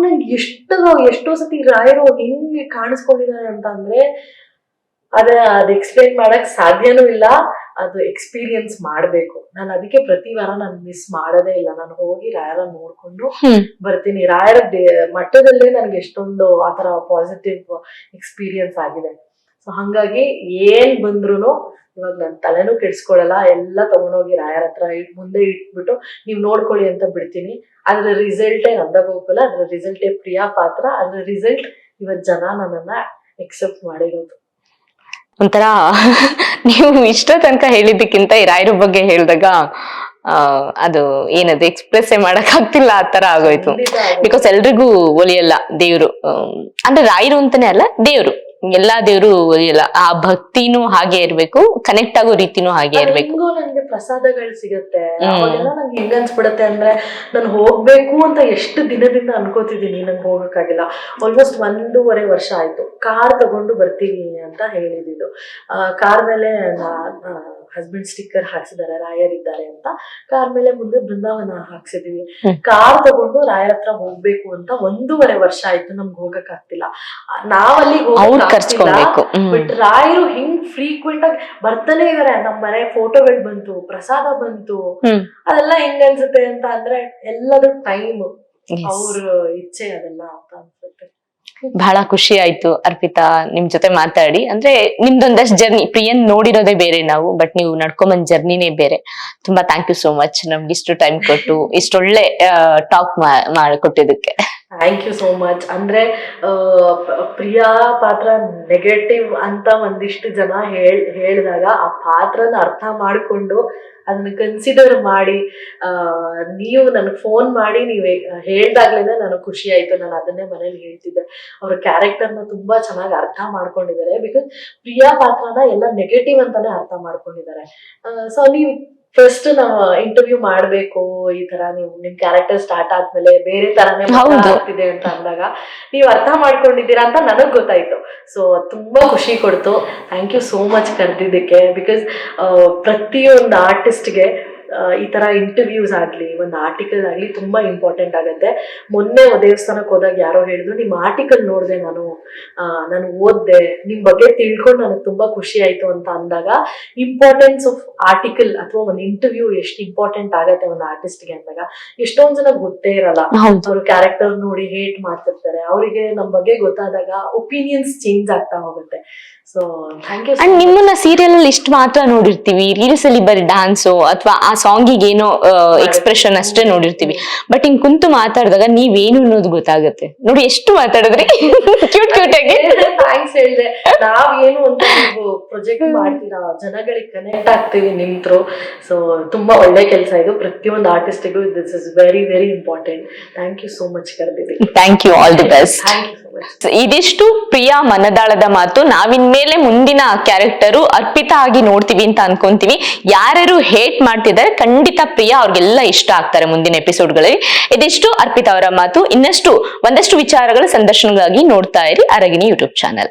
ನಂಗೆ ಎಷ್ಟೋ ಸತಿ ರಾಯರು ಹೆಂಗೆ ಕಾಣಿಸ್ಕೊಂಡಿದ್ದಾರೆ ಅಂತ ಅಂದ್ರೆ, ಅದ್ ಎಕ್ಸ್ಪ್ಲೇನ್ ಮಾಡಕ್ ಸಾಧ್ಯನೂ ಇಲ್ಲ. ಅದು ಎಕ್ಸ್ಪೀರಿಯನ್ಸ್ ಮಾಡ್ಬೇಕು. ನಾನು ಅದಕ್ಕೆ ಪ್ರತಿ ವಾರ ನಾನು ಮಿಸ್ ಮಾಡೋದೇ ಇಲ್ಲ. ನಾನು ಹೋಗಿ ರಾಯರ ನೋಡ್ಕೊಂಡು ಬರ್ತೀನಿ. ರಾಯರ ಮಟ್ಟದಲ್ಲೇ ನನ್ಗೆ ಎಷ್ಟೊಂದು ಆತರ ಪಾಸಿಟಿವ್ ಎಕ್ಸ್ಪೀರಿಯನ್ಸ್ ಆಗಿದೆ. ಸೊ ಹಂಗಾಗಿ ಏನ್ ಬಂದ್ರು ಇವಾಗ ನನ್ ತಲೆನೂ ಕೆಡ್ಸ್ಕೊಳಲ್ಲ. ಎಲ್ಲ ತಗೊಂಡೋಗಿ ರಾಯರ ಹತ್ರ ಮುಂದೆ ಇಟ್ಬಿಟ್ಟು ನೀವ್ ನೋಡ್ಕೊಳ್ಳಿ ಅಂತ ಬಿಡ್ತೀನಿ. ಅದ್ರ ರಿಸಲ್ಟೇ ನಂದ ಗೋಕುಲ, ಅದ್ರ ರಿಸಲ್ಟೇ ಪ್ರಿಯಾ ಪಾತ್ರ, ಅದ್ರ ರಿಸಲ್ಟ್ ಇವತ್ ಜನ ನನ್ನನ್ನ ಎಕ್ಸೆಪ್ಟ್ ಮಾಡಿರೋದು. ಒಂಥರ ನೀವು ಇಷ್ಟ ತನಕ ಹೇಳಿದ್ದಕ್ಕಿಂತ ಈ ರಾಯರ ಬಗ್ಗೆ ಹೇಳಿದಾಗ ಅದು ಏನದು ಎಕ್ಸ್ಪ್ರೆಸ್ ಮಾಡಕ್ ಆಗ್ತಿಲ್ಲ, ಆ ತರ ಆಗೋಯ್ತು. ಬಿಕಾಸ್ ಎಲ್ರಿಗೂ ಒಲಿಯಲ್ಲ ದೇವ್ರು, ಅಂದ್ರೆ ರಾಯರು ಅಂತಾನೆ ಅಲ್ಲ, ದೇವ್ರು ಎಲ್ಲಾ ದೇವ್ರು ಒಲಿಯಲ್ಲ. ಆ ಭಕ್ತಿನೂ ಹಾಗೆ ಇರ್ಬೇಕು, ಕನೆಕ್ಟ್ ಆಗೋ ರೀತಿನೂ ಹಾಗೆ ಇರ್ಬೇಕು. ನನ್ಗೆ ಪ್ರಸಾದಗಳು ಸಿಗುತ್ತೆ. ಅವಾಗೆಲ್ಲ ನಂಗೆ ಹೆಂಗ್ ಅನ್ಸ್ಬಿಡತ್ತೆ ಅಂದ್ರೆ, ನಾನು ಹೋಗ್ಬೇಕು ಅಂತ ಎಷ್ಟು ದಿನದಿಂದ ಅನ್ಕೋತಿದೀನಿ, ನಂಗೆ ಹೋಗಕ್ಕಾಗಿಲ್ಲ. ಆಲ್ಮೋಸ್ಟ್ 1.5 ವರ್ಷ ಆಯ್ತು. ಕಾರ್ ತಗೊಂಡು ಬರ್ತೀನಿ ಅಂತ ಹೇಳಿದ್ದು. ಕಾರ್ ಮೇಲೆ ಹಸ್ಬೆಂಡ್ ಸ್ಟಿಕ್ಕರ್ ಹಾಕ್ಸಿದ್ದಾರೆ, ರಾಯರಿದ್ದಾರೆ ಅಂತ. ಕಾರ್ ಮೇಲೆ ಮುಂದೆ ಬೃಂದಾವನ ಹಾಕ್ಸಿದೀವಿ. ಕಾರ್ ತಗೊಂಡು ರಾಯರ ಹತ್ರ ಹೋಗ್ಬೇಕು ಅಂತ 1.5 ವರ್ಷ ಆಯ್ತು. ನಮ್ಗೆ ಹೋಗಕ್ ಆಗ್ತಿಲ್ಲ. ನಾವಲ್ಲಿ ಬಟ್ ರಾಯರು ಹಿಂಗ್ ಫ್ರೀಕ್ವೆಂಟ್ ಆಗಿ ಬರ್ತಾನೆ ಇದಾರೆ. ನಮ್ ಮನೆ ಫೋಟೋಗಳು ಬಂತು, ಪ್ರಸಾದ ಬಂತು. ಅದೆಲ್ಲ ಹೆಂಗ್ ಅನ್ಸುತ್ತೆ ಅಂತ ಅಂದ್ರೆ, ಎಲ್ಲದೂ ಟೈಮ್, ಅವ್ರ ಇಚ್ಛೆ ಅದೆಲ್ಲ ಅಂತ ಅನ್ಸುತ್ತೆ. ಬಹಳ ಖುಷಿ ಆಯ್ತು ಅರ್ಪಿತಾ ನಿಮ್ ಜೊತೆ ಮಾತಾಡಿ. ಅಂದ್ರೆ ನಿಮ್ದೊಂದಷ್ಟು ಜರ್ನಿ, ಪ್ರಿಯನ್ ನೋಡಿರೋದೇ ಬೇರೆ ನಾವು, ಬಟ್ ನೀವು ನಡ್ಕೊಂಬಂದ್ ಜರ್ನಿನೇ ಬೇರೆ. ತುಂಬಾ ಥ್ಯಾಂಕ್ ಯು ಸೋ ಮಚ್ ನಮ್ಗೆ ಇಷ್ಟು ಟೈಮ್ ಕೊಟ್ಟು ಇಷ್ಟೊಳ್ಳೆ ಟಾಕ್ ಮಾಡಿಕೊಟ್ಟಿದ್ದಕ್ಕೆ. Thank you so much. ಅಂದ್ರೆ ಪ್ರಿಯಾ ಪಾತ್ರ ನೆಗೆಟಿವ್ ಅಂತ ಒಂದಿಷ್ಟು ಜನ ಹೇಳಿದಾಗ, ಆ ಪಾತ್ರನ ಅರ್ಥ ಮಾಡ್ಕೊಂಡು ಅದನ್ನ ಕನ್ಸಿಡರ್ ಮಾಡಿ ನೀವು ನನಗೆ ಫೋನ್ ಮಾಡಿ ನೀವ್ ಹೇಳ್ದಾಗ್ಲೇನೆ ನನಗೆ ಖುಷಿ ಆಯ್ತು. ನಾನು ಅದನ್ನೇ ಮನೇಲಿ ಹೇಳ್ತಿದ್ದೆ, ಅವ್ರ ಕ್ಯಾರೆಕ್ಟರ್ನ ತುಂಬಾ ಚೆನ್ನಾಗಿ ಅರ್ಥ ಮಾಡ್ಕೊಂಡಿದ್ದಾರೆ. ಬಿಕಾಸ್ ಪ್ರಿಯಾ ಪಾತ್ರನ ಎಲ್ಲ ನೆಗೆಟಿವ್ ಅಂತಾನೆ ಅರ್ಥ ಮಾಡ್ಕೊಂಡಿದ್ದಾರೆ. ಸೊ ನೀವು ಫಸ್ಟ್ ನಾವು ಇಂಟರ್ವ್ಯೂ ಮಾಡ್ಬೇಕು, ಈ ತರ ನೀವು ನಿಮ್ ಕ್ಯಾರೆಕ್ಟರ್ ಸ್ಟಾರ್ಟ್ ಆದ್ಮೇಲೆ ಬೇರೆ ತರಾನೇ ಹೌದು. ಆಗ್ತಿದೆ ಅಂತ ಅಂದಾಗ ನೀವು ಅರ್ಥ ಮಾಡ್ಕೊಂಡಿದ್ದೀರಾ ಅಂತ ನನಗ್ ಗೊತ್ತಾಯ್ತು. ಸೊ ತುಂಬಾ ಖುಷಿ ಕೊಡ್ತು. ಥ್ಯಾಂಕ್ ಯು ಸೋ ಮಚ್ ಕರೆದಿದ್ದಕ್ಕೆ. ಬಿಕಾಸ್ ಪ್ರತಿಯೊಂದು ಆರ್ಟಿಸ್ಟ್ಗೆ ಈ ತರ ಇಂಟರ್ವ್ಯೂಸ್ ಆಗ್ಲಿ, ಒಂದು ಆರ್ಟಿಕಲ್ ಆಗ್ಲಿ ತುಂಬಾ ಇಂಪಾರ್ಟೆಂಟ್ ಆಗತ್ತೆ. ಮೊನ್ನೆ ದೇವಸ್ಥಾನಕ್ಕೆ ಹೋದಾಗ ಯಾರೋ ಹೇಳಿದ್ರು, ನಿಮ್ ಆರ್ಟಿಕಲ್ ನೋಡ್ದೆ ನಾನು ಓದ್ದೆ, ನಿಮ್ ಬಗ್ಗೆ ತಿಳ್ಕೊಂಡು ನನಗೆ ತುಂಬಾ ಖುಷಿ ಆಯ್ತು ಅಂತ ಅಂದಾಗ ಇಂಪಾರ್ಟೆನ್ಸ್ ಆಫ್ ಆರ್ಟಿಕಲ್ ಅಥವಾ ಒಂದು ಇಂಟರ್ವ್ಯೂ ಎಷ್ಟು ಇಂಪಾರ್ಟೆಂಟ್ ಆಗತ್ತೆ ಒಂದು ಆರ್ಟಿಸ್ಟ್ಗೆ ಅಂದಾಗ ಎಷ್ಟೊಂದ್ ಜನ ಗೊತ್ತೇ ಇರಲ್ಲ. ಹೌದು. ಅವ್ರ ಕ್ಯಾರೆಕ್ಟರ್ ನೋಡಿ ಹೇಟ್ ಮಾಡ್ತಿರ್ತಾರೆ. ಅವರಿಗೆ ನಮ್ ಬಗ್ಗೆ ಗೊತ್ತಾದಾಗ ಒಪಿನಿಯನ್ಸ್ ಚೇಂಜ್ ಆಗ್ತಾ ಹೋಗುತ್ತೆ. So thank you. ಅಂಡ್ ನಿಮ್ಮನ್ನ ಸೀರಿಯಲ್ ಅಲ್ಲಿ ಇಷ್ಟು ಮಾತ್ರ ನೋಡಿರ್ತೀವಿ, ರೀಲ್ಸ್ ಅಲ್ಲಿ ಬರೀ ಡಾನ್ಸು ಅಥವಾ ಆ ಸಾಂಗಿಗೆ ಏನೋ ಎಕ್ಸ್ಪ್ರೆಷನ್ ಅಷ್ಟೇ ನೋಡಿರ್ತೀವಿ. ಬಟ್ ಹಿಂಗ್ ಕುಂತು ಮಾತಾಡಿದಾಗ ನೀವೇನು ಅನ್ನೋದು ಗೊತ್ತಾಗುತ್ತೆ. ನೋಡಿ ಎಷ್ಟು ಮಾತಾಡಿದ್ರಿ ಕ್ಯೂಟ್ ಕ್ಯೂಟ್ ಆಗಿ. ಥ್ಯಾಂಕ್ಸ್ ಹೇಳಿದೆ. ನಾವೇನು ಅಂತ ನೀವು ಪ್ರೊಜೆಕ್ಟ್ ಮಾಡ್ತೀರಾ, ಜನಗಳಿಗೆ ಕನೆಕ್ಟ್ ಆಗ್ತೀವಿ ನಿಮ್ ಥ್ರೂ. ಸೊ ತುಂಬಾ ಒಳ್ಳೆ ಕೆಲಸ ಇದು. ಪ್ರತಿಯೊಂದು ಆರ್ಟಿಸ್ಟಿಗೂ this is very very important. Thank you so much ಕರೆದಿರಿ. Thank you, all the best. Thank you so much. ಇದಿಷ್ಟು ಪ್ರಿಯಾ ಮನದಾಳದ ಮಾತು. ನಾವಿನ್ಮೇಲೆ ಮುಂದಿನ ಕ್ಯಾರೆಕ್ಟರು ಅರ್ಪಿತಾ ಆಗಿ ನೋಡ್ತೀವಿ ಅಂತ ಅನ್ಕೊಂತೀವಿ. ಯಾರ್ಯಾರು ಹೇಟ್ ಮಾಡ್ತಿದ್ದಾರೆ ಖಂಡಿತ ಪ್ರಿಯಾ ಅವ್ರಿಗೆಲ್ಲ ಇಷ್ಟ ಆಗ್ತಾರೆ ಮುಂದಿನ ಎಪಿಸೋಡ್ಗಳಲ್ಲಿ. ಇದಿಷ್ಟು ಅರ್ಪಿತಾ ಅವರ ಮಾತು. ಒಂದಷ್ಟು ವಿಚಾರಗಳ ಸಂದರ್ಶನಗಾಗಿ ನೋಡ್ತಾ ಇರಿ ಅರಗಿಣಿ ಯೂಟ್ಯೂಬ್ ಚಾನಲ್.